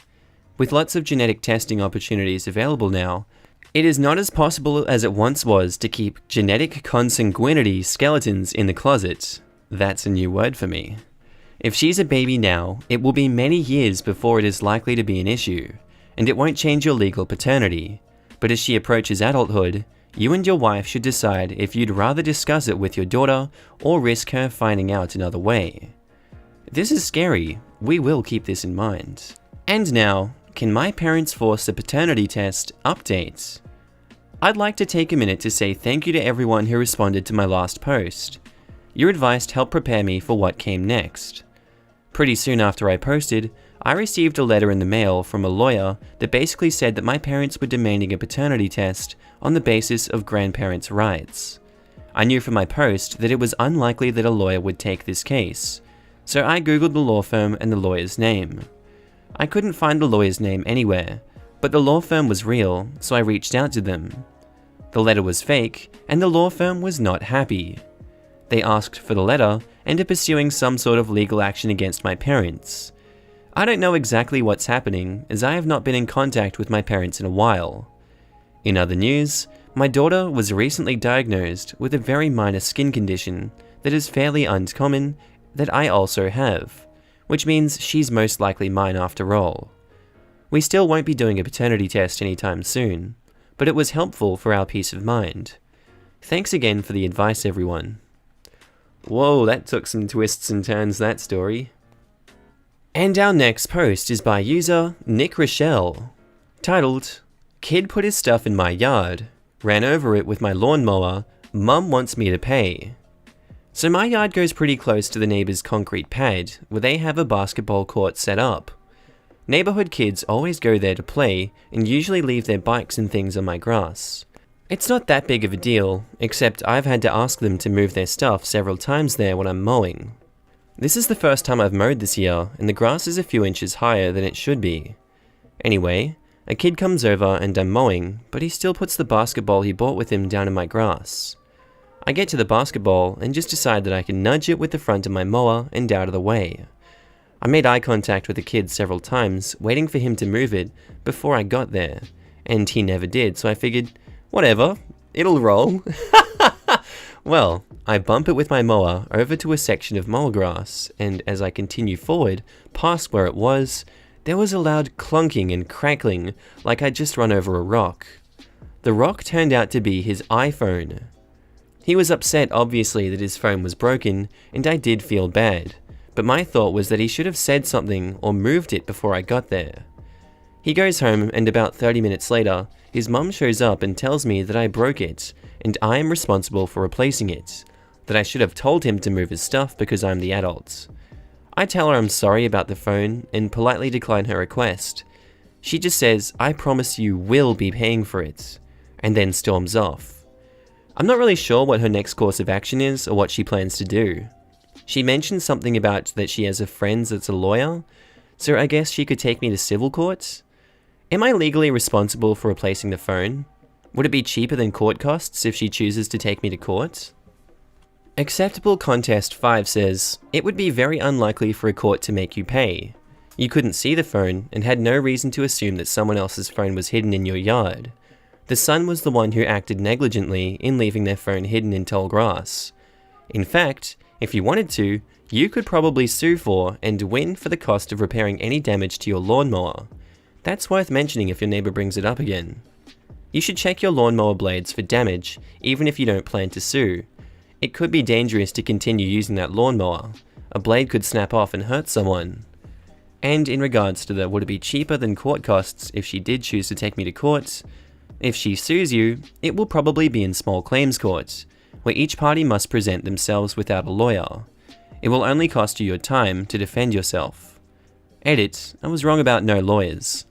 With lots of genetic testing opportunities available now, it is not as possible as it once was to keep genetic consanguinity skeletons in the closet. That's a new word for me. If she's a baby now, it will be many years before it is likely to be an issue, and it won't change your legal paternity. But as she approaches adulthood, you and your wife should decide if you'd rather discuss it with your daughter or risk her finding out another way. This is scary. We will keep this in mind. And now, can my parents force a paternity test update? I'd like to take a minute to say thank you to everyone who responded to my last post. Your advice helped prepare me for what came next. Pretty soon after I posted, I received a letter in the mail from a lawyer that basically said that my parents were demanding a paternity test on the basis of grandparents' rights. I knew from my post that it was unlikely that a lawyer would take this case, so I googled the law firm and the lawyer's name. I couldn't find the lawyer's name anywhere, but the law firm was real, so I reached out to them. The letter was fake, and the law firm was not happy. They asked for the letter and are pursuing some sort of legal action against my parents. I don't know exactly what's happening, as I have not been in contact with my parents in a while. In other news, my daughter was recently diagnosed with a very minor skin condition that is fairly uncommon that I also have, which means she's most likely mine after all. We still won't be doing a paternity test anytime soon, but it was helpful for our peace of mind. Thanks again for the advice, everyone. Whoa, that took some twists and turns, that story. And our next post is by user Nick Rochelle, titled, Kid put his stuff in my yard, ran over it with my lawnmower, Mum wants me to pay. So my yard goes pretty close to the neighbor's concrete pad, where they have a basketball court set up. Neighborhood kids always go there to play, and usually leave their bikes and things on my grass. It's not that big of a deal, except I've had to ask them to move their stuff several times there when I'm mowing. This is the first time I've mowed this year, and the grass is a few inches higher than it should be. Anyway, a kid comes over and I'm mowing, but he still puts the basketball he brought with him down in my grass. I get to the basketball and just decide that I can nudge it with the front of my mower and out of the way. I made eye contact with the kid several times, waiting for him to move it before I got there, and he never did, so I figured, whatever, it'll roll. Well, I bump it with my mower over to a section of mower grass, and as I continue forward, past where it was, there was a loud clunking and crackling like I'd just run over a rock. The rock turned out to be his iPhone. He was upset, obviously, that his phone was broken, and I did feel bad, but my thought was that he should have said something or moved it before I got there. He goes home, and about 30 minutes later, his mum shows up and tells me that I broke it, and I am responsible for replacing it, that I should have told him to move his stuff because I'm the adult. I tell her I'm sorry about the phone and politely decline her request. She just says, I promise you will be paying for it, and then storms off. I'm not really sure what her next course of action is or what she plans to do. She mentioned something about that she has a friend that's a lawyer, so I guess she could take me to civil court? Am I legally responsible for replacing the phone? Would it be cheaper than court costs if she chooses to take me to court? Acceptable Contest 5 says, it would be very unlikely for a court to make you pay. You couldn't see the phone and had no reason to assume that someone else's phone was hidden in your yard. The son was the one who acted negligently in leaving their phone hidden in tall grass. In fact, if you wanted to, you could probably sue for and win for the cost of repairing any damage to your lawnmower. That's worth mentioning if your neighbor brings it up again. You should check your lawnmower blades for damage, even if you don't plan to sue. It could be dangerous to continue using that lawnmower. A blade could snap off and hurt someone. And in regards to the would it be cheaper than court costs if she did choose to take me to court, if she sues you, it will probably be in small claims court, where each party must present themselves without a lawyer. It will only cost you your time to defend yourself. Edit, I was wrong about no lawyers.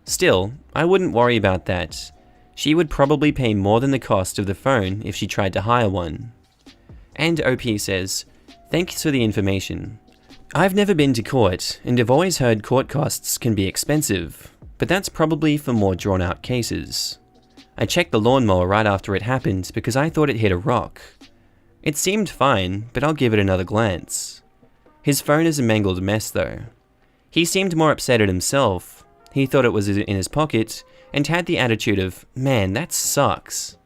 Still, I wouldn't worry about that. She would probably pay more than the cost of the phone if she tried to hire one. And OP says, thanks for the information. I've never been to court, and have always heard court costs can be expensive, but that's probably for more drawn-out cases. I checked the lawnmower right after it happened because I thought it hit a rock. It seemed fine, but I'll give it another glance. His phone is a mangled mess though. He seemed more upset at himself. He thought it was in his pocket, and had the attitude of, man, that sucks.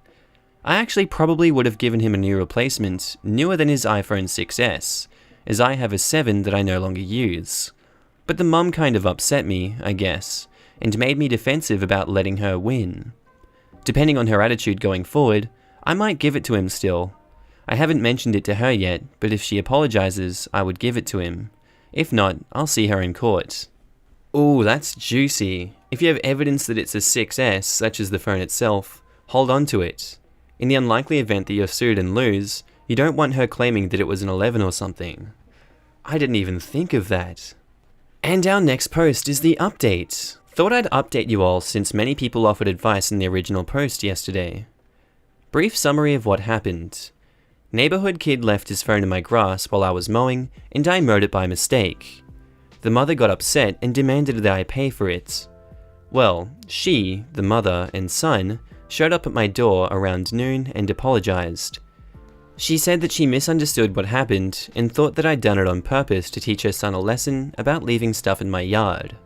I actually probably would have given him a new replacement, newer than his iPhone 6s, as I have a 7 that I no longer use. But the mum kind of upset me, I guess, and made me defensive about letting her win. Depending on her attitude going forward, I might give it to him still. I haven't mentioned it to her yet, but if she apologizes, I would give it to him. If not, I'll see her in court. Ooh, that's juicy. If you have evidence that it's a 6S, such as the phone itself, hold on to it. In the unlikely event that you're sued and lose, you don't want her claiming that it was an 11 or something. I didn't even think of that. And our next post is the update. Thought I'd update you all since many people offered advice in the original post yesterday. Brief summary of what happened. Neighborhood kid left his phone in my grass while I was mowing, and I mowed it by mistake. The mother got upset and demanded that I pay for it. Well, she, the mother, and son showed up at my door around noon and apologized. She said that she misunderstood what happened and thought that I'd done it on purpose to teach her son a lesson about leaving stuff in my yard.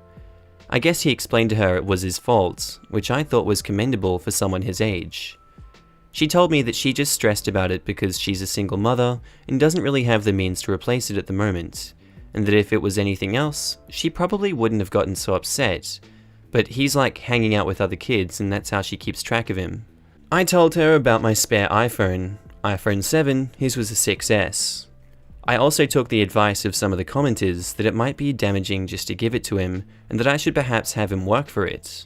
I guess he explained to her it was his fault, which I thought was commendable for someone his age. She told me that she just stressed about it because she's a single mother and doesn't really have the means to replace it at the moment, and that if it was anything else, she probably wouldn't have gotten so upset, but he's like hanging out with other kids and that's how she keeps track of him. I told her about my spare iPhone 7, his was a 6S. I also took the advice of some of the commenters that it might be damaging just to give it to him and that I should perhaps have him work for it.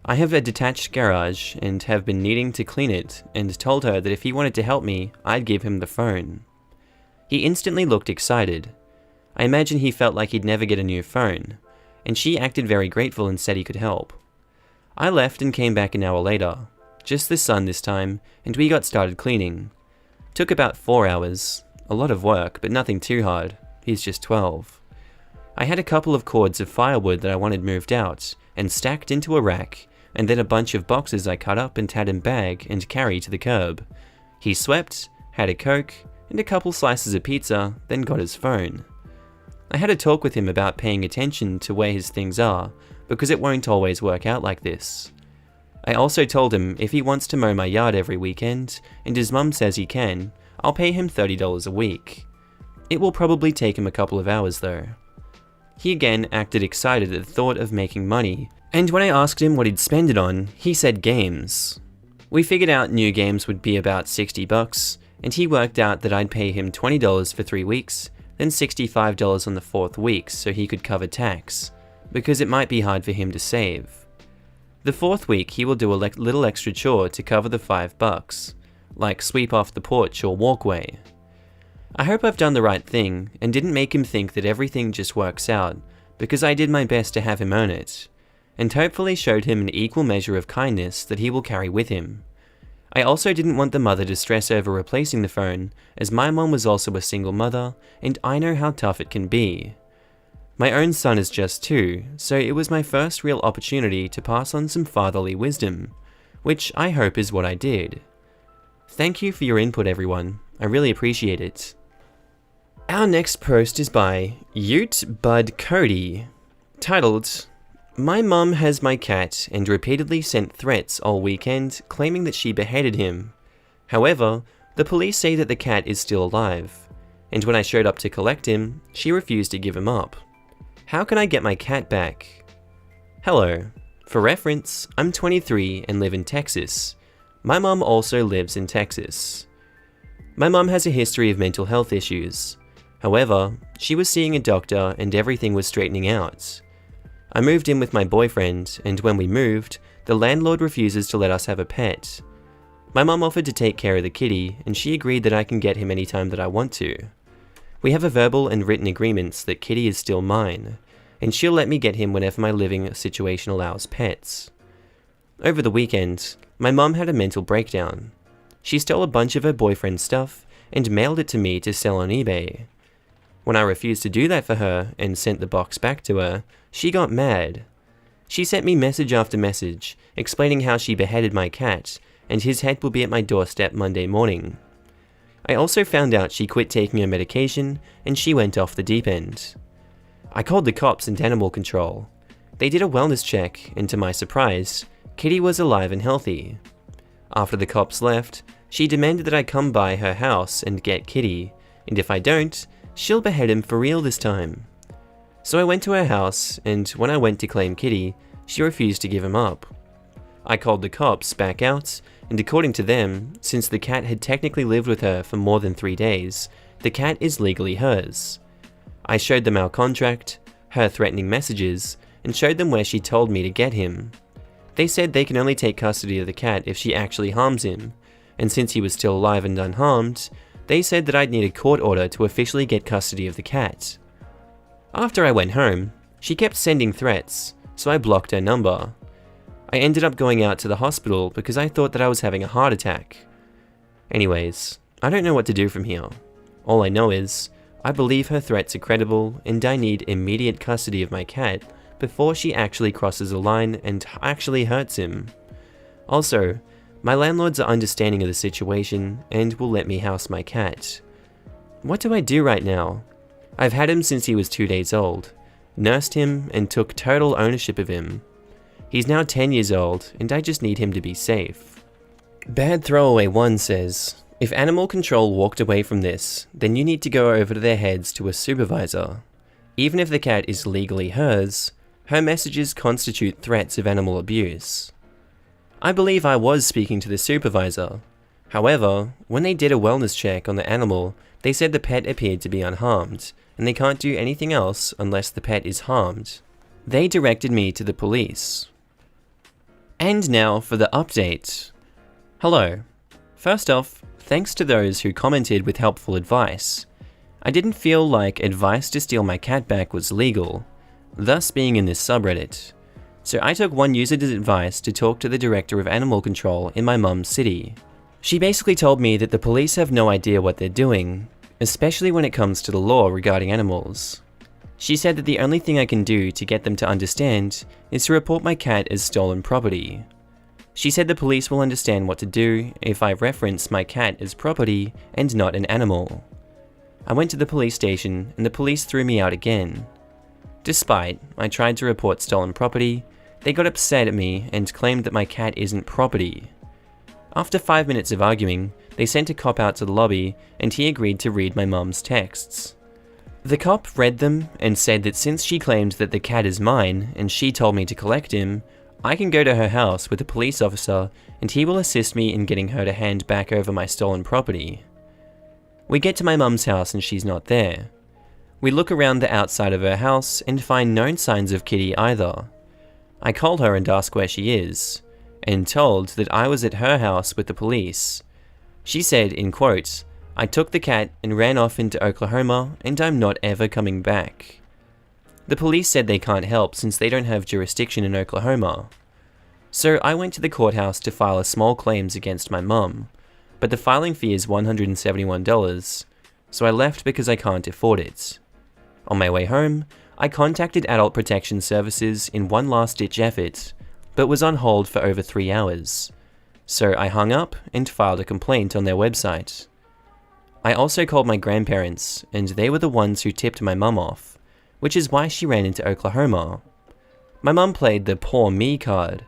I have a detached garage and have been needing to clean it and told her that if he wanted to help me, I'd give him the phone. He instantly looked excited. I imagine he felt like he'd never get a new phone, and she acted very grateful and said he could help. I left and came back an hour later, just the son this time, and we got started cleaning. Took about 4 hours, a lot of work, but nothing too hard, he's just 12. I had a couple of cords of firewood that I wanted moved out, and stacked into a rack, and then a bunch of boxes I cut up and had him bag and carry to the curb. He swept, had a Coke, and a couple slices of pizza, then got his phone. I had a talk with him about paying attention to where his things are, because it won't always work out like this. I also told him if he wants to mow my yard every weekend, and his mum says he can, I'll pay him $30 a week. It will probably take him a couple of hours though. He again acted excited at the thought of making money, and when I asked him what he'd spend it on, he said games. We figured out new games would be about $60, and he worked out that I'd pay him $20 for 3 weeks, then $65 on the 4th week so he could cover tax, because it might be hard for him to save. The 4th week he will do a little extra chore to cover the $5, like sweep off the porch or walkway. I hope I've done the right thing and didn't make him think that everything just works out, because I did my best to have him earn it, and hopefully showed him an equal measure of kindness that he will carry with him. I also didn't want the mother to stress over replacing the phone, as my mom was also a single mother, and I know how tough it can be. My own son is just 2, so it was my first real opportunity to pass on some fatherly wisdom, which I hope is what I did. Thank you for your input everyone, I really appreciate it. Our next post is by Ute Bud Cody, titled, My mum has my cat and repeatedly sent threats all weekend claiming that she beheaded him. However, the police say that the cat is still alive, and when I showed up to collect him, she refused to give him up. How can I get my cat back? Hello. For reference, I'm 23 and live in Texas. My mum also lives in Texas. My mum has a history of mental health issues. However, she was seeing a doctor and everything was straightening out. I moved in with my boyfriend, and when we moved, the landlord refuses to let us have a pet. My mum offered to take care of the kitty, and she agreed that I can get him anytime that I want to. We have a verbal and written agreements that Kitty is still mine, and she'll let me get him whenever my living situation allows pets. Over the weekend, my mum had a mental breakdown. She stole a bunch of her boyfriend's stuff and mailed it to me to sell on eBay. When I refused to do that for her and sent the box back to her, she got mad. She sent me message after message, explaining how she beheaded my cat, and his head will be at my doorstep Monday morning. I also found out she quit taking her medication, and she went off the deep end. I called the cops and animal control. They did a wellness check, and to my surprise, Kitty was alive and healthy. After the cops left, she demanded that I come by her house and get Kitty, and if I don't, she'll behead him for real this time. So I went to her house, and when I went to claim Kitty, she refused to give him up. I called the cops back out, and according to them, since the cat had technically lived with her for more than 3 days, the cat is legally hers. I showed them our contract, her threatening messages, and showed them where she told me to get him. They said they can only take custody of the cat if she actually harms him, and since he was still alive and unharmed, they said that I'd need a court order to officially get custody of the cat. After I went home, she kept sending threats, so I blocked her number. I ended up going out to the hospital because I thought that I was having a heart attack. Anyways, I don't know what to do from here. All I know is, I believe her threats are credible and I need immediate custody of my cat before she actually crosses a line and actually hurts him. Also, my landlords are understanding of the situation and will let me house my cat. What do I do right now? I've had him since he was 2 days old, nursed him and took total ownership of him. He's now 10 years old and I just need him to be safe. Bad Throwaway 1 says, if animal control walked away from this, then you need to go over to their heads to a supervisor. Even if the cat is legally hers, her messages constitute threats of animal abuse. I believe I was speaking to the supervisor. However, when they did a wellness check on the animal, they said the pet appeared to be unharmed, and they can't do anything else unless the pet is harmed. They directed me to the police. And now for the update. Hello. First off, thanks to those who commented with helpful advice. I didn't feel like advice to steal my cat back was legal, thus being in this subreddit. So I took one user's advice to talk to the director of animal control in my mum's city. She basically told me that the police have no idea what they're doing, especially when it comes to the law regarding animals. She said that the only thing I can do to get them to understand is to report my cat as stolen property. She said the police will understand what to do if I reference my cat as property and not an animal. I went to the police station and the police threw me out again. Despite I tried to report stolen property, they got upset at me and claimed that my cat isn't property. After 5 minutes of arguing, they sent a cop out to the lobby and he agreed to read my mum's texts. The cop read them and said that since she claimed that the cat is mine and she told me to collect him, I can go to her house with a police officer and he will assist me in getting her to hand back over my stolen property. We get to my mum's house and she's not there. We look around the outside of her house and find no signs of Kitty either. I call her and ask where she is, and told that I was at her house with the police. She said, in quotes, I took the cat and ran off into Oklahoma and I'm not ever coming back. The police said they can't help since they don't have jurisdiction in Oklahoma. So I went to the courthouse to file a small claims against my mum, but the filing fee is $171, so I left because I can't afford it. On my way home, I contacted Adult Protection Services in one last-ditch effort, but was on hold for over 3 hours. So I hung up and filed a complaint on their website. I also called my grandparents, and they were the ones who tipped my mum off, which is why she ran into Oklahoma. My mum played the poor me card,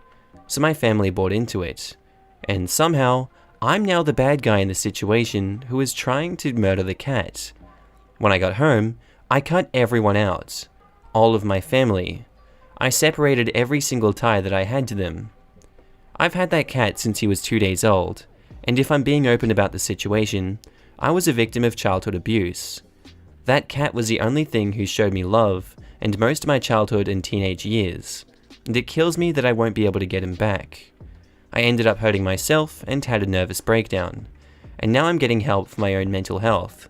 so my family bought into it. And somehow, I'm now the bad guy in the situation who is trying to murder the cat. When I got home, I cut everyone out. All of my family. I separated every single tie that I had to them. I've had that cat since he was 2 days old, and if I'm being open about the situation, I was a victim of childhood abuse. That cat was the only thing who showed me love and most of my childhood and teenage years, and it kills me that I won't be able to get him back. I ended up hurting myself and had a nervous breakdown, and now I'm getting help for my own mental health.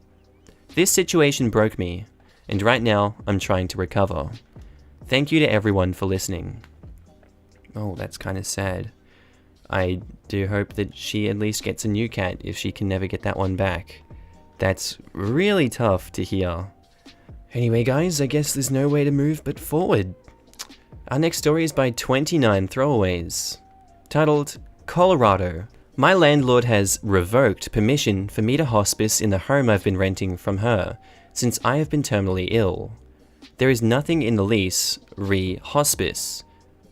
This situation broke me, and right now I'm trying to recover. Thank you to everyone for listening. Oh, that's kind of sad. I do hope that she at least gets a new cat if she can never get that one back. That's really tough to hear. Anyway guys, I guess there's no way to move but forward. Our next story is by 29 Throwaways, titled, Colorado. My landlord has revoked permission for me to hospice in the home I've been renting from her since I have been terminally ill. There is nothing in the lease re-hospice.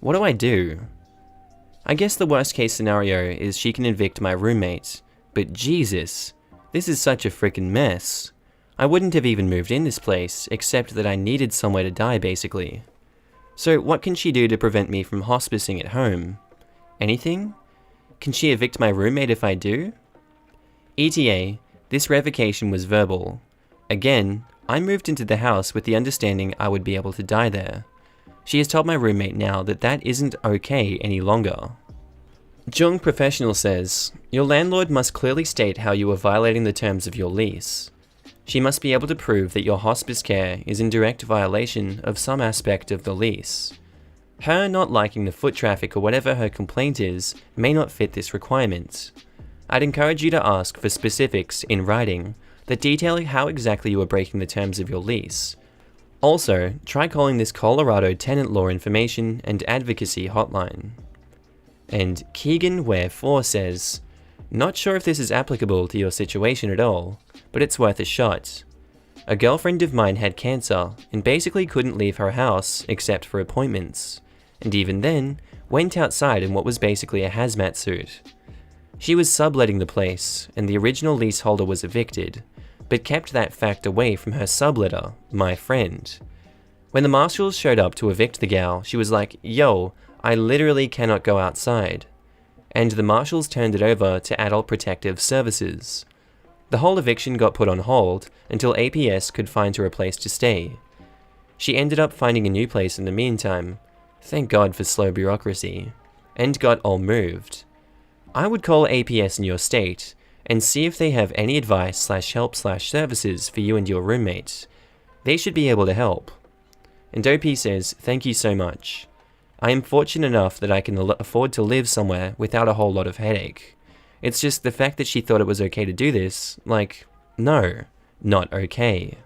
What do I do? I guess the worst case scenario is she can evict my roommate, but Jesus, this is such a freaking mess. I wouldn't have even moved in this place, except that I needed somewhere to die basically. So what can she do to prevent me from hospicing at home? Anything? Can she evict my roommate if I do? ETA, this revocation was verbal. Again, I moved into the house with the understanding I would be able to die there. She has told my roommate now that that isn't okay any longer. Jung Professional says, your landlord must clearly state how you are violating the terms of your lease. She must be able to prove that your hospice care is in direct violation of some aspect of the lease. Her not liking the foot traffic or whatever her complaint is may not fit this requirement. I'd encourage you to ask for specifics in writing that detail how exactly you are breaking the terms of your lease. Also, try calling this Colorado tenant law information and advocacy hotline. And Keegan Ware 4 says, not sure if this is applicable to your situation at all, but it's worth a shot. A girlfriend of mine had cancer and basically couldn't leave her house except for appointments, and even then, went outside in what was basically a hazmat suit. She was subletting the place, and the original leaseholder was evicted, but kept that fact away from her subletter, my friend. When the marshals showed up to evict the gal, she was like, yo, I literally cannot go outside. And the marshals turned it over to Adult Protective Services. The whole eviction got put on hold until APS could find her a place to stay. She ended up finding a new place in the meantime, thank God for slow bureaucracy, and got all moved. I would call APS in your state and see if they have any advice/help/services for you and your roommate. They should be able to help. And OP says, thank you so much. I am fortunate enough that I can afford to live somewhere without a whole lot of headache. It's just the fact that she thought it was okay to do this, like, no, not okay.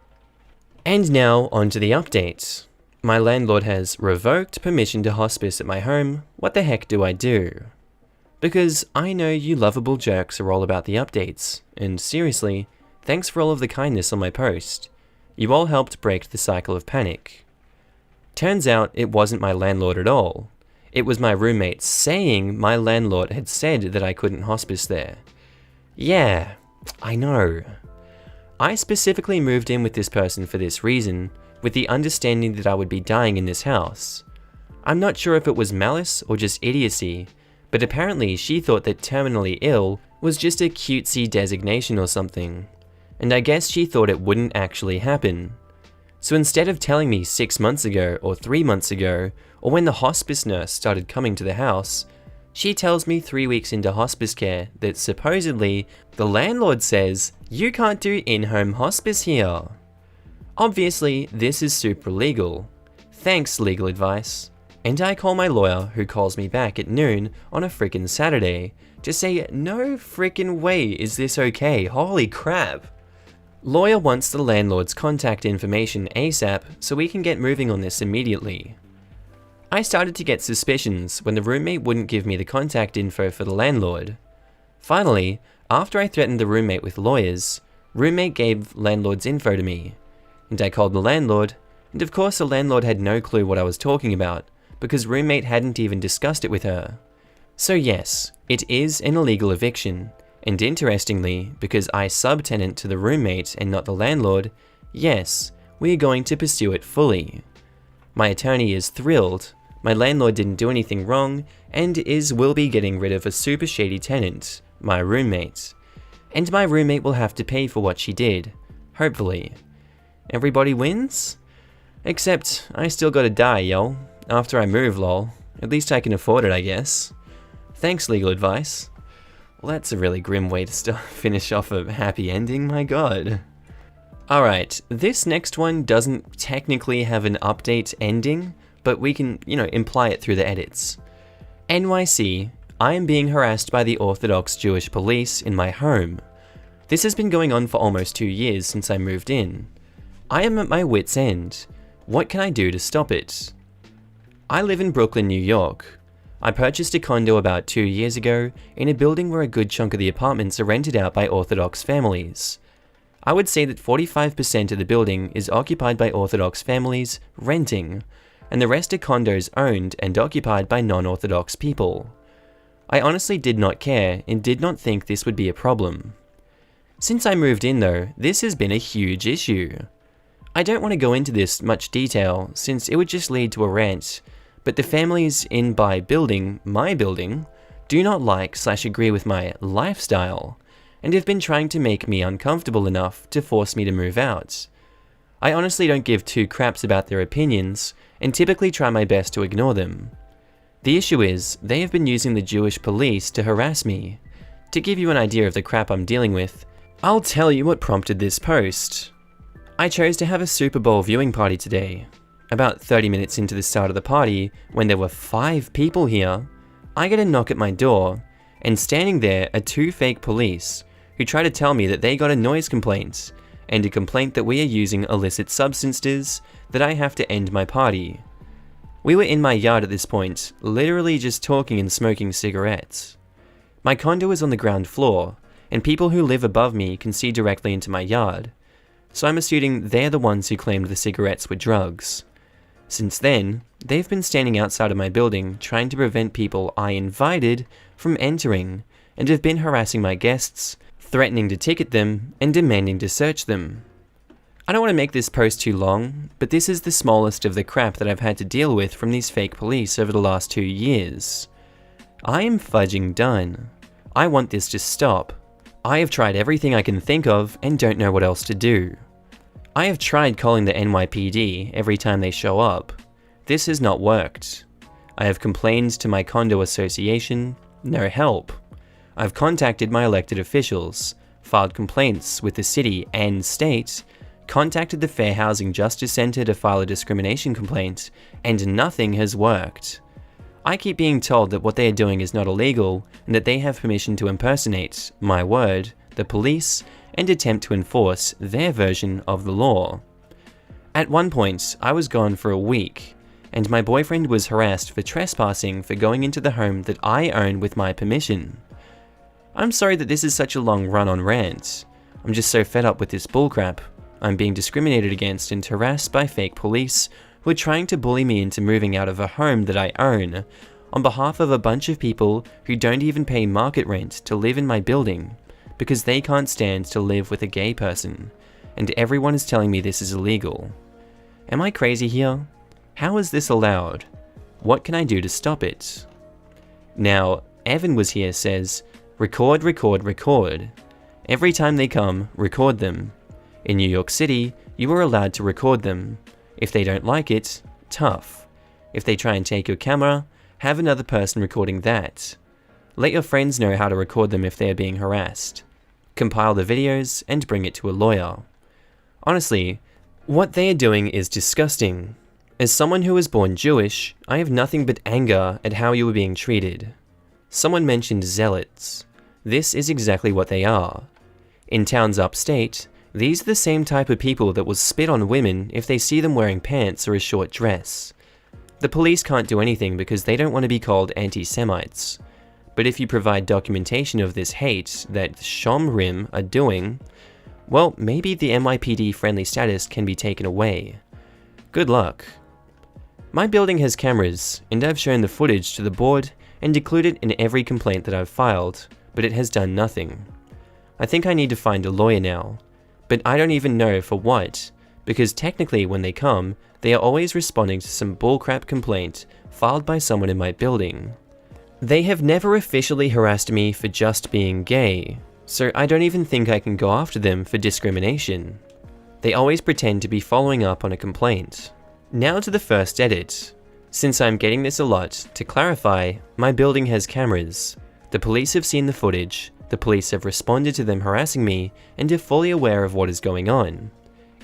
And now, on to the update. My landlord has revoked permission to hospice at my home. What the heck do I do? Because I know you lovable jerks are all about the updates, and seriously, thanks for all of the kindness on my post. You all helped break the cycle of panic. Turns out it wasn't my landlord at all. It was my roommate saying my landlord had said that I couldn't hospice there. Yeah, I know. I specifically moved in with this person for this reason, with the understanding that I would be dying in this house. I'm not sure if it was malice or just idiocy, but apparently she thought that terminally ill was just a cutesy designation or something, and I guess she thought it wouldn't actually happen. So instead of telling me 6 months ago or 3 months ago, or when the hospice nurse started coming to the house, she tells me 3 weeks into hospice care that supposedly the landlord says you can't do in-home hospice here. Obviously, this is super legal. Thanks, LegalAdvice. And I call my lawyer, who calls me back at noon on a frickin' Saturday to say no frickin' way is this okay, holy crap. Lawyer wants the landlord's contact information ASAP so we can get moving on this immediately. I started to get suspicions when the roommate wouldn't give me the contact info for the landlord. Finally, after I threatened the roommate with lawyers, roommate gave landlord's info to me, and I called the landlord, and of course the landlord had no clue what I was talking about, because roommate hadn't even discussed it with her. So yes, it is an illegal eviction, and interestingly, because I subtenant to the roommate and not the landlord, yes, we are going to pursue it fully. My attorney is thrilled, my landlord didn't do anything wrong, and will be getting rid of a super shady tenant, my roommate. And my roommate will have to pay for what she did, hopefully. Everybody wins? Except, I still gotta die, yo. After I move, lol. At least I can afford it, I guess. Thanks, legal advice. Well, that's a really grim way to finish off a happy ending, my god. Alright, this next one doesn't technically have an update ending, but we can, imply it through the edits. NYC, I am being harassed by the Orthodox Jewish police in my home. This has been going on for almost 2 years since I moved in. I am at my wit's end. What can I do to stop it? I live in Brooklyn, New York. I purchased a condo about 2 years ago in a building where a good chunk of the apartments are rented out by Orthodox families. I would say that 45% of the building is occupied by Orthodox families renting, and the rest are condos owned and occupied by non-Orthodox people. I honestly did not care and did not think this would be a problem. Since I moved in though, this has been a huge issue. I don't want to go into this much detail since it would just lead to a rant, but the families in my building, do not like/agree with my lifestyle, and have been trying to make me uncomfortable enough to force me to move out. I honestly don't give two craps about their opinions, and typically try my best to ignore them. The issue is, they have been using the Jewish police to harass me. To give you an idea of the crap I'm dealing with, I'll tell you what prompted this post. I chose to have a Super Bowl viewing party today. About 30 minutes into the start of the party, when there were 5 people here, I get a knock at my door, and standing there are 2 fake police, who try to tell me that they got a noise complaint, and a complaint that we are using illicit substances, that I have to end my party. We were in my yard at this point, literally just talking and smoking cigarettes. My condo is on the ground floor, and people who live above me can see directly into my yard, so I'm assuming they're the ones who claimed the cigarettes were drugs. Since then, they've been standing outside of my building trying to prevent people I invited from entering, and have been harassing my guests, threatening to ticket them, and demanding to search them. I don't want to make this post too long, but this is the smallest of the crap that I've had to deal with from these fake police over the last 2 years. I am fudging done. I want this to stop. I have tried everything I can think of and don't know what else to do. I have tried calling the NYPD every time they show up. This has not worked. I have complained to my condo association, no help. I've contacted my elected officials, filed complaints with the city and state, contacted the Fair Housing Justice Center to file a discrimination complaint, and nothing has worked. I keep being told that what they are doing is not illegal, and that they have permission to impersonate, my word, the police, and attempt to enforce their version of the law. At one point, I was gone for a week, and my boyfriend was harassed for trespassing for going into the home that I own with my permission. I'm sorry that this is such a long run-on rant. I'm just so fed up with this bullcrap. I'm being discriminated against and harassed by fake police who are trying to bully me into moving out of a home that I own, on behalf of a bunch of people who don't even pay market rent to live in my building, because they can't stand to live with a gay person, and everyone is telling me this is illegal. Am I crazy here? How is this allowed? What can I do to stop it? Now, Evan was here says, record, record, record. Every time they come, record them. In New York City, you are allowed to record them. If they don't like it, tough. If they try and take your camera, have another person recording that. Let your friends know how to record them if they are being harassed. Compile the videos and bring it to a lawyer. Honestly, what they are doing is disgusting. As someone who was born Jewish, I have nothing but anger at how you are being treated. Someone mentioned zealots. This is exactly what they are. In towns upstate, these are the same type of people that will spit on women if they see them wearing pants or a short dress. The police can't do anything because they don't want to be called anti-Semites. But if you provide documentation of this hate that Shomrim are doing, well, maybe the NYPD friendly status can be taken away. Good luck. My building has cameras, and I've shown the footage to the board and included it in every complaint that I've filed, but it has done nothing. I think I need to find a lawyer now, but I don't even know for what, because technically when they come, they are always responding to some bullcrap complaint filed by someone in my building. They have never officially harassed me for just being gay, so I don't even think I can go after them for discrimination. They always pretend to be following up on a complaint. Now to the first edit. Since I'm getting this a lot, to clarify, my building has cameras. The police have seen the footage, the police have responded to them harassing me, and are fully aware of what is going on.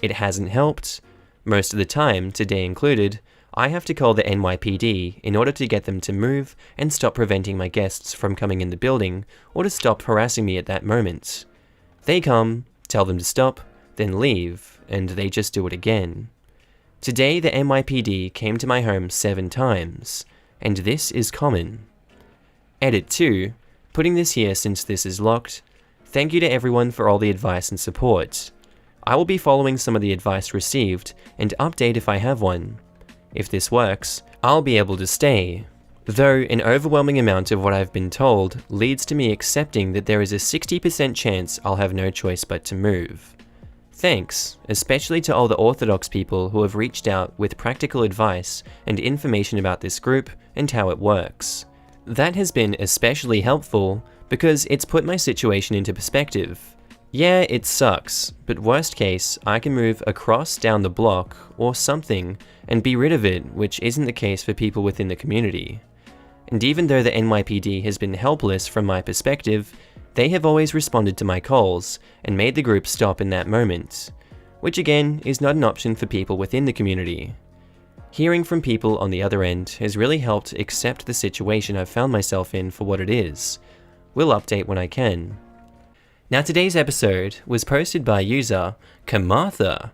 It hasn't helped. Most of the time, today included, I have to call the NYPD in order to get them to move and stop preventing my guests from coming in the building or to stop harassing me at that moment. They come, tell them to stop, then leave, and they just do it again. Today the NYPD came to my home 7 times, and this is common. Edit 2, putting this here since this is locked. Thank you to everyone for all the advice and support. I will be following some of the advice received and update if I have one. If this works, I'll be able to stay, though an overwhelming amount of what I've been told leads to me accepting that there is a 60% chance I'll have no choice but to move. Thanks, especially to all the Orthodox people who have reached out with practical advice and information about this group and how it works. That has been especially helpful because it's put my situation into perspective. Yeah, it sucks, but worst case, I can move across down the block or something and be rid of it, which isn't the case for people within the community. And even though the NYPD has been helpless from my perspective, they have always responded to my calls and made the group stop in that moment, which again is not an option for people within the community. Hearing from people on the other end has really helped accept the situation I've found myself in for what it is. We'll update when I can. Now today's episode was posted by user Kamartha,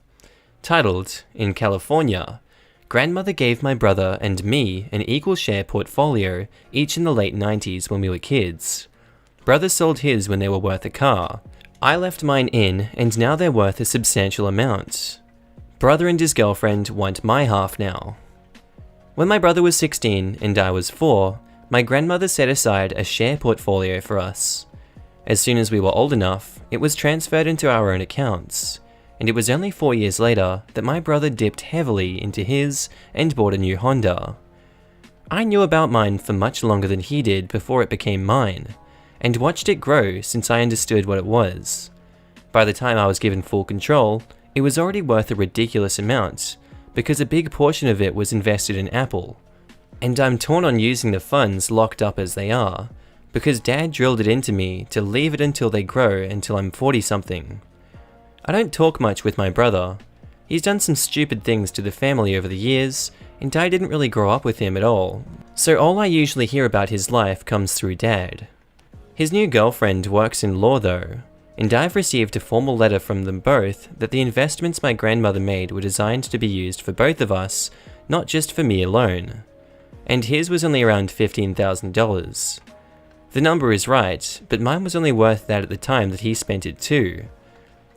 titled, "In California, Grandmother gave my brother and me an equal share portfolio each in the late 90s when we were kids. Brother sold his when they were worth a car. I left mine in, and now they're worth a substantial amount. Brother and his girlfriend want my half now. When my brother was 16 and I was 4, my grandmother set aside a share portfolio for us. As soon as we were old enough, it was transferred into our own accounts, and it was only 4 years later that my brother dipped heavily into his and bought a new Honda. I knew about mine for much longer than he did before it became mine, and watched it grow since I understood what it was. By the time I was given full control, it was already worth a ridiculous amount, because a big portion of it was invested in Apple. And I'm torn on using the funds locked up as they are, because Dad drilled it into me to leave it until they grow until I'm 40-something. I don't talk much with my brother. He's done some stupid things to the family over the years, and I didn't really grow up with him at all, so all I usually hear about his life comes through Dad. His new girlfriend works in law though, and I've received a formal letter from them both that the investments my grandmother made were designed to be used for both of us, not just for me alone. And his was only around $15,000. The number is right, but mine was only worth that at the time that he spent it too.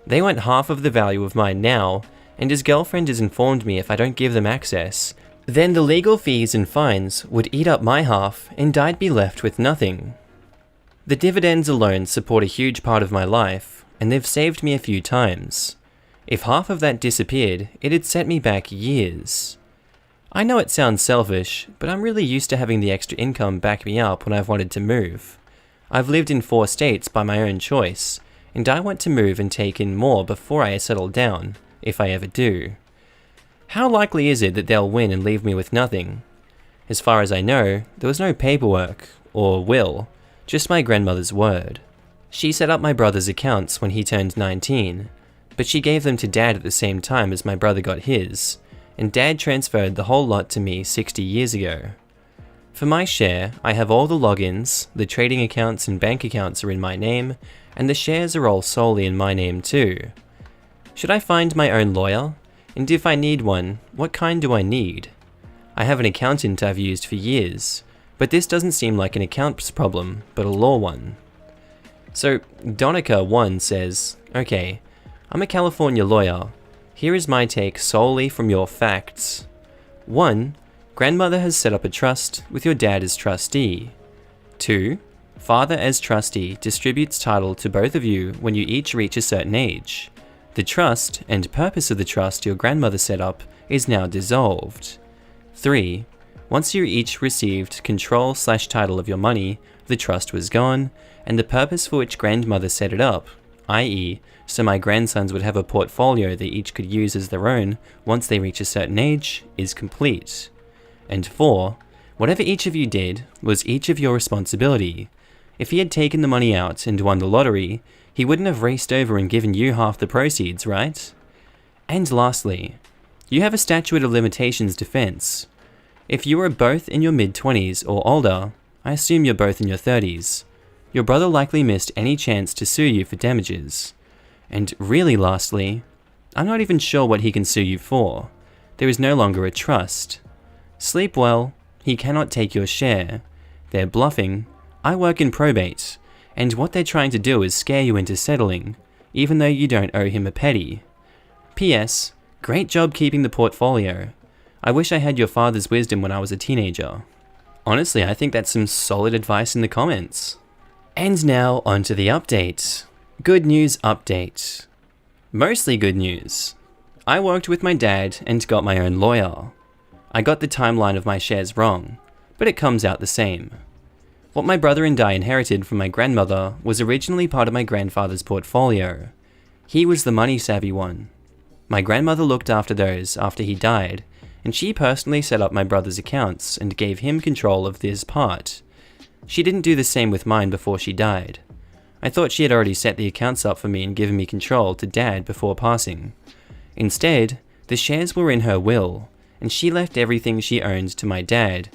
They want half of the value of mine now, and his girlfriend has informed me if I don't give them access, then the legal fees and fines would eat up my half and I'd be left with nothing. The dividends alone support a huge part of my life, and they've saved me a few times. If half of that disappeared, it'd set me back years. I know it sounds selfish, but I'm really used to having the extra income back me up when I've wanted to move. I've lived in 4 states by my own choice, and I want to move and take in more before I settle down, if I ever do. How likely is it that they'll win and leave me with nothing? As far as I know, there was no paperwork, or will, just my grandmother's word. She set up my brother's accounts when he turned 19, but she gave them to Dad at the same time as my brother got his, and Dad transferred the whole lot to me 60 years ago. For my share, I have all the logins, the trading accounts and bank accounts are in my name, and the shares are all solely in my name too. Should I find my own lawyer? And if I need one, what kind do I need? I have an accountant I've used for years, but this doesn't seem like an accounts problem, but a law one. So, Donica1 says, "Okay, I'm a California lawyer. Here is my take solely from your facts. 1. Grandmother has set up a trust with your dad as trustee. 2. Father as trustee distributes title to both of you when you each reach a certain age. The trust and purpose of the trust your grandmother set up is now dissolved. 3. Once you each received control/title of your money, the trust was gone, and the purpose for which grandmother set it up, i.e., so my grandsons would have a portfolio they each could use as their own once they reach a certain age, is complete. And 4. Whatever each of you did was each of your responsibility. If he had taken the money out and won the lottery, he wouldn't have raced over and given you half the proceeds, right? And lastly, you have a statute of limitations defense. If you are both in your mid-20s or older, I assume you're both in your 30s, your brother likely missed any chance to sue you for damages. And really lastly, I'm not even sure what he can sue you for. There is no longer a trust. Sleep well, he cannot take your share. They're bluffing. I work in probate, and what they're trying to do is scare you into settling, even though you don't owe him a penny. P.S. Great job keeping the portfolio. I wish I had your father's wisdom when I was a teenager. Honestly, I think that's some solid advice in the comments. And now onto the update. Good news update. Mostly good news. I worked with my dad and got my own lawyer. I got the timeline of my shares wrong, but it comes out the same. What my brother and I inherited from my grandmother was originally part of my grandfather's portfolio. He was the money-savvy one. My grandmother looked after those after he died, and she personally set up my brother's accounts and gave him control of this part. She didn't do the same with mine before she died. I thought she had already set the accounts up for me and given me control to Dad before passing. Instead, the shares were in her will, and she left everything she owned to my dad,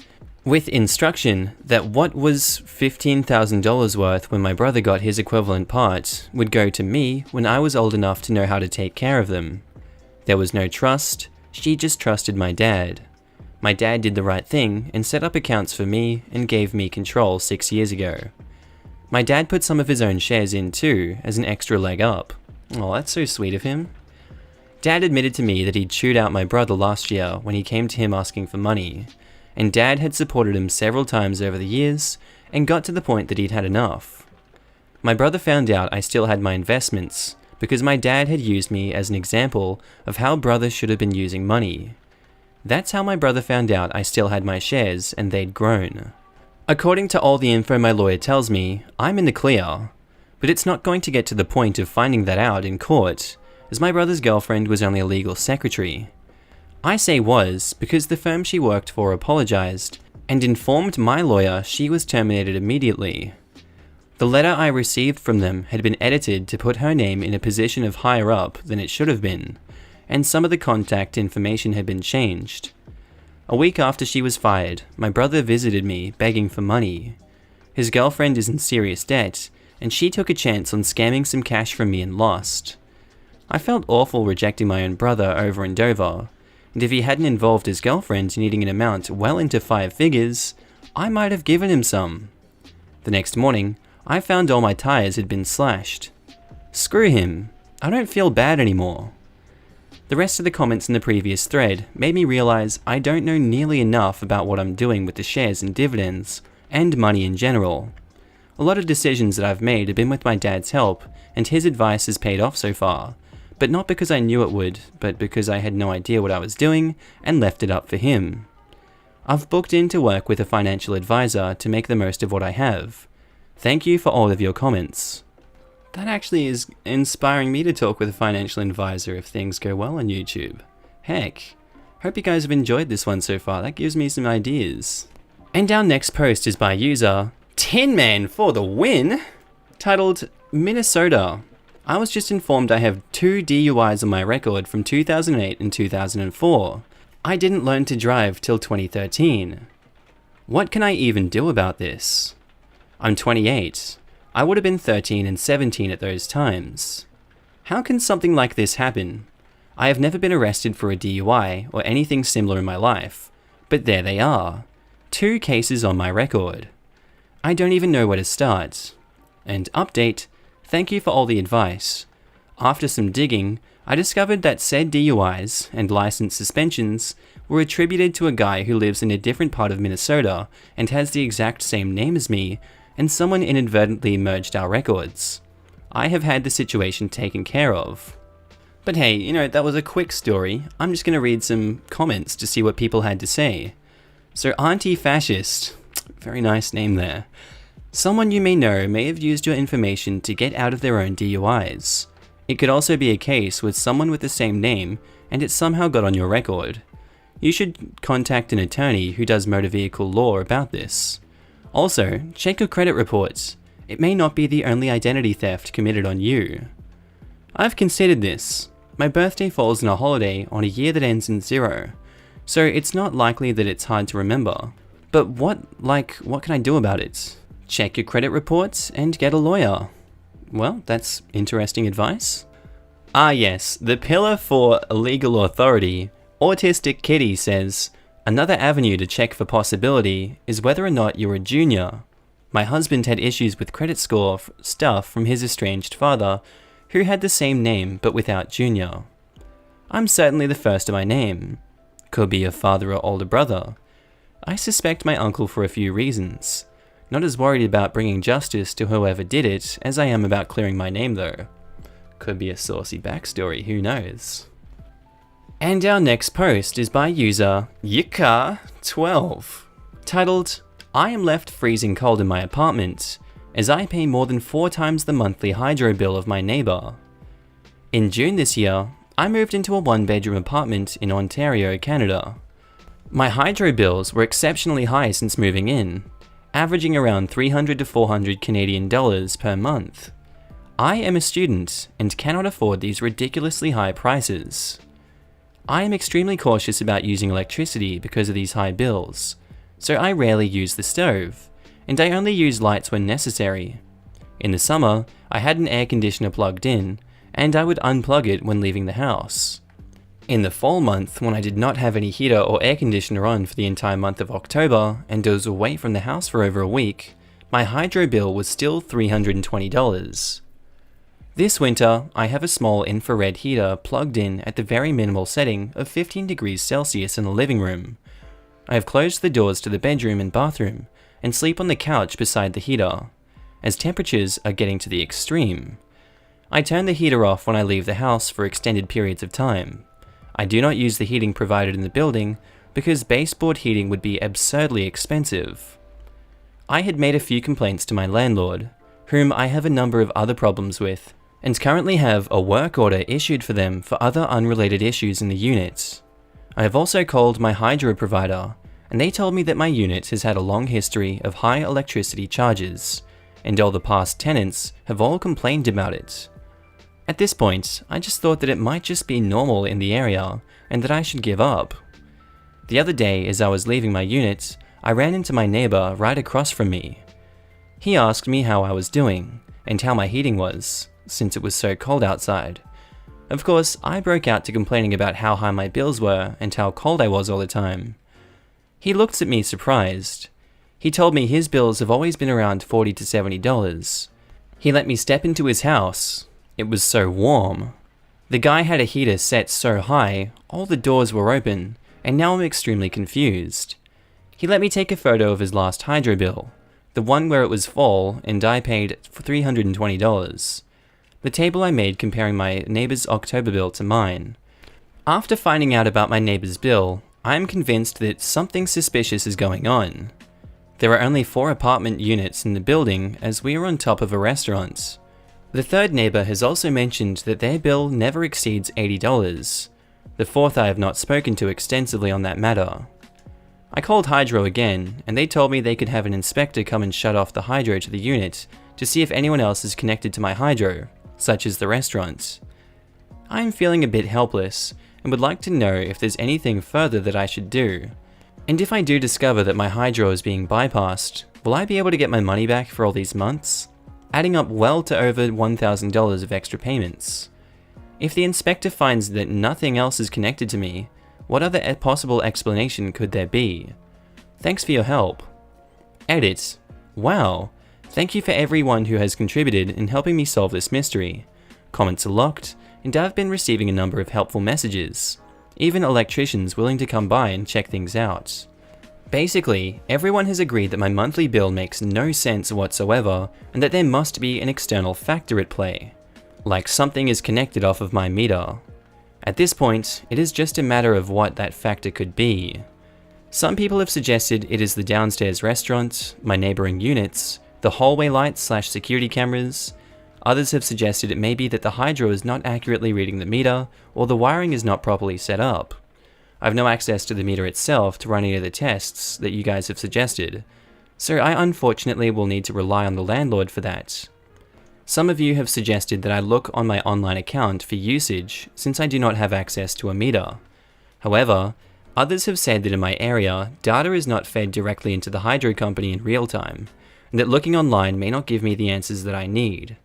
with instruction that what was $15,000 worth when my brother got his equivalent part would go to me when I was old enough to know how to take care of them. There was no trust, she just trusted my dad. My dad did the right thing and set up accounts for me and gave me control 6 years ago. My dad put some of his own shares in too, as an extra leg up. Oh, that's so sweet of him. Dad admitted to me that he'd chewed out my brother last year when he came to him asking for money, and Dad had supported him several times over the years and got to the point that he'd had enough. My brother found out I still had my investments because my dad had used me as an example of how brothers should have been using money. That's how my brother found out I still had my shares and they'd grown. According to all the info my lawyer tells me, I'm in the clear, but it's not going to get to the point of finding that out in court, as my brother's girlfriend was only a legal secretary. I say was because the firm she worked for apologized and informed my lawyer she was terminated immediately. The letter I received from them had been edited to put her name in a position of higher up than it should have been, and some of the contact information had been changed. A week after she was fired, my brother visited me begging for money. His girlfriend is in serious debt, and she took a chance on scamming some cash from me and lost. I felt awful rejecting my own brother over and over, and if he hadn't involved his girlfriend needing an amount well into 5 figures, I might have given him some. The next morning, I found all my tires had been slashed. Screw him, I don't feel bad anymore. The rest of the comments in the previous thread made me realize I don't know nearly enough about what I'm doing with the shares and dividends, and money in general. A lot of decisions that I've made have been with my dad's help, and his advice has paid off so far, but not because I knew it would, but because I had no idea what I was doing and left it up for him. I've booked in to work with a financial advisor to make the most of what I have. Thank you for all of your comments. That actually is inspiring me to talk with a financial advisor if things go well on YouTube. Heck, hope you guys have enjoyed this one so far, that gives me some ideas. And our next post is by user Tin Man for the win, titled Minnesota. I was just informed I have 2 DUIs on my record from 2008 and 2004. I didn't learn to drive till 2013. What can I even do about this? I'm 28. I would have been 13 and 17 at those times. How can something like this happen? I have never been arrested for a DUI or anything similar in my life, but there they are. 2 cases on my record. I don't even know where to start. And update, thank you for all the advice. After some digging, I discovered that said DUIs and license suspensions were attributed to a guy who lives in a different part of Minnesota and has the exact same name as me, and someone inadvertently merged our records. I have had the situation taken care of. But hey, that was a quick story. I'm just going to read some comments to see what people had to say. So Auntie Fascist, very nice name there. Someone you may know may have used your information to get out of their own DUIs. It could also be a case with someone with the same name and it somehow got on your record. You should contact an attorney who does motor vehicle law about this. Also, check your credit reports. It may not be the only identity theft committed on you. I've considered this. My birthday falls on a holiday on a year that ends in 0, so it's not likely that it's hard to remember. But what can I do about it? Check your credit reports and get a lawyer. Well, that's interesting advice. Ah yes, the pillar for legal authority, Autistic Kitty says, another avenue to check for possibility is whether or not you're a junior. My husband had issues with credit score stuff from his estranged father, who had the same name but without junior. I'm certainly the first of my name. Could be a father or older brother. I suspect my uncle for a few reasons. Not as worried about bringing justice to whoever did it as I am about clearing my name though. Could be a saucy backstory, who knows. And our next post is by user Yika12, titled, I am left freezing cold in my apartment, as I pay more than 4 times the monthly hydro bill of my neighbour. In June this year, I moved into a 1-bedroom apartment in Ontario, Canada. My hydro bills were exceptionally high since moving in, averaging around 300 to 400 Canadian dollars per month. I am a student and cannot afford these ridiculously high prices. I am extremely cautious about using electricity because of these high bills, so I rarely use the stove, and I only use lights when necessary. In the summer, I had an air conditioner plugged in, and I would unplug it when leaving the house. In the fall month, when I did not have any heater or air conditioner on for the entire month of October and was away from the house for over a week, my hydro bill was still $320. This winter, I have a small infrared heater plugged in at the very minimal setting of 15 degrees Celsius in the living room. I have closed the doors to the bedroom and bathroom and sleep on the couch beside the heater, as temperatures are getting to the extreme. I turn the heater off when I leave the house for extended periods of time. I do not use the heating provided in the building because baseboard heating would be absurdly expensive. I had made a few complaints to my landlord, whom I have a number of other problems with, and currently have a work order issued for them for other unrelated issues in the unit. I have also called my hydro provider, and they told me that my unit has had a long history of high electricity charges, and all the past tenants have all complained about it. At this point, I just thought that it might just be normal in the area, and that I should give up. The other day, as I was leaving my unit, I ran into my neighbor right across from me. He asked me how I was doing, and how my heating was, since it was so cold outside. Of course, I broke out to complaining about how high my bills were and how cold I was all the time. He looked at me surprised. He told me his bills have always been around $40 to $70. He let me step into his house. It was so warm. The guy had a heater set so high, all the doors were open, and now I'm extremely confused. He let me take a photo of his last hydro bill, the one where it was fall and I paid $320. The table I made comparing my neighbor's October bill to mine. After finding out about my neighbor's bill, I am convinced that something suspicious is going on. There are only 4 apartment units in the building as we are on top of a restaurant. The third neighbor has also mentioned that their bill never exceeds $80. The fourth I have not spoken to extensively on that matter. I called Hydro again, and they told me they could have an inspector come and shut off the hydro to the unit to see if anyone else is connected to my hydro, such as the restaurant. I am feeling a bit helpless and would like to know if there's anything further that I should do. And if I do discover that my hydro is being bypassed, will I be able to get my money back for all these months? Adding up well to over $1,000 of extra payments. If the inspector finds that nothing else is connected to me, what other possible explanation could there be? Thanks for your help. Edit. Wow. Thank you for everyone who has contributed in helping me solve this mystery. Comments are locked, and I've been receiving a number of helpful messages. even electricians willing to come by and check things out. Basically, everyone has agreed that my monthly bill makes no sense whatsoever and that there must be an external factor at play, like something is connected off of my meter. At this point, it is just a matter of what that factor could be. Some people have suggested it is the downstairs restaurant, my neighbouring units, the hallway lights/security cameras. Others have suggested it may be that the hydro is not accurately reading the meter, or the wiring is not properly set up. I have no access to the meter itself to run any of the tests that you guys have suggested, so I unfortunately will need to rely on the landlord for that. Some of you have suggested that I look on my online account for usage since I do not have access to a meter. However, others have said that in my area, data is not fed directly into the hydro company in real time, and that looking online may not give me the answers that I need.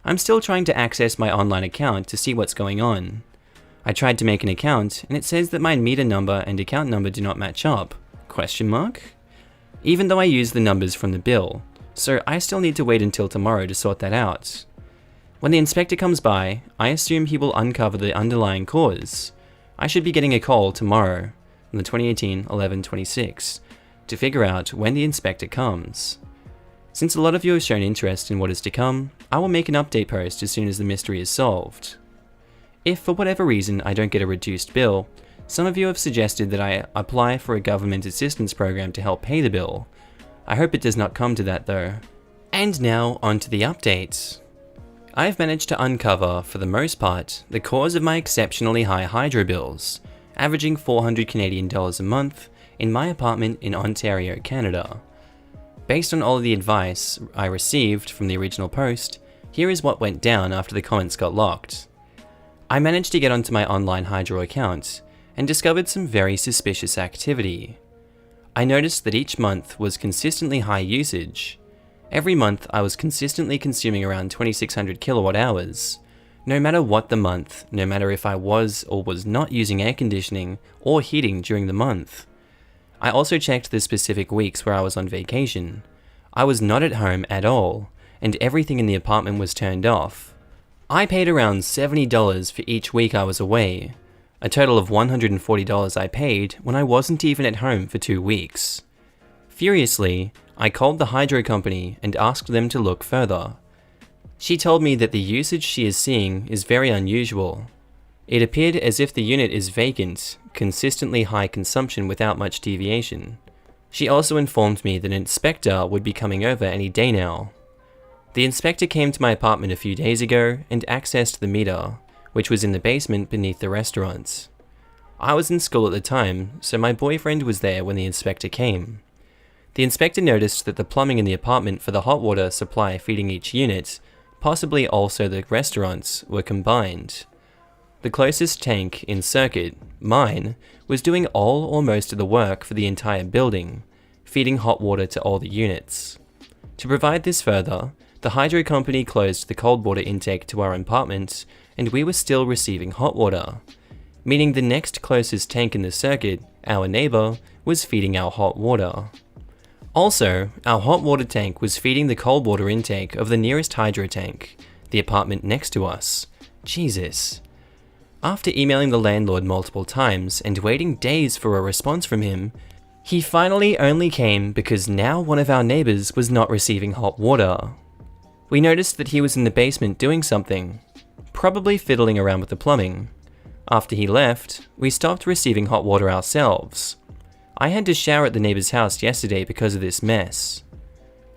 I'm still trying to access my online account to see what's going on. I tried to make an account, and it says that my meter number and account number do not match up? Even though I use the numbers from the bill, so I still need to wait until tomorrow to sort that out. When the inspector comes by, I assume he will uncover the underlying cause. I should be getting a call tomorrow, on the 2018-11-26, to figure out when the inspector comes. Since a lot of you have shown interest in what is to come, I will make an update post as soon as the mystery is solved. If for whatever reason I don't get a reduced bill, some of you have suggested that I apply for a government assistance program to help pay the bill. I hope it does not come to that though. And now on to the updates. I've managed to uncover, for the most part, the cause of my exceptionally high hydro bills, averaging $400 Canadian a month, in my apartment in Ontario, Canada. Based on all of the advice I received from the original post, here is what went down after the comments got locked. I managed to get onto my online hydro account and discovered some very suspicious activity. I noticed that each month was consistently high usage. Every month I was consistently consuming around 2600 kilowatt hours. No matter what the month, no matter if I was or was not using air conditioning or heating during the month. I also checked the specific weeks where I was on vacation. I was not at home at all, and everything in the apartment was turned off. I paid around $70 for each week I was away, a total of $140 I paid when I wasn't even at home for 2 weeks. Furiously, I called the hydro company and asked them to look further. She told me that the usage she is seeing is very unusual. It appeared as if the unit is vacant, consistently high consumption without much deviation. She also informed me that an inspector would be coming over any day now. The inspector came to my apartment a few days ago and accessed the meter, which was in the basement beneath the restaurant. I was in school at the time, so my boyfriend was there when the inspector came. The inspector noticed that the plumbing in the apartment for the hot water supply feeding each unit, possibly also the restaurants, were combined. The closest tank in circuit, mine, was doing all or most of the work for the entire building, feeding hot water to all the units. To provide this further, the hydro company closed the cold water intake to our apartment, and we were still receiving hot water, meaning the next closest tank in the circuit, our neighbour, was feeding our hot water. Also, our hot water tank was feeding the cold water intake of the nearest hydro tank, the apartment next to us. Jesus. After emailing the landlord multiple times and waiting days for a response from him, he finally only came because now one of our neighbours was not receiving hot water. We noticed that he was in the basement doing something, probably fiddling around with the plumbing. After he left, we stopped receiving hot water ourselves. I had to shower at the neighbour's house yesterday because of this mess.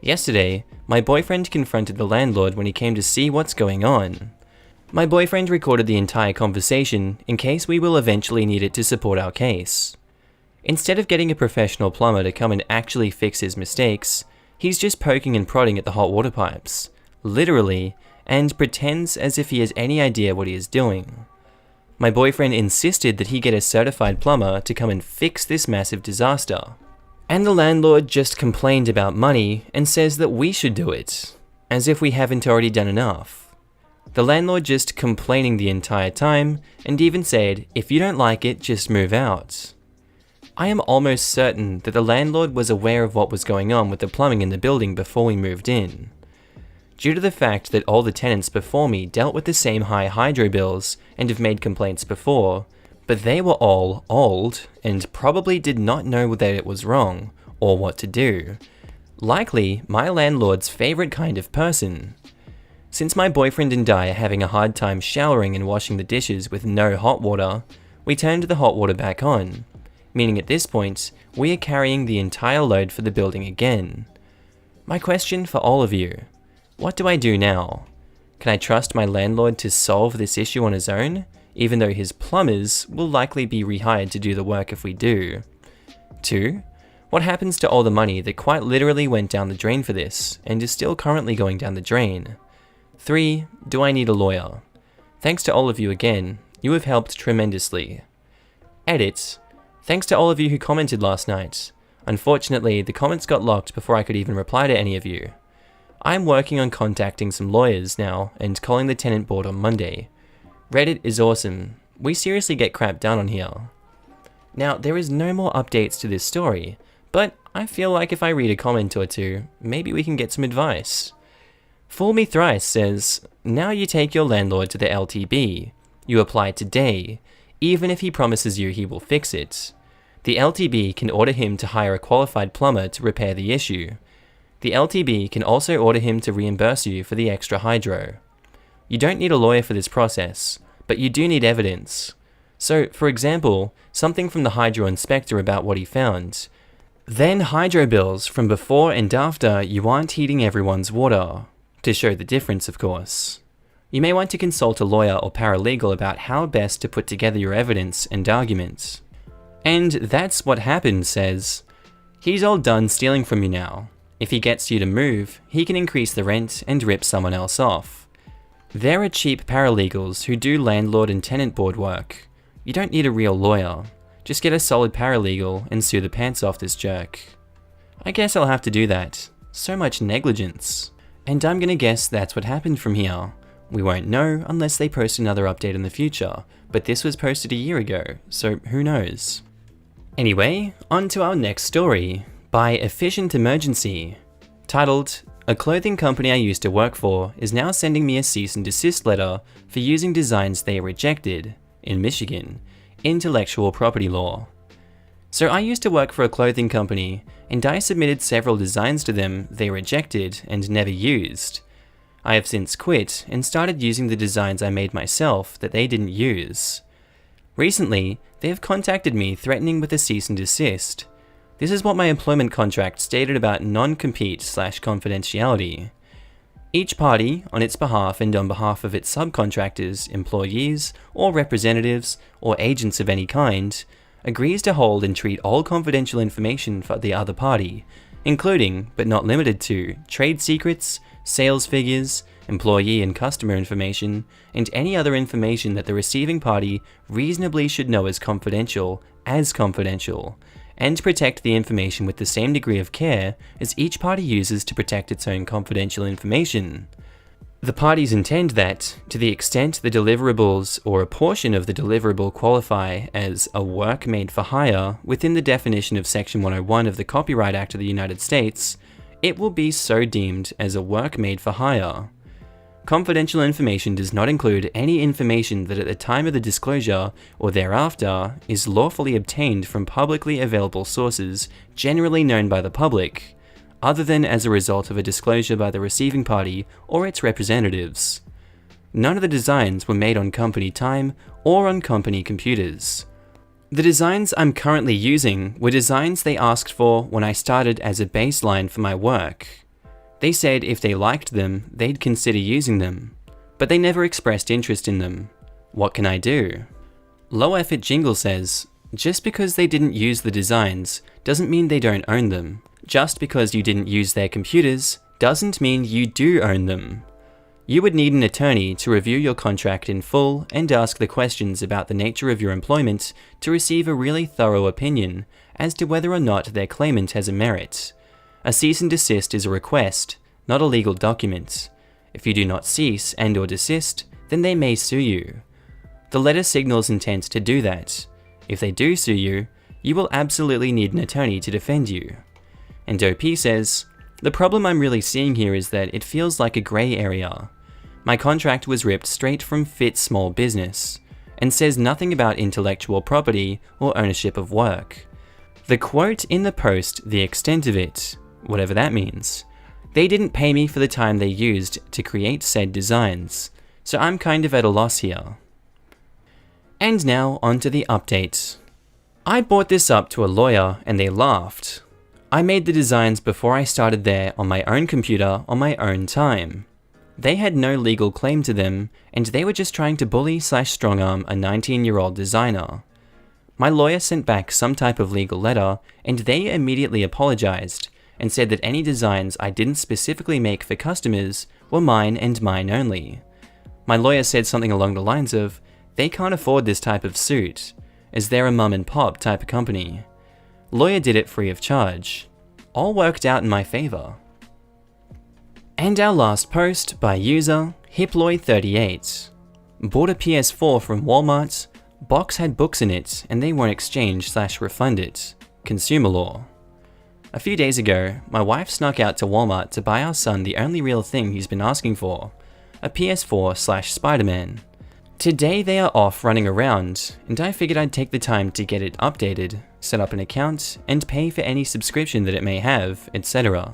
Yesterday, my boyfriend confronted the landlord when he came to see what's going on. My boyfriend recorded the entire conversation in case we will eventually need it to support our case. Instead of getting a professional plumber to come and actually fix his mistakes, he's just poking and prodding at the hot water pipes, literally, and pretends as if he has any idea what he is doing. My boyfriend insisted that he get a certified plumber to come and fix this massive disaster. And the landlord just complained about money and says that we should do it, as if we haven't already done enough. The landlord just complaining the entire time and even said, if you don't like it, just move out. I am almost certain that the landlord was aware of what was going on with the plumbing in the building before we moved in. Due to the fact that all the tenants before me dealt with the same high hydro bills and have made complaints before, but they were all old and probably did not know that it was wrong or what to do. Likely my landlord's favorite kind of person. Since my boyfriend and I are having a hard time showering and washing the dishes with no hot water, we turned the hot water back on, meaning at this point, we are carrying the entire load for the building again. My question for all of you, what do I do now? Can I trust my landlord to solve this issue on his own, even though his plumbers will likely be rehired to do the work if we do? 2. What happens to all the money that quite literally went down the drain for this, and is still currently going down the drain? 3. Do I need a lawyer? Thanks to all of you again, you have helped tremendously. Edit. Thanks to all of you who commented last night. Unfortunately, the comments got locked before I could even reply to any of you. I'm working on contacting some lawyers now and calling the tenant board on Monday. Reddit is awesome. We seriously get crap done on here. Now, there is no more updates to this story, but I feel like if I read a comment or two, maybe we can get some advice. Fool Me Thrice says, now you take your landlord to the LTB. You apply today, even if he promises you he will fix it. The LTB can order him to hire a qualified plumber to repair the issue. The LTB can also order him to reimburse you for the extra hydro. You don't need a lawyer for this process, but you do need evidence. So, for example, something from the hydro inspector about what he found. Then hydro bills from before and after you aren't heating everyone's water, to show the difference, of course. You may want to consult a lawyer or paralegal about how best to put together your evidence and arguments. And That's What Happened says, he's all done stealing from you now. If he gets you to move, he can increase the rent and rip someone else off. There are cheap paralegals who do landlord and tenant board work. You don't need a real lawyer. Just get a solid paralegal and sue the pants off this jerk. I guess I'll have to do that. So much negligence. And I'm gonna guess that's what happened from here. We won't know unless they post another update in the future, but this was posted a year ago, so who knows. Anyway, on to our next story. By Efficient Emergency, titled, A clothing company I used to work for is now sending me a cease and desist letter for using designs they rejected, in Michigan, intellectual property law. So I used to work for a clothing company, and I submitted several designs to them they rejected and never used. I have since quit and started using the designs I made myself that they didn't use. Recently, they have contacted me threatening with a cease and desist. This is what my employment contract stated about non-compete/confidentiality. Each party, on its behalf and on behalf of its subcontractors, employees, or representatives, or agents of any kind, agrees to hold and treat all confidential information for the other party, including, but not limited to, trade secrets, sales figures, employee and customer information, and any other information that the receiving party reasonably should know as confidential, and protect the information with the same degree of care as each party uses to protect its own confidential information. The parties intend that, to the extent the deliverables or a portion of the deliverable qualify as a work made for hire within the definition of Section 101 of the Copyright Act of the United States, it will be so deemed as a work made for hire. Confidential information does not include any information that at the time of the disclosure or thereafter is lawfully obtained from publicly available sources generally known by the public, other than as a result of a disclosure by the receiving party or its representatives. None of the designs were made on company time or on company computers. The designs I'm currently using were designs they asked for when I started as a baseline for my work. They said if they liked them, they'd consider using them, but they never expressed interest in them. What can I do? Low Effort Jingle says, just because they didn't use the designs doesn't mean they don't own them. Just because you didn't use their computers doesn't mean you do own them. You would need an attorney to review your contract in full and ask the questions about the nature of your employment to receive a really thorough opinion as to whether or not their claimant has a merit. A cease and desist is a request, not a legal document. If you do not cease and/or desist, then they may sue you. The letter signals intent to do that. If they do sue you, you will absolutely need an attorney to defend you. And OP says, the problem I'm really seeing here is that it feels like a grey area. My contract was ripped straight from Fit Small Business. and says nothing about intellectual property or ownership of work. The quote in the post, the extent of it, whatever that means. They didn't pay me for the time they used to create said designs, so I'm kind of at a loss here. And now onto the update. I brought this up to a lawyer and they laughed. I made the designs before I started there on my own computer on my own time. They had no legal claim to them, and they were just trying to bully/strongarm a 19-year-old designer. My lawyer sent back some type of legal letter, and they immediately apologized and said that any designs I didn't specifically make for customers were mine and mine only. My lawyer said something along the lines of, they can't afford this type of suit, as they're a mum and pop type of company. Lawyer did it free of charge. All worked out in my favor. And our last post by user Hiploy38. Bought a PS4 from Walmart, box had books in it and they won't exchange/refund it. Consumer law. A few days ago, my wife snuck out to Walmart to buy our son the only real thing he's been asking for, a PS4/Spider-Man. Today they are off running around, and I figured I'd take the time to get it updated, set up an account, and pay for any subscription that it may have, etc.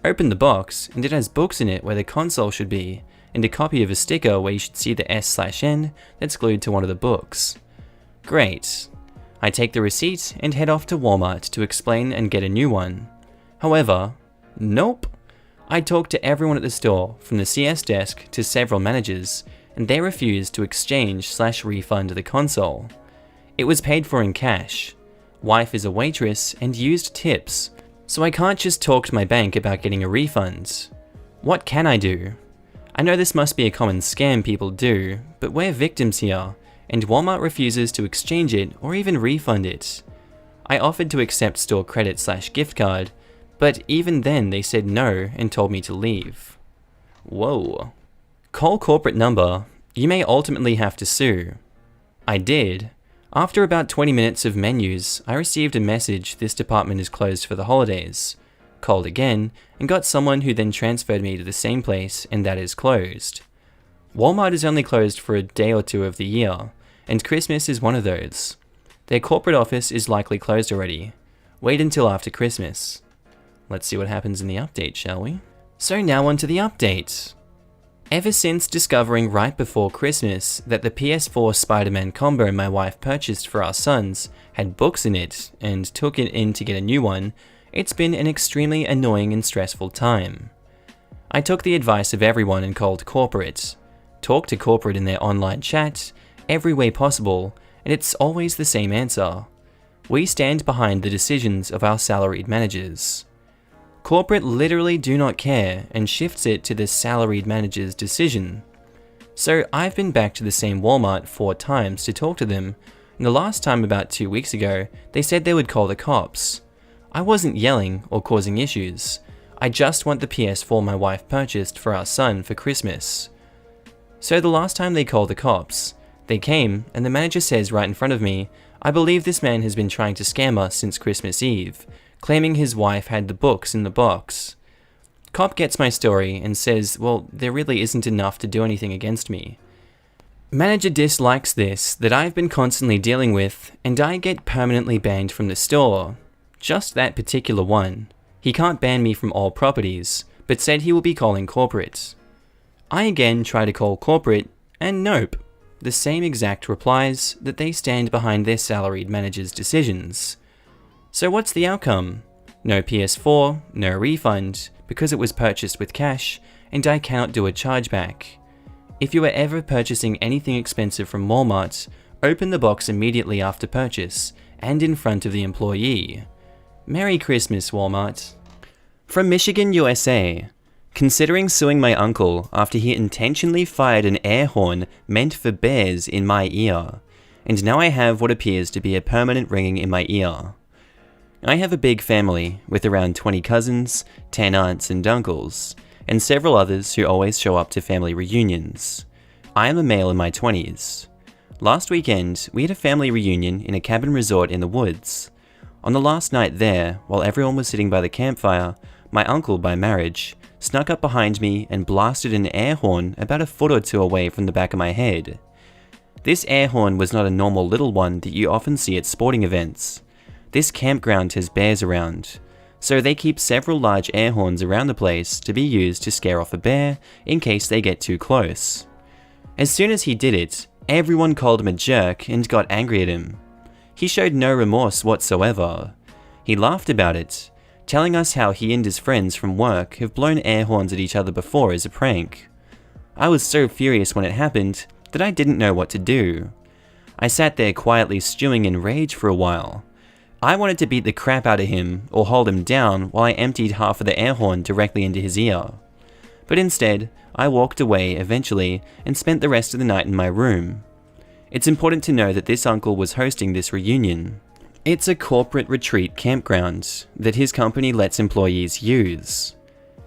Open the box, and it has books in it where the console should be, and a copy of a sticker where you should see the S/N that's glued to one of the books. Great. I take the receipt and head off to Walmart to explain and get a new one. However, nope. I talked to everyone at the store, from the CS desk to several managers, and they refused to exchange/refund the console. It was paid for in cash. Wife is a waitress and used tips, so I can't just talk to my bank about getting a refund. What can I do? I know this must be a common scam people do, but we're victims here, and Walmart refuses to exchange it or even refund it. I offered to accept store credit/gift card, but even then they said no and told me to leave. Whoa. Call corporate number. You may ultimately have to sue. I did. After about 20 minutes of menus, I received a message this department is closed for the holidays. Called again, and got someone who then transferred me to the same place, and that is closed. Walmart is only closed for a day or two of the year, and Christmas is one of those. Their corporate office is likely closed already. Wait until after Christmas. Let's see what happens in the update, shall we? So now onto the update. Ever since discovering right before Christmas that the PS4 Spider-Man combo my wife purchased for our sons had books in it and took it in to get a new one, it's been an extremely annoying and stressful time. I took the advice of everyone and called corporate. Talked to corporate in their online chat, every way possible, and it's always the same answer. We stand behind the decisions of our salaried managers. Corporate literally do not care and shifts it to the salaried manager's decision. So I've been back to the same Walmart 4 times to talk to them, and the last time about 2 weeks ago, they said they would call the cops. I wasn't yelling or causing issues. I just want the PS4 my wife purchased for our son for Christmas. So the last time they called the cops, they came and the manager says right in front of me, I believe this man has been trying to scam us since Christmas Eve, claiming his wife had the books in the box. Cop gets my story and says, well, there really isn't enough to do anything against me. Manager dislikes this that I've been constantly dealing with, and I get permanently banned from the store. Just that particular one. He can't ban me from all properties, but said he will be calling corporate. I again try to call corporate, and nope. The same exact replies that they stand behind their salaried manager's decisions. So what's the outcome? No PS4, no refund, because it was purchased with cash, and I cannot do a chargeback. If you are ever purchasing anything expensive from Walmart, open the box immediately after purchase, and in front of the employee. Merry Christmas, Walmart. From Michigan, USA. Considering suing my uncle after he intentionally fired an air horn meant for bears in my ear, and now I have what appears to be a permanent ringing in my ear. I have a big family with around 20 cousins, 10 aunts and uncles, and several others who always show up to family reunions. I am a male in my 20s. Last weekend, we had a family reunion in a cabin resort in the woods. On the last night there, while everyone was sitting by the campfire, my uncle by marriage snuck up behind me and blasted an air horn about a foot or two away from the back of my head. This Airhorn was not a normal little one that you often see at sporting events. This campground has bears around, so they keep several large Airhorns around the place to be used to scare off a bear in case they get too close. As soon as he did it, everyone called him a jerk and got angry at him. He showed no remorse whatsoever. He laughed about it, telling us how he and his friends from work have blown air horns at each other before as a prank. I was so furious when it happened that I didn't know what to do. I sat there quietly stewing in rage for a while. I wanted to beat the crap out of him or hold him down while I emptied half of the air horn directly into his ear. But instead, I walked away eventually and spent the rest of the night in my room. It's important to know that this uncle was hosting this reunion. It's a corporate retreat campground that his company lets employees use.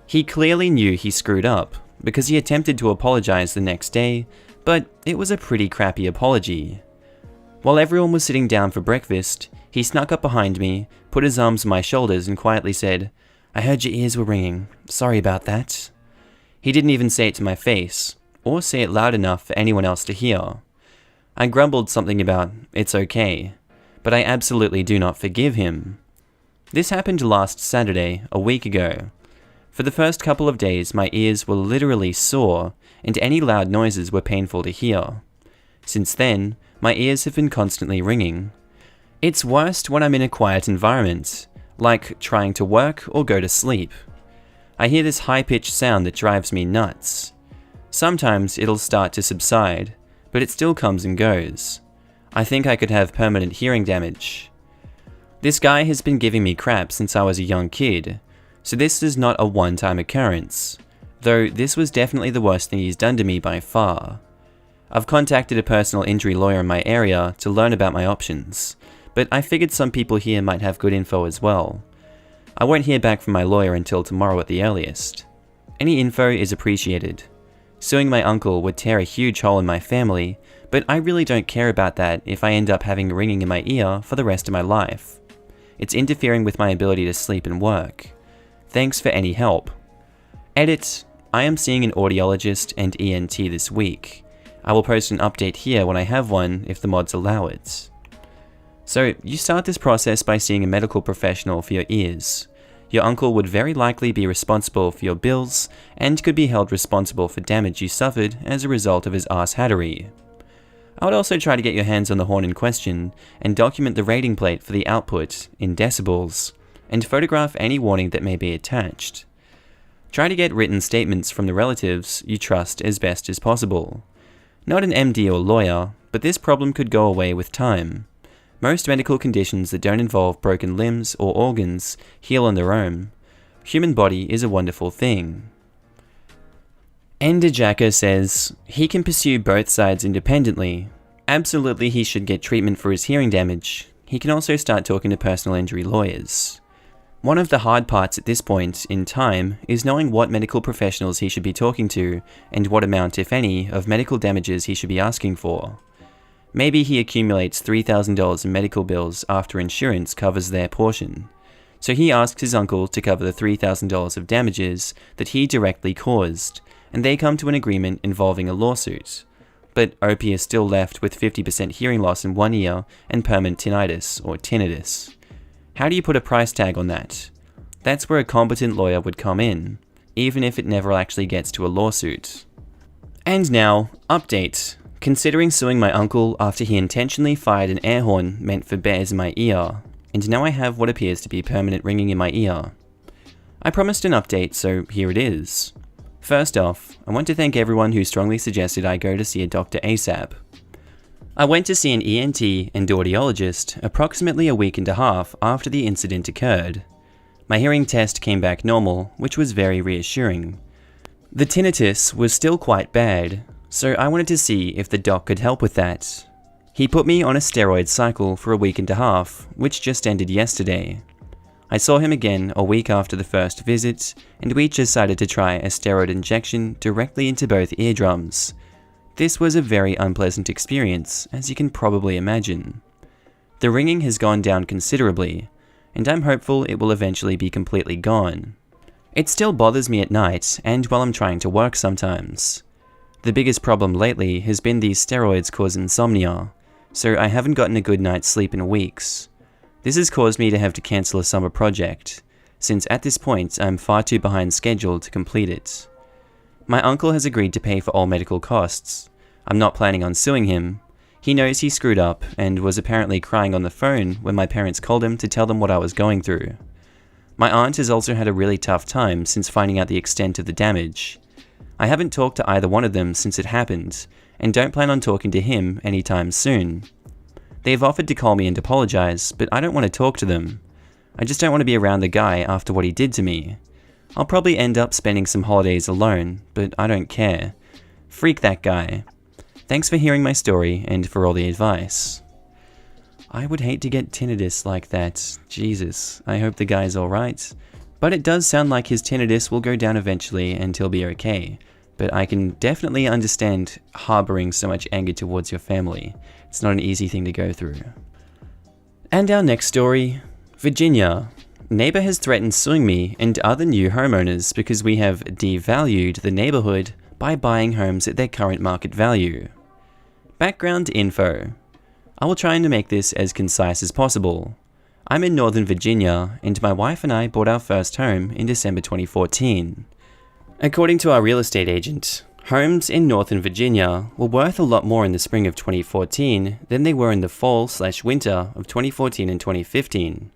He clearly knew he screwed up because he attempted to apologize the next day, but it was a pretty crappy apology. While everyone was sitting down for breakfast, he snuck up behind me, put his arms on my shoulders and quietly said, "I heard your ears were ringing. Sorry about that." He didn't even say it to my face, or say it loud enough for anyone else to hear. I grumbled something about, "It's okay," but I absolutely do not forgive him. This happened last Saturday, a week ago. For the first couple of days, my ears were literally sore, and any loud noises were painful to hear. Since then, my ears have been constantly ringing. It's worst when I'm in a quiet environment, like trying to work or go to sleep. I hear this high-pitched sound that drives me nuts. Sometimes it'll start to subside, but it still comes and goes. I think I could have permanent hearing damage. This guy has been giving me crap since I was a young kid, so this is not a one-time occurrence, though this was definitely the worst thing he's done to me by far. I've contacted a personal injury lawyer in my area to learn about my options, but I figured some people here might have good info as well. I won't hear back from my lawyer until tomorrow at the earliest. Any info is appreciated. Suing my uncle would tear a huge hole in my family, but I really don't care about that if I end up having ringing in my ear for the rest of my life. It's interfering with my ability to sleep and work. Thanks for any help. Edit: I am seeing an audiologist and ENT this week. I will post an update here when I have one if the mods allow it. So, you start this process by seeing a medical professional for your ears. Your uncle would very likely be responsible for your bills and could be held responsible for damage you suffered as a result of his arsehattery. I would also try to get your hands on the horn in question and document the rating plate for the output in decibels, and photograph any warning that may be attached. Try to get written statements from the relatives you trust as best as possible. Not an MD or lawyer, but this problem could go away with time. Most medical conditions that don't involve broken limbs or organs heal on their own. Human body is a wonderful thing. Ender Jacker says, he can pursue both sides independently. Absolutely he should get treatment for his hearing damage. He can also start talking to personal injury lawyers. One of the hard parts at this point in time is knowing what medical professionals he should be talking to and what amount, if any, of medical damages he should be asking for. Maybe he accumulates $3,000 in medical bills after insurance covers their portion. So he asks his uncle to cover the $3,000 of damages that he directly caused, and they come to an agreement involving a lawsuit. But OP is still left with 50% hearing loss in one ear and permanent tinnitus or tinnitus. How do you put a price tag on that? That's where a competent lawyer would come in, even if it never actually gets to a lawsuit. And now, update. Considering suing my uncle after he intentionally fired an air horn meant for bears in my ear, and now I have what appears to be permanent ringing in my ear. I promised an update, so here it is. First off, I want to thank everyone who strongly suggested I go to see a doctor ASAP. I went to see an ENT and audiologist approximately a week and a half after the incident occurred. My hearing test came back normal, which was very reassuring. The tinnitus was still quite bad, so I wanted to see if the doc could help with that. He put me on a steroid cycle for a week and a half, which just ended yesterday. I saw him again a week after the first visit, and we decided to try a steroid injection directly into both eardrums. This was a very unpleasant experience, as you can probably imagine. The ringing has gone down considerably, and I'm hopeful it will eventually be completely gone. It still bothers me at night and while I'm trying to work sometimes. The biggest problem lately has been these steroids cause insomnia, so I haven't gotten a good night's sleep in weeks. This has caused me to have to cancel a summer project, since at this point I'm far too behind schedule to complete it. My uncle has agreed to pay for all medical costs. I'm not planning on suing him. He knows he screwed up and was apparently crying on the phone when my parents called him to tell them what I was going through. My aunt has also had a really tough time since finding out the extent of the damage. I haven't talked to either one of them since it happened, and don't plan on talking to him anytime soon. They've offered to call me and apologize, but I don't want to talk to them. I just don't want to be around the guy after what he did to me. I'll probably end up spending some holidays alone, but I don't care. Freak that guy. Thanks for hearing my story and for all the advice. I would hate to get tinnitus like that. Jesus, I hope the guy's alright. But it does sound like his tinnitus will go down eventually and he'll be okay. But I can definitely understand harboring so much anger towards your family. It's not an easy thing to go through. And our next story, Virginia. Neighbor has threatened suing me and other new homeowners because we have devalued the neighborhood by buying homes at their current market value. Background info. I will try and make this as concise as possible. I'm in Northern Virginia, and my wife and I bought our first home in December 2014. According to our real estate agent, homes in Northern Virginia were worth a lot more in the spring of 2014 than they were in the fall/winter of 2014 and 2015.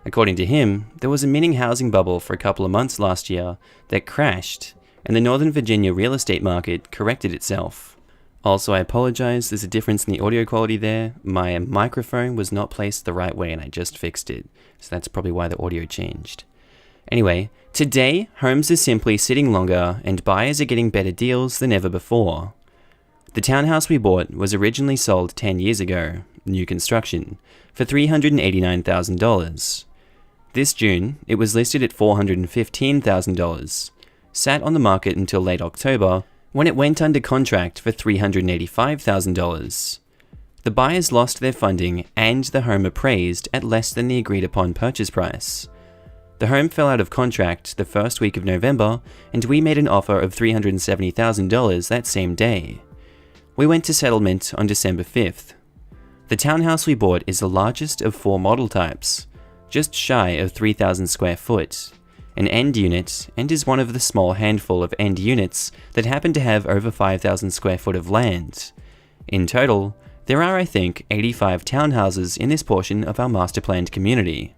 According to him, there was a mini housing bubble for a couple of months last year that crashed, and the Northern Virginia real estate market corrected itself. Also, I apologize, there's a difference in the audio quality there. My microphone was not placed the right way and I just fixed it, so that's probably why the audio changed. Anyway, today, homes are simply sitting longer and buyers are getting better deals than ever before. The townhouse we bought was originally sold 10 years ago, new construction, for $389,000. This June, it was listed at $415,000, sat on the market until late October, when it went under contract for $385,000. The buyers lost their funding and the home appraised at less than the agreed upon purchase price. The home fell out of contract the first week of November, and we made an offer of $370,000 that same day. We went to settlement on December 5th. The townhouse we bought is the largest of 4 model types, just shy of 3,000 square foot, an end unit, and is one of the small handful of end units that happen to have over 5,000 square foot of land. In total, there are, I think, 85 townhouses in this portion of our master planned community.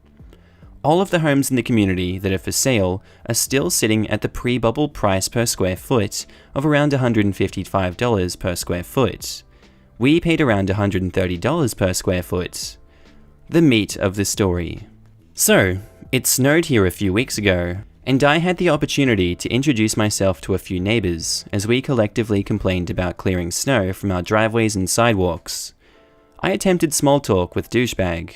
All of the homes in the community that are for sale are still sitting at the pre-bubble price per square foot of around $155 per square foot. We paid around $130 per square foot. The meat of the story. So, it snowed here a few weeks ago, and I had the opportunity to introduce myself to a few neighbors as we collectively complained about clearing snow from our driveways and sidewalks. I attempted small talk with Douchebag.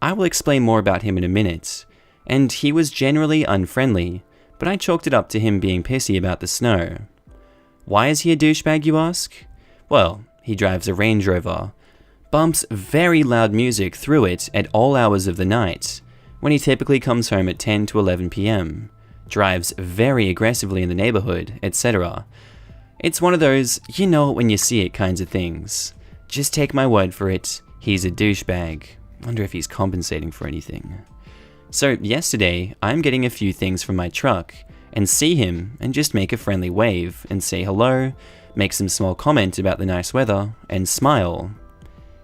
I will explain more about him in a minute, and he was generally unfriendly, but I chalked it up to him being pissy about the snow. Why is he a douchebag, you ask? Well, he drives a Range Rover, bumps very loud music through it at all hours of the night, when he typically comes home at 10 to 11 p.m, drives very aggressively in the neighborhood, etc. It's one of those, you know it when you see it kinds of things. Just take my word for it, he's a douchebag. Wonder if he's compensating for anything. So yesterday, I'm getting a few things from my truck, and see him and just make a friendly wave and say hello, make some small comment about the nice weather, and smile.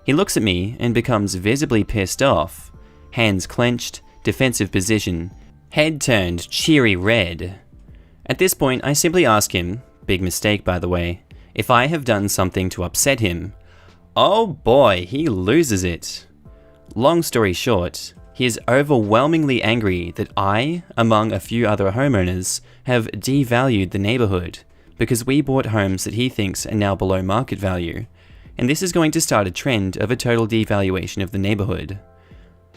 He looks at me and becomes visibly pissed off, hands clenched, defensive position, head turned cheery red. At this point, I simply ask him, big mistake by the way, if I have done something to upset him. Oh boy, he loses it. Long story short, he is overwhelmingly angry that I, among a few other homeowners, have devalued the neighborhood because we bought homes that he thinks are now below market value, and this is going to start a trend of a total devaluation of the neighborhood.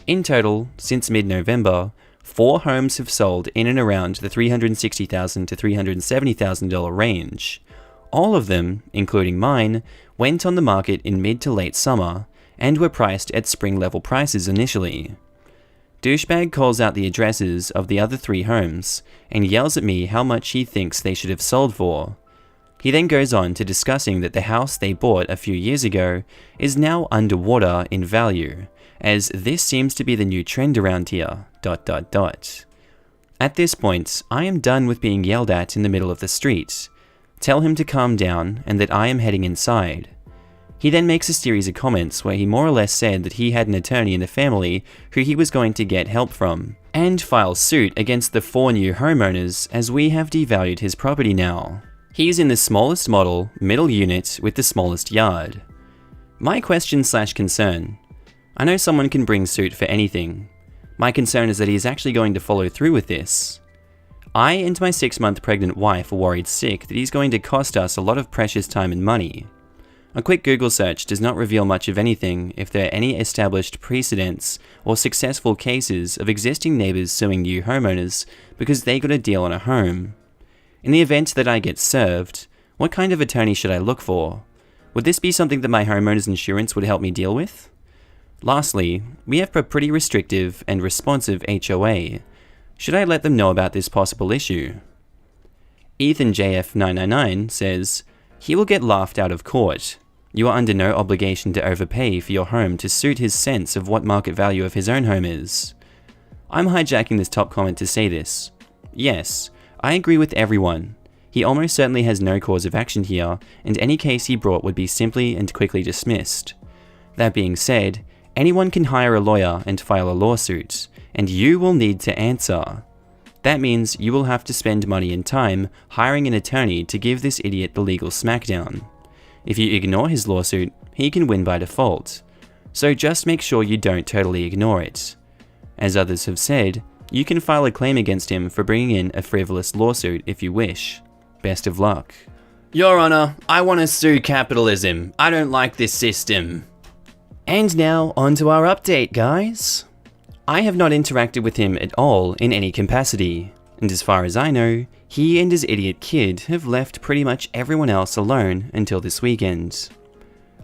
In total, since mid-November, 4 homes have sold in and around the $360,000 to $370,000 range. All of them, including mine, went on the market in mid to late summer, and were priced at spring-level prices initially. Douchebag calls out the addresses of the other 3 homes, and yells at me how much he thinks they should have sold for. He then goes on to discussing that the house they bought a few years ago is now underwater in value, as this seems to be the new trend around here, ... At this point, I am done with being yelled at in the middle of the street. Tell him to calm down and that I am heading inside. He then makes a series of comments where he more or less said that he had an attorney in the family who he was going to get help from, and file suit against the 4 new homeowners as we have devalued his property now. He's in the smallest model, middle unit with the smallest yard. My question/concern. I know someone can bring suit for anything. My concern is that he is actually going to follow through with this. I and my 6-month pregnant wife are worried sick that he's going to cost us a lot of precious time and money. A quick Google search does not reveal much of anything if there are any established precedents or successful cases of existing neighbours suing new homeowners because they got a deal on a home. In the event that I get served, what kind of attorney should I look for? Would this be something that my homeowner's insurance would help me deal with? Lastly, we have a pretty restrictive and responsive HOA. Should I let them know about this possible issue? Ethan JF999 says, he will get laughed out of court. You are under no obligation to overpay for your home to suit his sense of what market value of his own home is. I'm hijacking this top comment to say this. Yes, I agree with everyone. He almost certainly has no cause of action here, and any case he brought would be simply and quickly dismissed. That being said, anyone can hire a lawyer and file a lawsuit, and you will need to answer. That means you will have to spend money and time hiring an attorney to give this idiot the legal smackdown. If you ignore his lawsuit, he can win by default. So just make sure you don't totally ignore it. As others have said, you can file a claim against him for bringing in a frivolous lawsuit if you wish. Best of luck. Your Honor, I want to sue capitalism. I don't like this system. And now onto our update, guys. I have not interacted with him at all in any capacity, and as far as I know, he and his idiot kid have left pretty much everyone else alone until this weekend.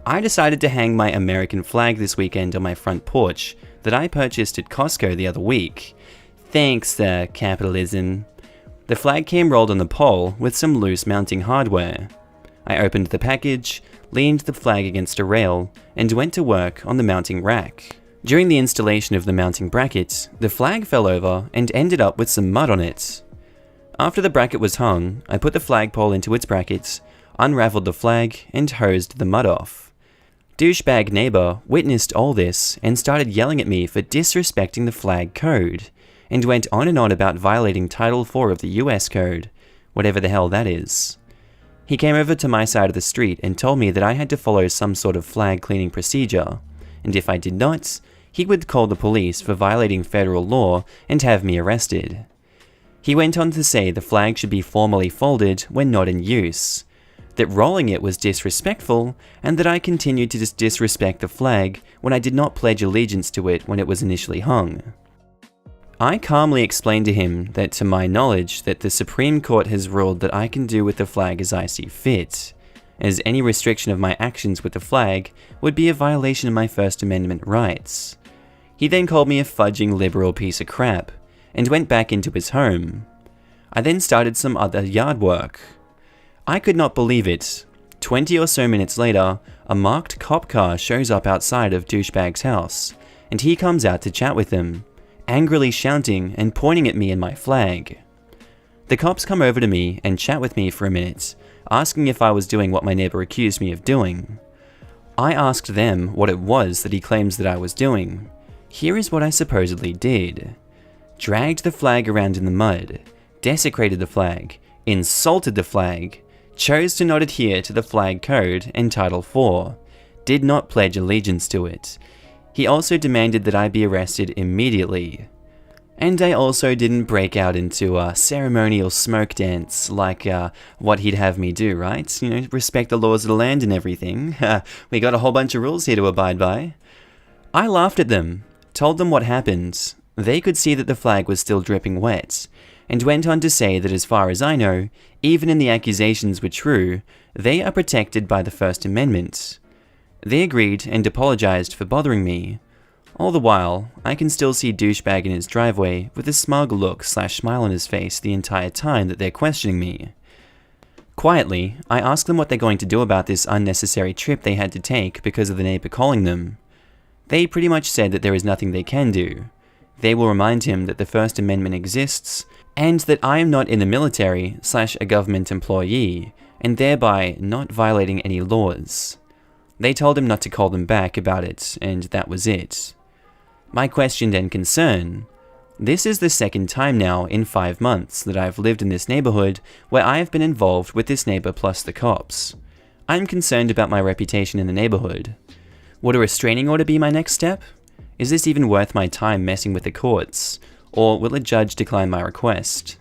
I decided to hang my American flag this weekend on my front porch that I purchased at Costco the other week. Thanks, capitalism. The flag came rolled on the pole with some loose mounting hardware. I opened the package, leaned the flag against a rail, and went to work on the mounting rack. During the installation of the mounting bracket, the flag fell over and ended up with some mud on it. After the bracket was hung, I put the flagpole into its bracket, unraveled the flag, and hosed the mud off. Douchebag neighbor witnessed all this and started yelling at me for disrespecting the flag code, and went on and on about violating Title IV of the US code, whatever the hell that is. He came over to my side of the street and told me that I had to follow some sort of flag cleaning procedure, and if I did not, he would call the police for violating federal law and have me arrested. He went on to say the flag should be formally folded when not in use, that rolling it was disrespectful, and that I continued to disrespect the flag when I did not pledge allegiance to it when it was initially hung. I calmly explained to him that to my knowledge that the Supreme Court has ruled that I can do with the flag as I see fit, as any restriction of my actions with the flag would be a violation of my First Amendment rights. He then called me a fudging liberal piece of crap, and went back into his home. I then started some other yard work. I could not believe it. 20 or so minutes later, a marked cop car shows up outside of Douchebag's house, and he comes out to chat with them, angrily shouting and pointing at me and my flag. The cops come over to me and chat with me for a minute, asking if I was doing what my neighbor accused me of doing. I asked them what it was that he claims that I was doing. Here is what I supposedly did. Dragged the flag around in the mud, desecrated the flag, insulted the flag, chose to not adhere to the flag code and Title IV, did not pledge allegiance to it. He also demanded that I be arrested immediately. And I also didn't break out into a ceremonial smoke dance like what he'd have me do, right? You know, respect the laws of the land and everything. We got a whole bunch of rules here to abide by. I laughed at them, told them what happened. They could see that the flag was still dripping wet, and went on to say that as far as I know, even if the accusations were true, they are protected by the First Amendment. They agreed and apologized for bothering me. All the while, I can still see Douchebag in his driveway with a smug look/smile on his face the entire time that they're questioning me. Quietly, I ask them what they're going to do about this unnecessary trip they had to take because of the neighbor calling them. They pretty much said that there is nothing they can do. They will remind him that the First Amendment exists, and that I am not in the military / a government employee, and thereby not violating any laws. They told him not to call them back about it, and that was it. My question and concern: this is the second time now in 5 months that I've lived in this neighborhood where I have been involved with this neighbor plus the cops. I'm concerned about my reputation in the neighborhood. Would a restraining order be my next step? Is this even worth my time messing with the courts? Or will a judge decline my request?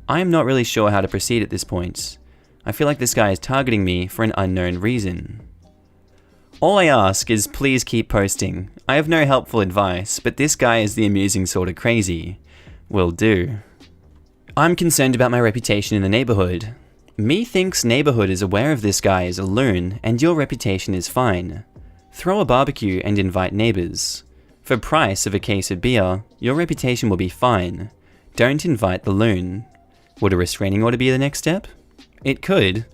I am not really sure how to proceed at this point. I feel like this guy is targeting me for an unknown reason. All I ask is please keep posting. I have no helpful advice, but this guy is the amusing sort of crazy. Will do. I'm concerned about my reputation in the neighborhood. Me thinks neighborhood is aware of this guy as a loon, and your reputation is fine. Throw a barbecue and invite neighbors. For price of a case of beer, your reputation will be fine. Don't invite the loon. Would a restraining order be the next step? It could.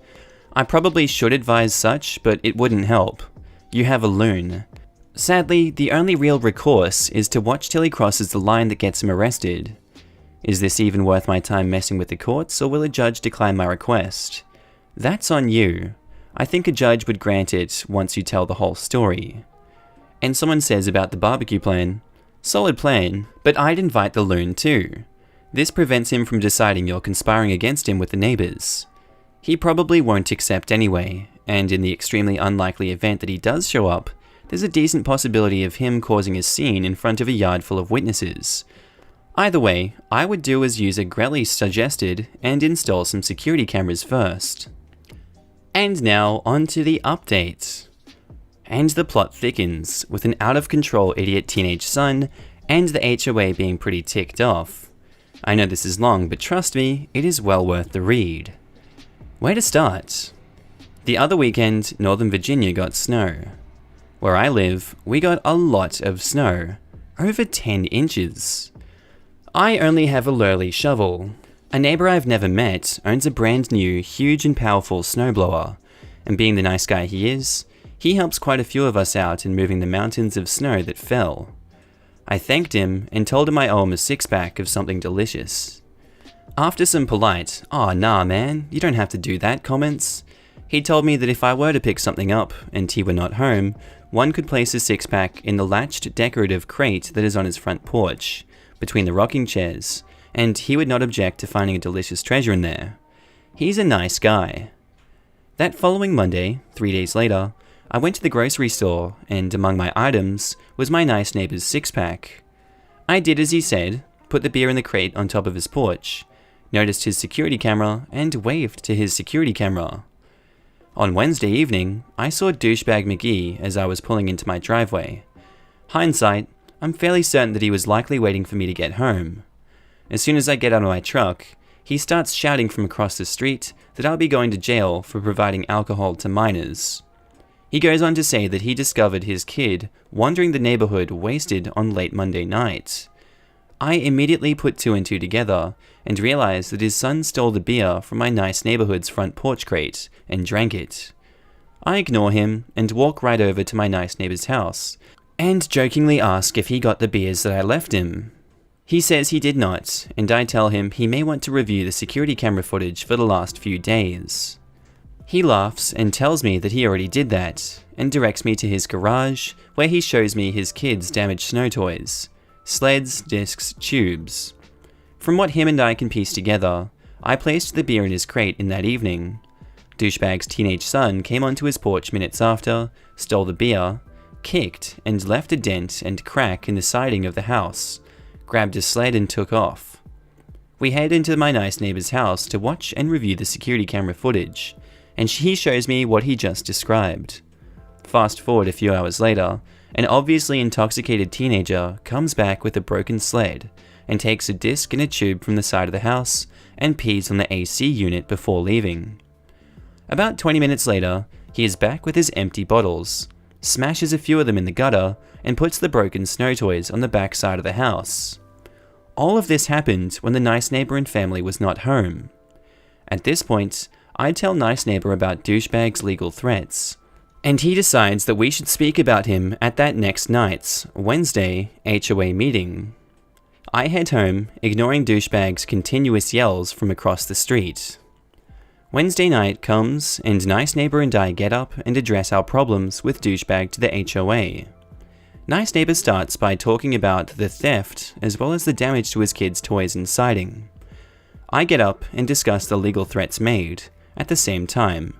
I probably should advise such, but it wouldn't help. You have a loon. Sadly, the only real recourse is to watch till he crosses the line that gets him arrested. Is this even worth my time messing with the courts, or will a judge decline my request? That's on you. I think a judge would grant it once you tell the whole story. And someone says about the barbecue plan, solid plan, but I'd invite the loon too. This prevents him from deciding you're conspiring against him with the neighbors. He probably won't accept anyway, and in the extremely unlikely event that he does show up, there's a decent possibility of him causing a scene in front of a yard full of witnesses. Either way, I would do as user Grelly suggested and install some security cameras first. And now onto the update. And the plot thickens, with an out-of-control idiot teenage son and the HOA being pretty ticked off. I know this is long, but trust me, it is well worth the read. Where to start? The other weekend, Northern Virginia got snow. Where I live, we got a lot of snow. Over 10 inches. I only have a lowly shovel. A neighbor I've never met owns a brand new, huge and powerful snowblower, and being the nice guy he is, he helps quite a few of us out in moving the mountains of snow that fell. I thanked him and told him I owe him a six-pack of something delicious. After some polite, "Aw, nah man, you don't have to do that" comments, he told me that if I were to pick something up and he were not home, one could place a six-pack in the latched decorative crate that is on his front porch, between the rocking chairs, and he would not object to finding a delicious treasure in there. He's a nice guy. That following Monday, 3 days later, I went to the grocery store, and among my items was my nice neighbor's six-pack. I did as he said, put the beer in the crate on top of his porch, noticed his security camera, and waved to his security camera. On Wednesday evening, I saw douchebag McGee as I was pulling into my driveway. Hindsight, I'm fairly certain that he was likely waiting for me to get home. As soon as I get out of my truck, he starts shouting from across the street that I'll be going to jail for providing alcohol to minors. He goes on to say that he discovered his kid wandering the neighborhood wasted on late Monday night. I immediately put two and two together and realized that his son stole the beer from my nice neighborhood's front porch crate and drank it. I ignore him and walk right over to my nice neighbor's house and jokingly ask if he got the beers that I left him. He says he did not, and I tell him he may want to review the security camera footage for the last few days. He laughs and tells me that he already did that, and directs me to his garage, where he shows me his kids' damaged snow toys, sleds, discs, tubes. From what him and I can piece together, I placed the beer in his crate in that evening. Douchebag's teenage son came onto his porch minutes after, stole the beer, kicked and left a dent and crack in the siding of the house, grabbed a sled and took off. We head into my nice neighbor's house to watch and review the security camera footage, and he shows me what he just described. Fast forward a few hours later, an obviously intoxicated teenager comes back with a broken sled and takes a disc and a tube from the side of the house and pees on the AC unit before leaving. About 20 minutes later, he is back with his empty bottles, smashes a few of them in the gutter, and puts the broken snow toys on the back side of the house. All of this happened when the nice neighbor and family was not home. At this point, I tell nice neighbor about douchebag's legal threats, and he decides that we should speak about him at that next night's, Wednesday, HOA meeting. I head home, ignoring douchebag's continuous yells from across the street. Wednesday night comes, and nice neighbor and I get up and address our problems with douchebag to the HOA. Nice neighbor starts by talking about the theft as well as the damage to his kids' toys and siding. I get up and discuss the legal threats made. At the same time,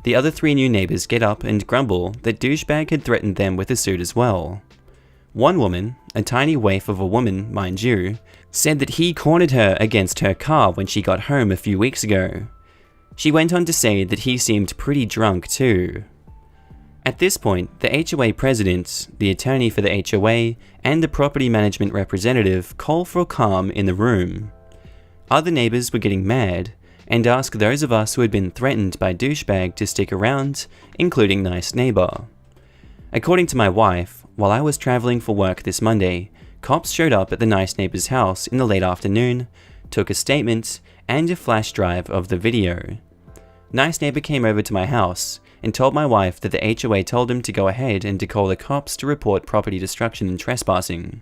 the other 3 new neighbors get up and grumble that douchebag had threatened them with a suit as well. One woman, a tiny waif of a woman, mind you, said that he cornered her against her car when she got home a few weeks ago. She went on to say that he seemed pretty drunk too. At this point, the HOA president, the attorney for the HOA, and the property management representative call for calm in the room. Other neighbors were getting mad and asked those of us who had been threatened by douchebag to stick around, including nice neighbor. According to my wife, while I was traveling for work this Monday, cops showed up at the nice neighbor's house in the late afternoon, took a statement, and a flash drive of the video. Nice neighbor came over to my house and told my wife that the HOA told him to go ahead and to call the cops to report property destruction and trespassing.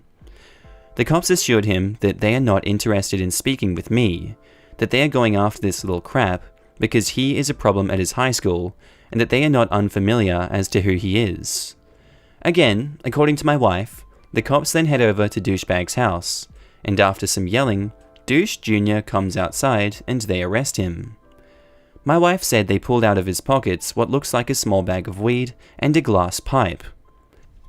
The cops assured him that they are not interested in speaking with me, that they are going after this little crap because he is a problem at his high school, and that they are not unfamiliar as to who he is. Again, according to my wife, the cops then head over to douchebag's house, and after some yelling, Douche Jr. comes outside and they arrest him. My wife said they pulled out of his pockets what looks like a small bag of weed and a glass pipe.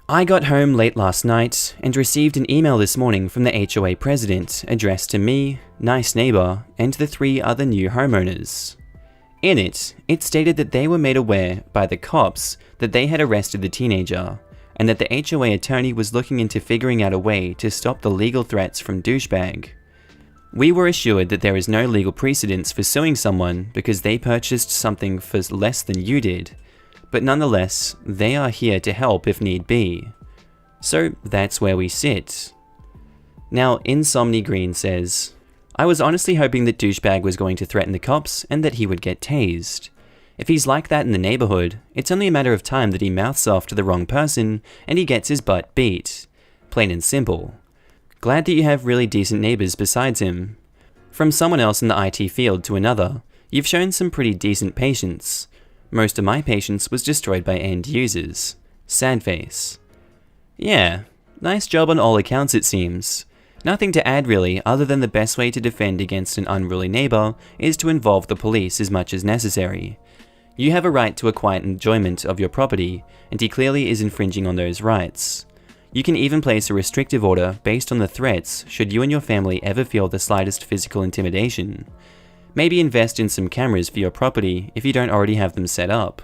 I got home late last night and received an email this morning from the HOA president addressed to me, nice neighbor, and the 3 other new homeowners. In it stated that they were made aware by the cops that they had arrested the teenager, and that the HOA attorney was looking into figuring out a way to stop the legal threats from douchebag. We were assured that there is no legal precedence for suing someone because they purchased something for less than you did, but nonetheless, they are here to help if need be. So that's where we sit. Now, Insomni Green says, I was honestly hoping that douchebag was going to threaten the cops and that he would get tased. If he's like that in the neighborhood, it's only a matter of time that he mouths off to the wrong person and he gets his butt beat. Plain and simple. Glad that you have really decent neighbors besides him. From someone else in the IT field to another, you've shown some pretty decent patience. Most of my patience was destroyed by end users. Sad face. Yeah, nice job on all accounts it seems. Nothing to add really, other than the best way to defend against an unruly neighbor is to involve the police as much as necessary. You have a right to a quiet enjoyment of your property, and he clearly is infringing on those rights. You can even place a restrictive order based on the threats should you and your family ever feel the slightest physical intimidation. Maybe invest in some cameras for your property if you don't already have them set up.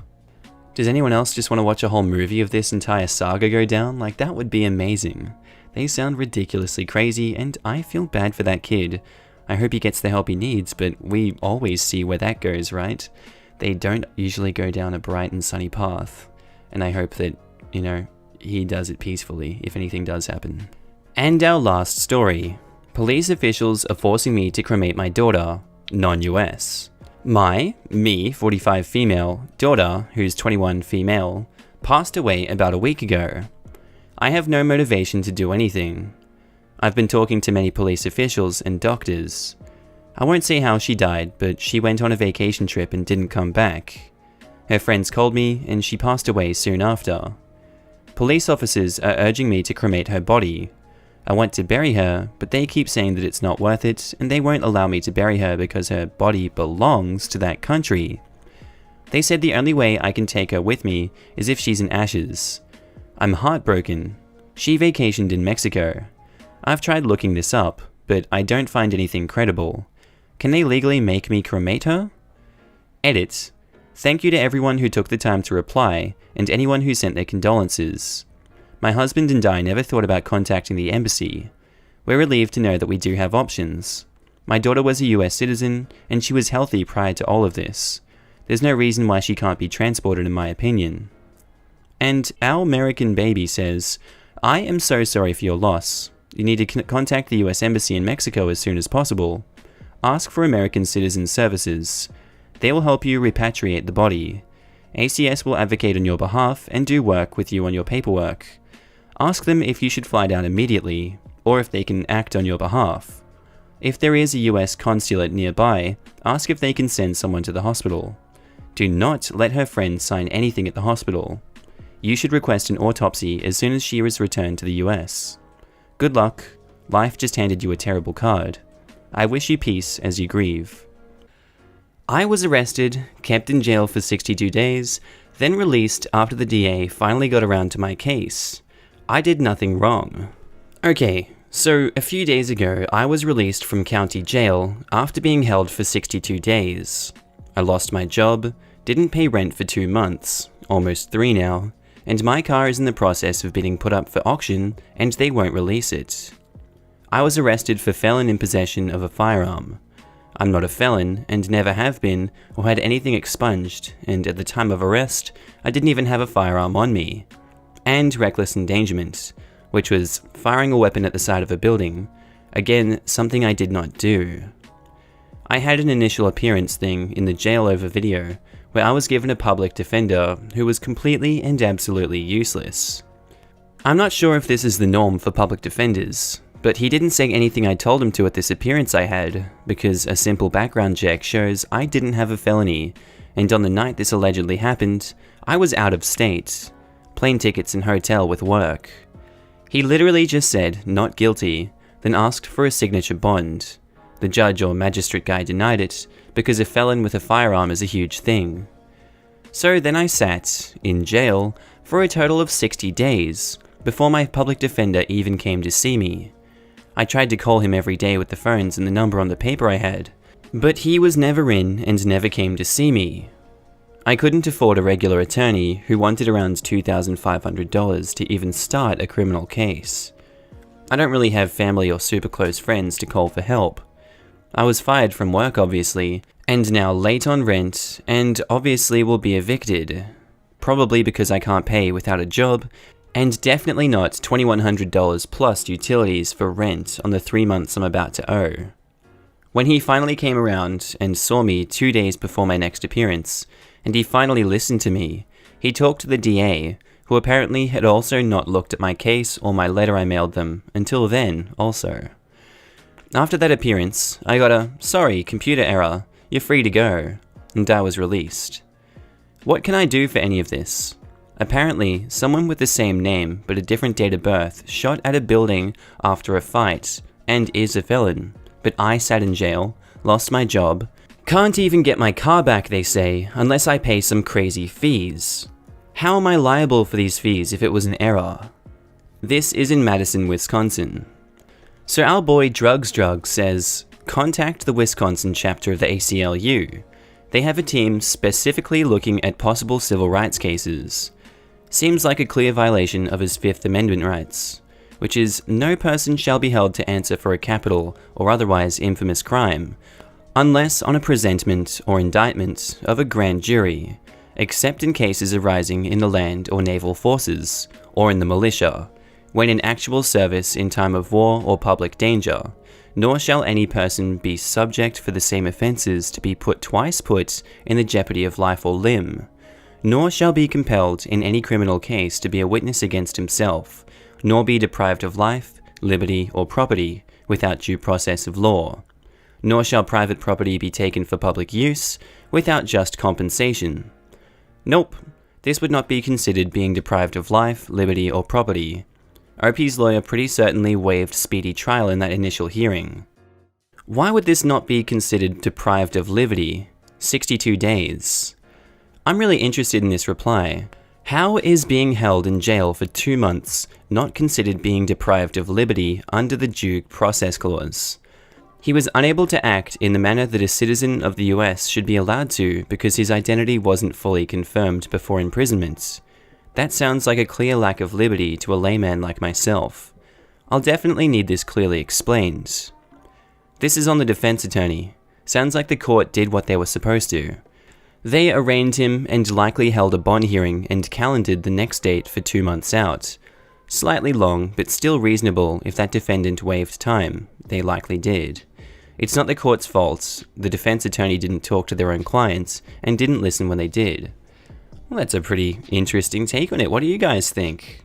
Does anyone else just want to watch a whole movie of this entire saga go down? Like, that would be amazing. They sound ridiculously crazy, and I feel bad for that kid. I hope he gets the help he needs, but we always see where that goes, right? They don't usually go down a bright and sunny path. And I hope that, he does it peacefully if anything does happen. And our last story. Police officials are forcing me to cremate my daughter, non-US. Me, 45 female, daughter, who's 21 female, passed away about a week ago. I have no motivation to do anything. I've been talking to many police officials and doctors. I won't say how she died, but she went on a vacation trip and didn't come back. Her friends called me, and she passed away soon after. Police officers are urging me to cremate her body. I want to bury her, but they keep saying that it's not worth it, and they won't allow me to bury her because her body belongs to that country. They said the only way I can take her with me is if she's in ashes. I'm heartbroken. She vacationed in Mexico. I've tried looking this up, but I don't find anything credible. Can they legally make me cremate her? Edit. Thank you to everyone who took the time to reply, and anyone who sent their condolences. My husband and I never thought about contacting the embassy. We're relieved to know that we do have options. My daughter was a US citizen, and she was healthy prior to all of this. There's no reason why she can't be transported in my opinion. And our American baby says, I am so sorry for your loss. You need to contact the US Embassy in Mexico as soon as possible. Ask for American Citizen Services. They will help you repatriate the body. ACS will advocate on your behalf and do work with you on your paperwork. Ask them if you should fly down immediately, or if they can act on your behalf. If there is a US consulate nearby, ask if they can send someone to the hospital. Do not let her friend sign anything at the hospital. You should request an autopsy as soon as she is returned to the US. Good luck. Life just handed you a terrible card. I wish you peace as you grieve. I was arrested, kept in jail for 62 days, then released after the DA finally got around to my case. I did nothing wrong. Okay, so a few days ago I was released from county jail after being held for 62 days. I lost my job, didn't pay rent for 2 months, almost 3 now, and my car is in the process of being put up for auction and they won't release it. I was arrested for felon in possession of a firearm. I'm not a felon and never have been or had anything expunged, and at the time of arrest, I didn't even have a firearm on me. And reckless endangerment, which was firing a weapon at the side of a building, again, something I did not do. I had an initial appearance thing in the jail over video, where I was given a public defender who was completely and absolutely useless. I'm not sure if this is the norm for public defenders, but he didn't say anything I told him to at this appearance I had, because a simple background check shows I didn't have a felony, and on the night this allegedly happened, I was out of state. Plane tickets and hotel with work. He literally just said, not guilty, then asked for a signature bond. The judge or magistrate guy denied it, because a felon with a firearm is a huge thing. So then I sat, in jail, for a total of 60 days, before my public defender even came to see me. I tried to call him every day with the phones and the number on the paper I had, but he was never in and never came to see me. I couldn't afford a regular attorney who wanted around $2,500 to even start a criminal case. I don't really have family or super close friends to call for help. I was fired from work obviously, and now late on rent, and obviously will be evicted. Probably because I can't pay without a job, and definitely not $2,100 plus utilities for rent on the 3 months I'm about to owe. When he finally came around and saw me 2 days before my next appearance, and he finally listened to me, he talked to the DA, who apparently had also not looked at my case or my letter I mailed them, until then also. After that appearance, I got a, "Sorry, computer error, you're free to go," and I was released. What can I do for any of this? Apparently, someone with the same name but a different date of birth shot at a building after a fight, and is a felon, but I sat in jail, lost my job, can't even get my car back they say, unless I pay some crazy fees. How am I liable for these fees if it was an error? This is in Madison, Wisconsin. So our boy Drugs says, contact the Wisconsin chapter of the ACLU. They have a team specifically looking at possible civil rights cases. Seems like a clear violation of his Fifth Amendment rights, which is no person shall be held to answer for a capital or otherwise infamous crime, unless on a presentment or indictment of a grand jury, except in cases arising in the land or naval forces, or in the militia, when in actual service in time of war or public danger, nor shall any person be subject for the same offences to be twice put in the jeopardy of life or limb, nor shall be compelled in any criminal case to be a witness against himself, nor be deprived of life, liberty, or property without due process of law, nor shall private property be taken for public use without just compensation. Nope, this would not be considered being deprived of life, liberty, or property. OP's lawyer pretty certainly waived speedy trial in that initial hearing. Why would this not be considered deprived of liberty? 62 days. I'm really interested in this reply. How is being held in jail for 2 months not considered being deprived of liberty under the Due Process Clause? He was unable to act in the manner that a citizen of the US should be allowed to because his identity wasn't fully confirmed before imprisonment. That sounds like a clear lack of liberty to a layman like myself. I'll definitely need this clearly explained. This is on the defense attorney. Sounds like the court did what they were supposed to. They arraigned him and likely held a bond hearing and calendared the next date for 2 months out. Slightly long, but still reasonable if that defendant waived time. They likely did. It's not the court's fault. The defense attorney didn't talk to their own clients and didn't listen when they did. Well, that's a pretty interesting take on it. What do you guys think?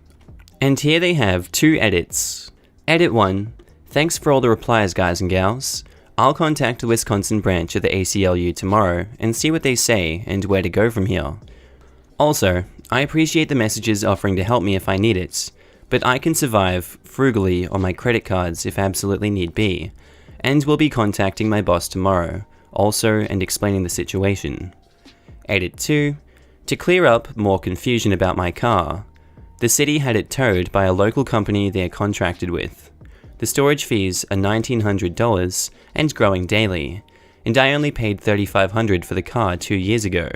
And here they have 2 edits. Edit 1. Thanks for all the replies, guys and gals. I'll contact the Wisconsin branch of the ACLU tomorrow and see what they say and where to go from here. Also, I appreciate the messages offering to help me if I need it, but I can survive frugally on my credit cards if absolutely need be, and will be contacting my boss tomorrow, also and explaining the situation. Edit 2. To clear up more confusion about my car. The city had it towed by a local company they're contracted with. The storage fees are $1,900 and growing daily, and I only paid $3,500 for the car 2 years ago.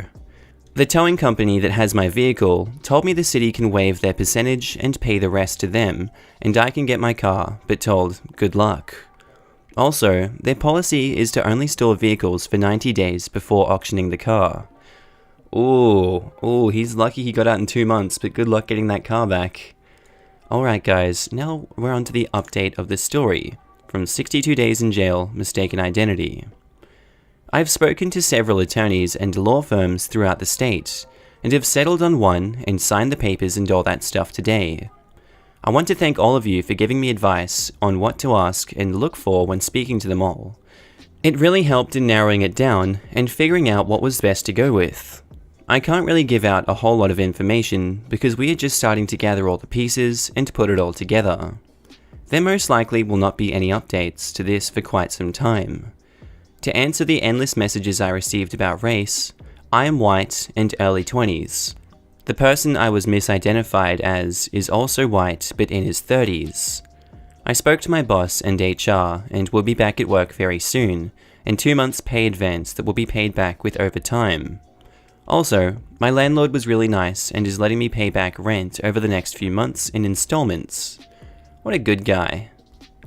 The towing company that has my vehicle told me the city can waive their percentage and pay the rest to them, and I can get my car, but told good luck. Also, their policy is to only store vehicles for 90 days before auctioning the car. Ooh, he's lucky he got out in 2 months, but good luck getting that car back. Alright guys, now we're on to the update of the story, from 62 Days in Jail, Mistaken Identity. I've spoken to several attorneys and law firms throughout the state, and have settled on one and signed the papers and all that stuff today. I want to thank all of you for giving me advice on what to ask and look for when speaking to them all. It really helped in narrowing it down and figuring out what was best to go with. I can't really give out a whole lot of information because we are just starting to gather all the pieces and put it all together. There most likely will not be any updates to this for quite some time. To answer the endless messages I received about race, I am white and early 20s. The person I was misidentified as is also white but in his 30s. I spoke to my boss and HR and will be back at work very soon, and 2 months pay advance that will be paid back with overtime. Also, my landlord was really nice and is letting me pay back rent over the next few months in installments. What a good guy.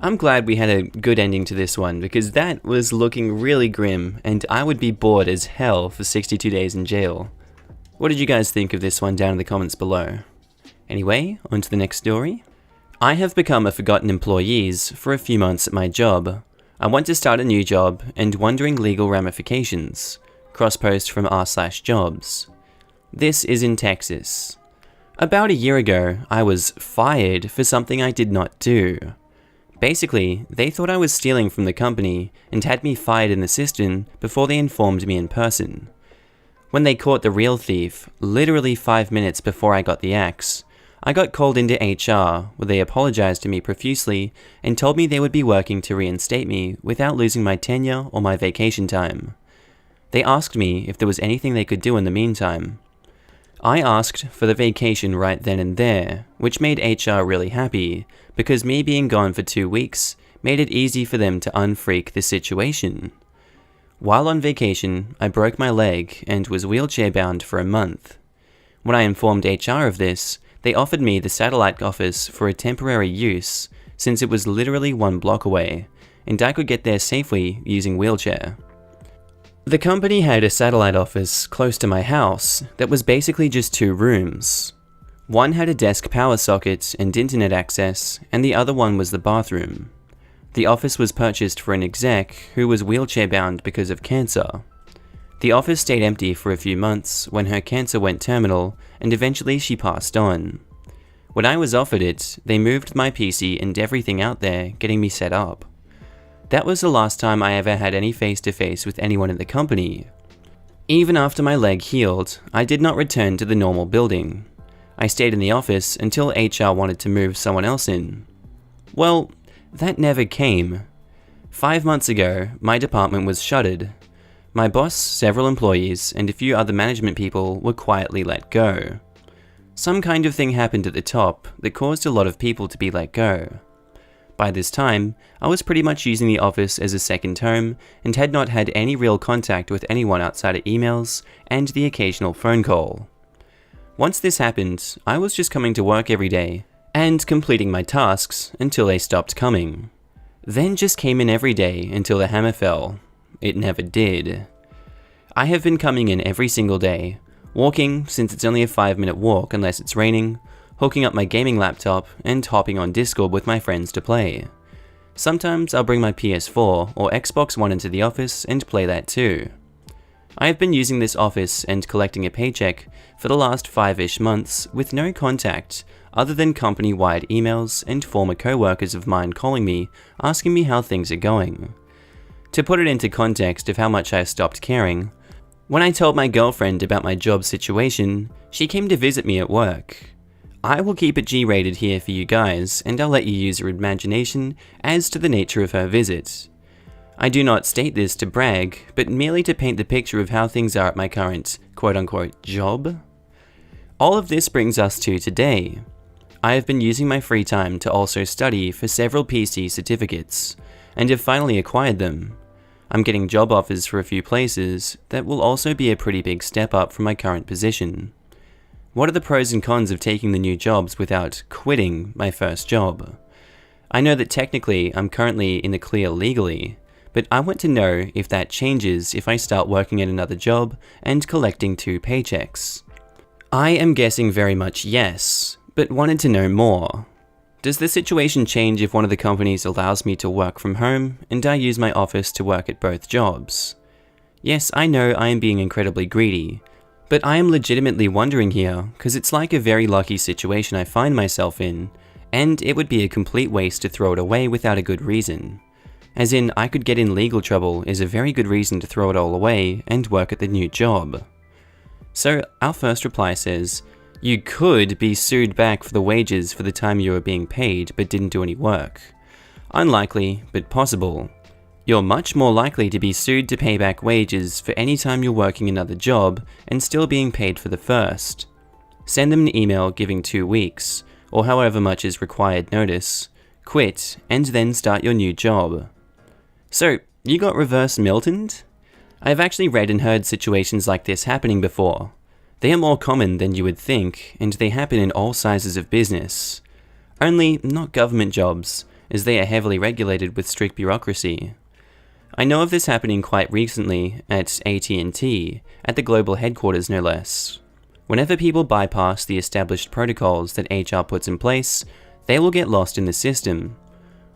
I'm glad we had a good ending to this one because that was looking really grim and I would be bored as hell for 62 days in jail. What did you guys think of this one down in the comments below? Anyway, on to the next story. I have become a forgotten employee for a few months at my job. I want to start a new job and wondering legal ramifications. Cross-post from r/jobs. This is in Texas. About a year ago, I was fired for something I did not do. Basically, they thought I was stealing from the company and had me fired in the system before they informed me in person. When they caught the real thief, literally 5 minutes before I got the axe, I got called into HR where they apologized to me profusely and told me they would be working to reinstate me without losing my tenure or my vacation time. They asked me if there was anything they could do in the meantime. I asked for the vacation right then and there, which made HR really happy, because me being gone for 2 weeks made it easy for them to unfreak the situation. While on vacation, I broke my leg and was wheelchair bound for a month. When I informed HR of this, they offered me the satellite office for a temporary use, since it was literally 1 block away, and I could get there safely using wheelchair. The company had a satellite office close to my house that was basically just 2 rooms. One had a desk power socket and internet access, and the other one was the bathroom. The office was purchased for an exec who was wheelchair bound because of cancer. The office stayed empty for a few months when her cancer went terminal, and eventually she passed on. When I was offered it, they moved my PC and everything out there, getting me set up. That was the last time I ever had any face-to-face with anyone in the company. Even after my leg healed, I did not return to the normal building. I stayed in the office until HR wanted to move someone else in. Well, that never came. 5 months ago, my department was shuttered. My boss, several employees, and a few other management people were quietly let go. Some kind of thing happened at the top that caused a lot of people to be let go. By this time, I was pretty much using the office as a second home and had not had any real contact with anyone outside of emails and the occasional phone call. Once this happened, I was just coming to work every day and completing my tasks until they stopped coming. Then just came in every day until the hammer fell. It never did. I have been coming in every single day, walking since it's only a 5-minute walk unless it's raining, hooking up my gaming laptop, and hopping on Discord with my friends to play. Sometimes I'll bring my PS4 or Xbox One into the office and play that too. I have been using this office and collecting a paycheck for the last 5-ish months with no contact other than company-wide emails and former co-workers of mine calling me, asking me how things are going. To put it into context of how much I stopped caring, when I told my girlfriend about my job situation, she came to visit me at work. I will keep it G-rated here for you guys, and I'll let you use your imagination as to the nature of her visit. I do not state this to brag, but merely to paint the picture of how things are at my current quote-unquote job. All of this brings us to today. I have been using my free time to also study for several PC certificates, and have finally acquired them. I'm getting job offers for a few places that will also be a pretty big step up from my current position. What are the pros and cons of taking the new jobs without quitting my first job? I know that technically I'm currently in the clear legally, but I want to know if that changes if I start working at another job and collecting 2 paychecks. I am guessing very much yes, but wanted to know more. Does the situation change if one of the companies allows me to work from home and I use my office to work at both jobs? Yes, I know I am being incredibly greedy, but I am legitimately wondering here because it's like a very lucky situation I find myself in, and it would be a complete waste to throw it away without a good reason. As in, I could get in legal trouble is a very good reason to throw it all away and work at the new job. So our first reply says, you could be sued back for the wages for the time you were being paid but didn't do any work. Unlikely, but possible. You're much more likely to be sued to pay back wages for any time you're working another job and still being paid for the first. Send them an email giving 2 weeks, or however much is required notice, quit, and then start your new job. So, you got reverse Miltoned? I've actually read and heard situations like this happening before. They are more common than you would think, and they happen in all sizes of business. Only not government jobs, as they are heavily regulated with strict bureaucracy. I know of this happening quite recently at AT&T, at the global headquarters no less. Whenever people bypass the established protocols that HR puts in place, they will get lost in the system.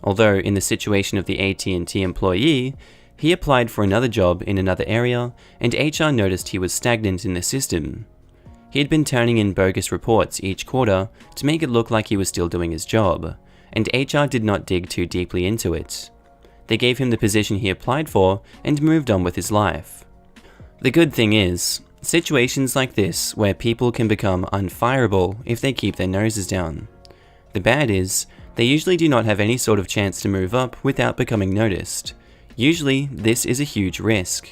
Although in the situation of the AT&T employee, he applied for another job in another area, and HR noticed he was stagnant in the system. He had been turning in bogus reports each quarter to make it look like he was still doing his job, and HR did not dig too deeply into it. They gave him the position he applied for and moved on with his life. The good thing is, situations like this where people can become unfireable if they keep their noses down. The bad is, they usually do not have any sort of chance to move up without becoming noticed. Usually, this is a huge risk.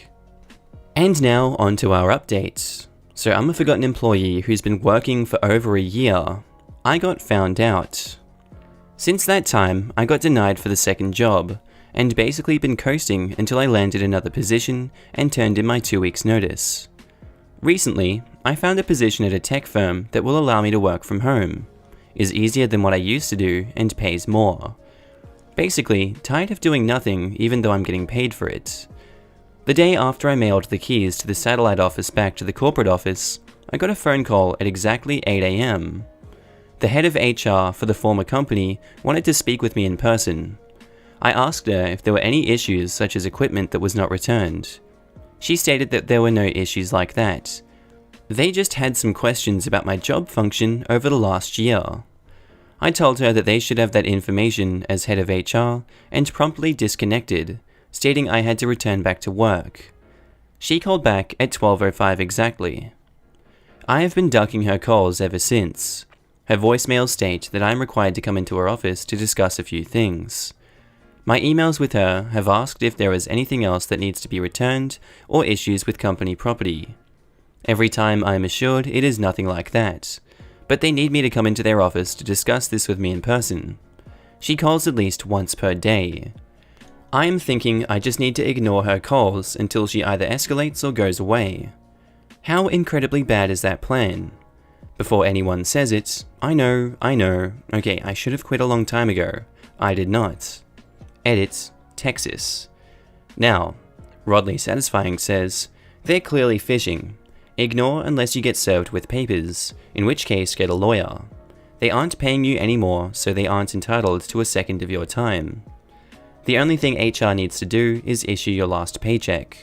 And now, on to our update. So I'm a forgotten employee who's been working for over a year. I got found out. Since that time, I got denied for the second job, and basically been coasting until I landed another position and turned in my 2 weeks notice. Recently, I found a position at a tech firm that will allow me to work from home, is easier than what I used to do, and pays more. Basically, tired of doing nothing even though I'm getting paid for it. The day after I mailed the keys to the satellite office back to the corporate office, I got a phone call at exactly 8 AM. The head of HR for the former company wanted to speak with me in person. I asked her if there were any issues such as equipment that was not returned. She stated that there were no issues like that. They just had some questions about my job function over the last year. I told her that they should have that information as head of HR and promptly disconnected, stating I had to return back to work. She called back at 12:05 exactly. I have been ducking her calls ever since. Her voicemails state that I am required to come into her office to discuss a few things. My emails with her have asked if there is anything else that needs to be returned or issues with company property. Every time I am assured it is nothing like that, but they need me to come into their office to discuss this with me in person. She calls at least once per day. I am thinking I just need to ignore her calls until she either escalates or goes away. How incredibly bad is that plan? Before anyone says it, I know, okay, I should have quit a long time ago. I did not. Edit, Texas. Now, Rodley Satisfying says, they're clearly phishing. Ignore unless you get served with papers, in which case get a lawyer. They aren't paying you anymore, so they aren't entitled to a second of your time. The only thing HR needs to do is issue your last paycheck.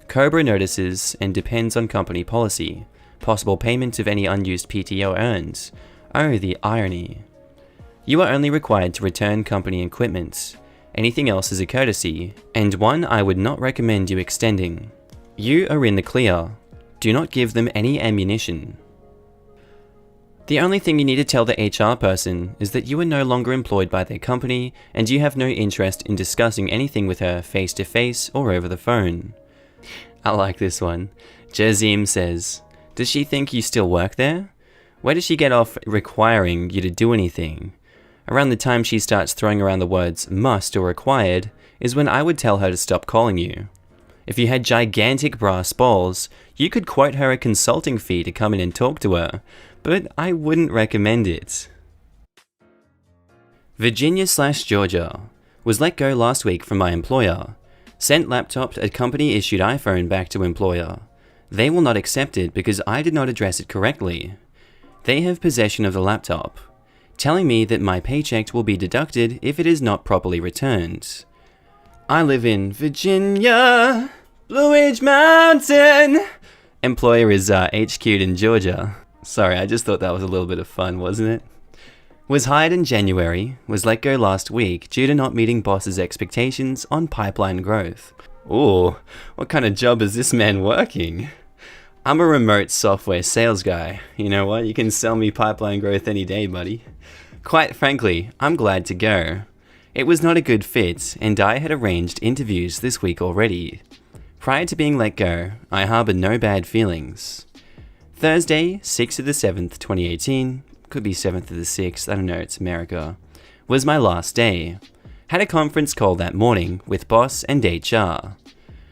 Cobra notices and depends on company policy. Possible payment of any unused PTO earned. Oh, the irony. You are only required to return company equipment. Anything else is a courtesy, and one I would not recommend you extending. You are in the clear. Do not give them any ammunition. The only thing you need to tell the HR person is that you are no longer employed by their company and you have no interest in discussing anything with her face to face or over the phone. I like this one. Jazim says, does she think you still work there? Where does she get off requiring you to do anything? Around the time she starts throwing around the words must or required is when I would tell her to stop calling you. If you had gigantic brass balls, you could quote her a consulting fee to come in and talk to her, but I wouldn't recommend it. Virginia/Georgia. Was let go last week from my employer. Sent laptop a company issued iPhone back to employer. They will not accept it because I did not address it correctly. They have possession of the laptop, telling me that my paycheck will be deducted if it is not properly returned. I live in Virginia, Blue Ridge Mountain. Employer is HQ'd in Georgia. Sorry, I just thought that was a little bit of fun, wasn't it? Was hired in January, was let go last week due to not meeting boss's expectations on pipeline growth. Ooh, what kind of job is this man working? I'm a remote software sales guy. You know what? You can sell me pipeline growth any day, buddy. Quite frankly, I'm glad to go. It was not a good fit, and I had arranged interviews this week already. Prior to being let go, I harbored no bad feelings. Thursday, 6th of the 7th, 2018, could be 7th of the 6th, I don't know, it's America, was my last day. Had a conference call that morning with boss and HR.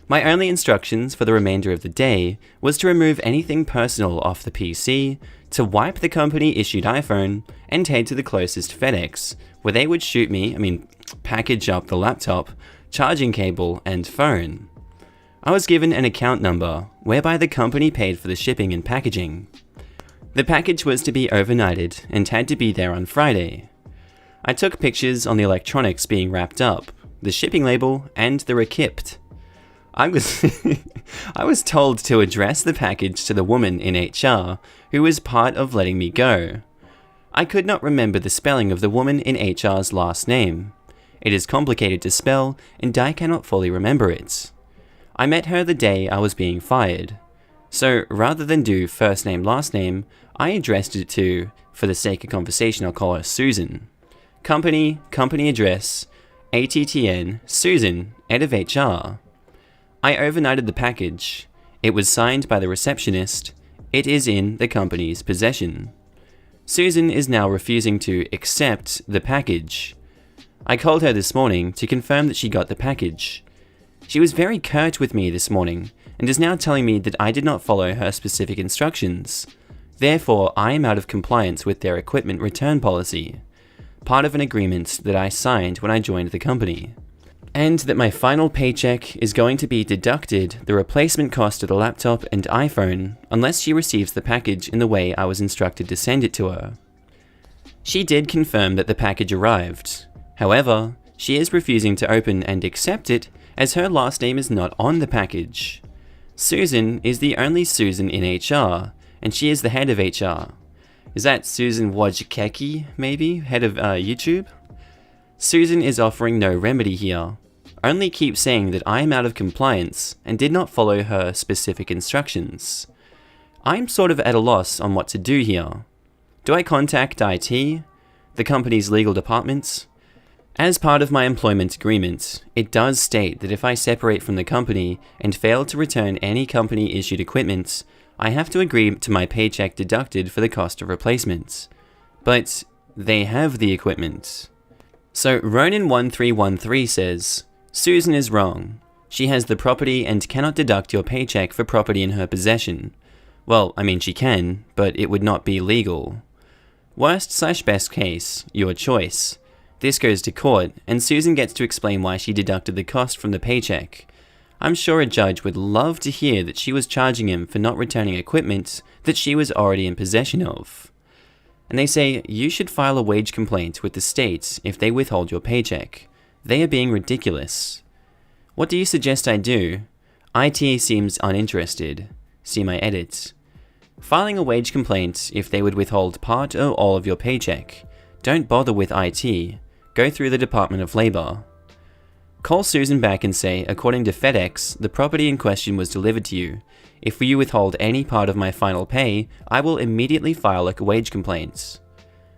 My only instructions for the remainder of the day was to remove anything personal off the PC, to wipe the company-issued iPhone, and head to the closest FedEx, where they would package up the laptop, charging cable, and phone. I was given an account number, whereby the company paid for the shipping and packaging. The package was to be overnighted and had to be there on Friday. I took pictures on the electronics being wrapped up, the shipping label, and the receipt. I was told to address the package to the woman in HR who was part of letting me go. I could not remember the spelling of the woman in HR's last name. It is complicated to spell, and I cannot fully remember it. I met her the day I was being fired. So rather than do first name, last name, I addressed it to, for the sake of conversation, I'll call her Susan. Company address, ATTN, Susan, head of HR. I overnighted the package. It was signed by the receptionist. It is in the company's possession. Susan is now refusing to accept the package. I called her this morning to confirm that she got the package. She was very curt with me this morning and is now telling me that I did not follow her specific instructions. Therefore, I am out of compliance with their equipment return policy, part of an agreement that I signed when I joined the company. And that my final paycheck is going to be deducted the replacement cost of the laptop and iPhone unless she receives the package in the way I was instructed to send it to her. She did confirm that the package arrived. However, she is refusing to open and accept it as her last name is not on the package. Susan is the only Susan in HR, and she is the head of HR. Is that Susan Wojciechowski, maybe? Head of YouTube? Susan is offering no remedy here. Only keeps saying that I am out of compliance and did not follow her specific instructions. I'm sort of at a loss on what to do here. Do I contact IT? The company's legal department? As part of my employment agreement, it does state that if I separate from the company and fail to return any company-issued equipment, I have to agree to my paycheck deducted for the cost of replacement. But they have the equipment. So Ronin1313 says, Susan is wrong. She has the property and cannot deduct your paycheck for property in her possession. Well, she can, but it would not be legal. Worst/best case, your choice. This goes to court, and Susan gets to explain why she deducted the cost from the paycheck. I'm sure a judge would love to hear that she was charging him for not returning equipment that she was already in possession of. And they say, you should file a wage complaint with the state if they withhold your paycheck. They are being ridiculous. What do you suggest I do? IT seems uninterested. See my edit. Filing a wage complaint if they would withhold part or all of your paycheck. Don't bother with IT. Go through the Department of Labor. Call Susan back and say, according to FedEx, the property in question was delivered to you. If you withhold any part of my final pay, I will immediately file a wage complaint.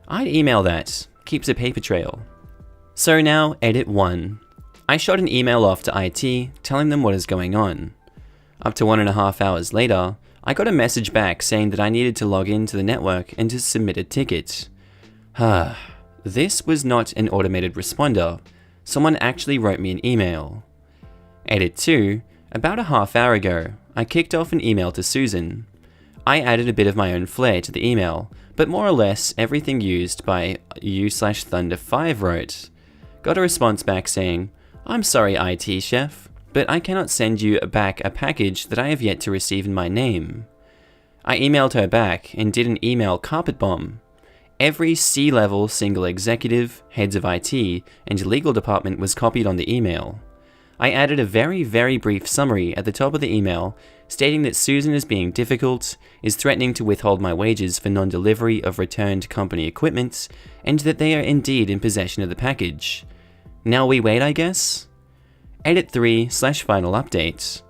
I'd email that. Keeps a paper trail. So now, edit 1. I shot an email off to IT, telling them what is going on. Up to 1.5 hours later, I got a message back saying that I needed to log into the network and to submit a ticket. This was not an automated responder. Someone actually wrote me an email. Edit 2. About a half hour ago, I kicked off an email to Susan. I added a bit of my own flair to the email, but more or less everything used by u/Thunder5 wrote. Got a response back saying, I'm sorry IT chef, but I cannot send you back a package that I have yet to receive in my name. I emailed her back and did an email carpet bomb. Every C-level single executive, heads of IT, and legal department was copied on the email. I added a very, very brief summary at the top of the email stating that Susan is being difficult, is threatening to withhold my wages for non-delivery of returned company equipment, and that they are indeed in possession of the package. Now we wait, I guess? Edit 3/final update.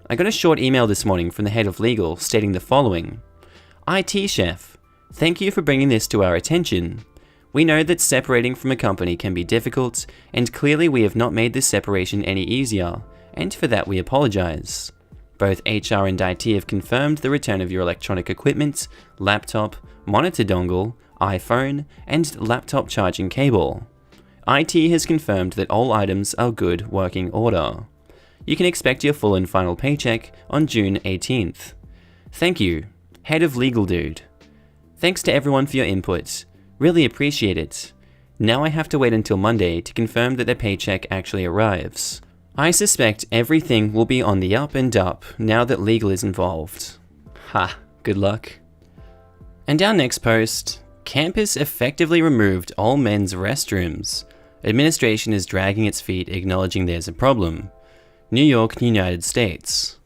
I got a short email this morning from the head of legal stating the following. IT chef, thank you for bringing this to our attention. We know that separating from a company can be difficult, and clearly we have not made this separation any easier, and for that we apologize. Both HR and IT have confirmed the return of your electronic equipment, laptop, monitor dongle, iPhone, and laptop charging cable. IT has confirmed that all items are good working order. You can expect your full and final paycheck on June 18th. Thank you, Head of Legal Dude. Thanks to everyone for your input. Really appreciate it. Now I have to wait until Monday to confirm that their paycheck actually arrives. I suspect everything will be on the up and up now that legal is involved. Good luck. And our next post, campus effectively removed all men's restrooms. Administration is dragging its feet acknowledging there's a problem. New York, United States.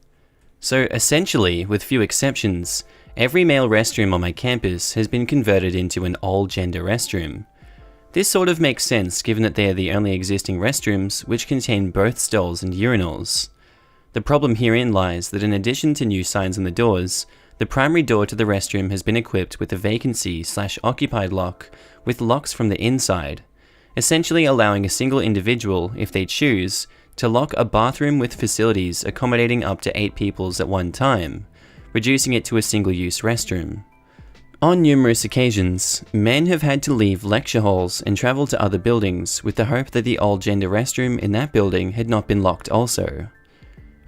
So essentially, with few exceptions, every male restroom on my campus has been converted into an all-gender restroom. This sort of makes sense given that they are the only existing restrooms which contain both stalls and urinals. The problem herein lies that in addition to new signs on the doors, the primary door to the restroom has been equipped with a vacancy/occupied lock with locks from the inside, essentially allowing a single individual, if they choose, to lock a bathroom with facilities accommodating up to 8 people at one time, reducing it to a single-use restroom. On numerous occasions, men have had to leave lecture halls and travel to other buildings with the hope that the all-gender restroom in that building had not been locked also.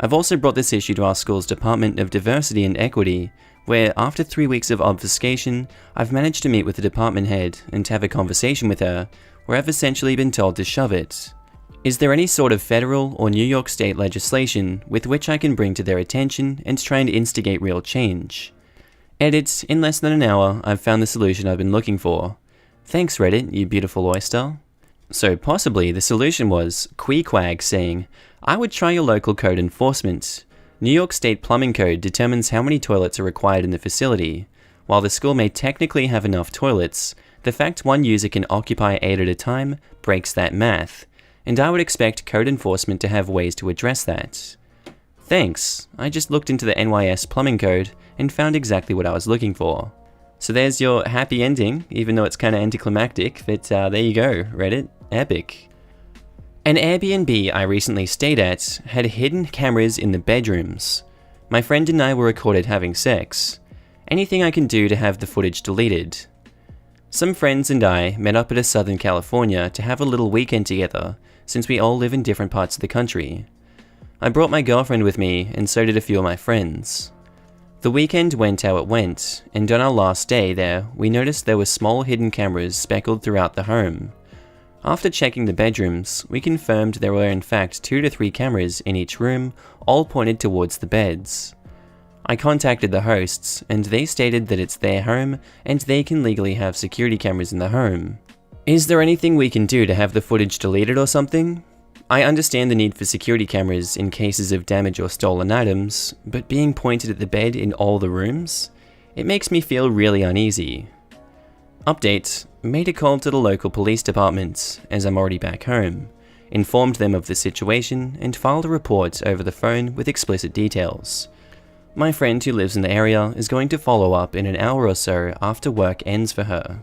I've also brought this issue to our school's Department of Diversity and Equity, where after 3 weeks of obfuscation, I've managed to meet with the department head and have a conversation with her, where I've essentially been told to shove it. Is there any sort of federal or New York state legislation with which I can bring to their attention and try and instigate real change? Edit, in less than an hour, I've found the solution I've been looking for. Thanks Reddit, you beautiful oyster. So possibly the solution was Queequag saying, I would try your local code enforcement. New York State Plumbing Code determines how many toilets are required in the facility. While the school may technically have enough toilets, the fact one user can occupy 8 at a time breaks that math, and I would expect code enforcement to have ways to address that. Thanks, I just looked into the NYS plumbing code and found exactly what I was looking for. So there's your happy ending, even though it's kinda anticlimactic, but there you go, Reddit, epic. An Airbnb I recently stayed at had hidden cameras in the bedrooms. My friend and I were recorded having sex. Anything I can do to have the footage deleted? Some friends and I met up at Southern California to have a little weekend together, since we all live in different parts of the country. I brought my girlfriend with me, and so did a few of my friends. The weekend went how it went, and on our last day there, we noticed there were small hidden cameras speckled throughout the home. After checking the bedrooms, we confirmed there were in fact 2 to 3 cameras in each room, all pointed towards the beds. I contacted the hosts, and they stated that it's their home, and they can legally have security cameras in the home. Is there anything we can do to have the footage deleted or something? I understand the need for security cameras in cases of damage or stolen items, but being pointed at the bed in all the rooms? It makes me feel really uneasy. Update: made a call to the local police department, as I'm already back home, informed them of the situation, and filed a report over the phone with explicit details. My friend who lives in the area is going to follow up in an hour or so after work ends for her.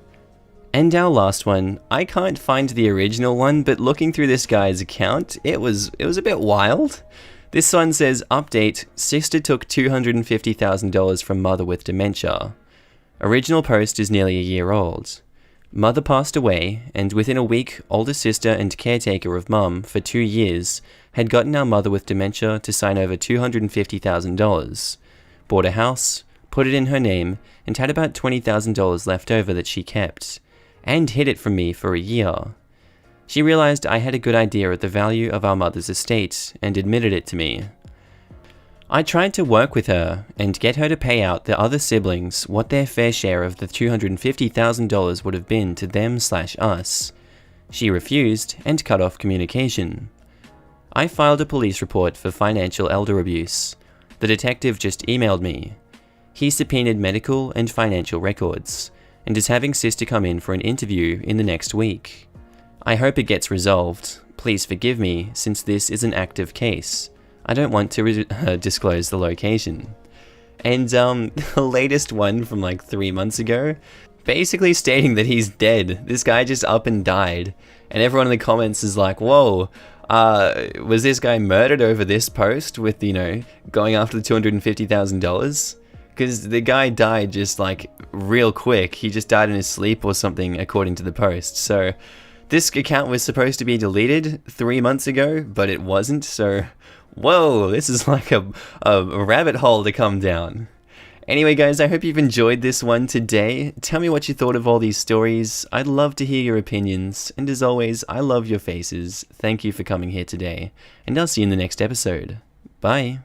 And our last one, I can't find the original one, but looking through this guy's account, it was a bit wild. This one says, update, sister took $250,000 from mother with dementia. Original post is nearly a year old. Mother passed away, and within a week, older sister and caretaker of mum for 2 years had gotten our mother with dementia to sign over $250,000. Bought a house, put it in her name, and had about $20,000 left over that she kept, and hid it from me for a year. She realized I had a good idea at the value of our mother's estate and admitted it to me. I tried to work with her and get her to pay out the other siblings what their fair share of the $250,000 would have been to them/us. She refused and cut off communication. I filed a police report for financial elder abuse. The detective just emailed me. He subpoenaed medical and financial records, and is having sister come in for an interview in the next week. I hope it gets resolved. Please forgive me, since this is an active case. I don't want to disclose the location. And the latest one from like 3 months ago, basically stating that he's dead. This guy just up and died. And everyone in the comments is like, whoa, was this guy murdered over this post with, going after the $250,000? Because the guy died just like real quick. He just died in his sleep or something, according to the post. So this account was supposed to be deleted 3 months ago, but it wasn't. So, whoa, this is like a rabbit hole to come down. Anyway, guys, I hope you've enjoyed this one today. Tell me what you thought of all these stories. I'd love to hear your opinions. And as always, I love your faces. Thank you for coming here today. And I'll see you in the next episode. Bye.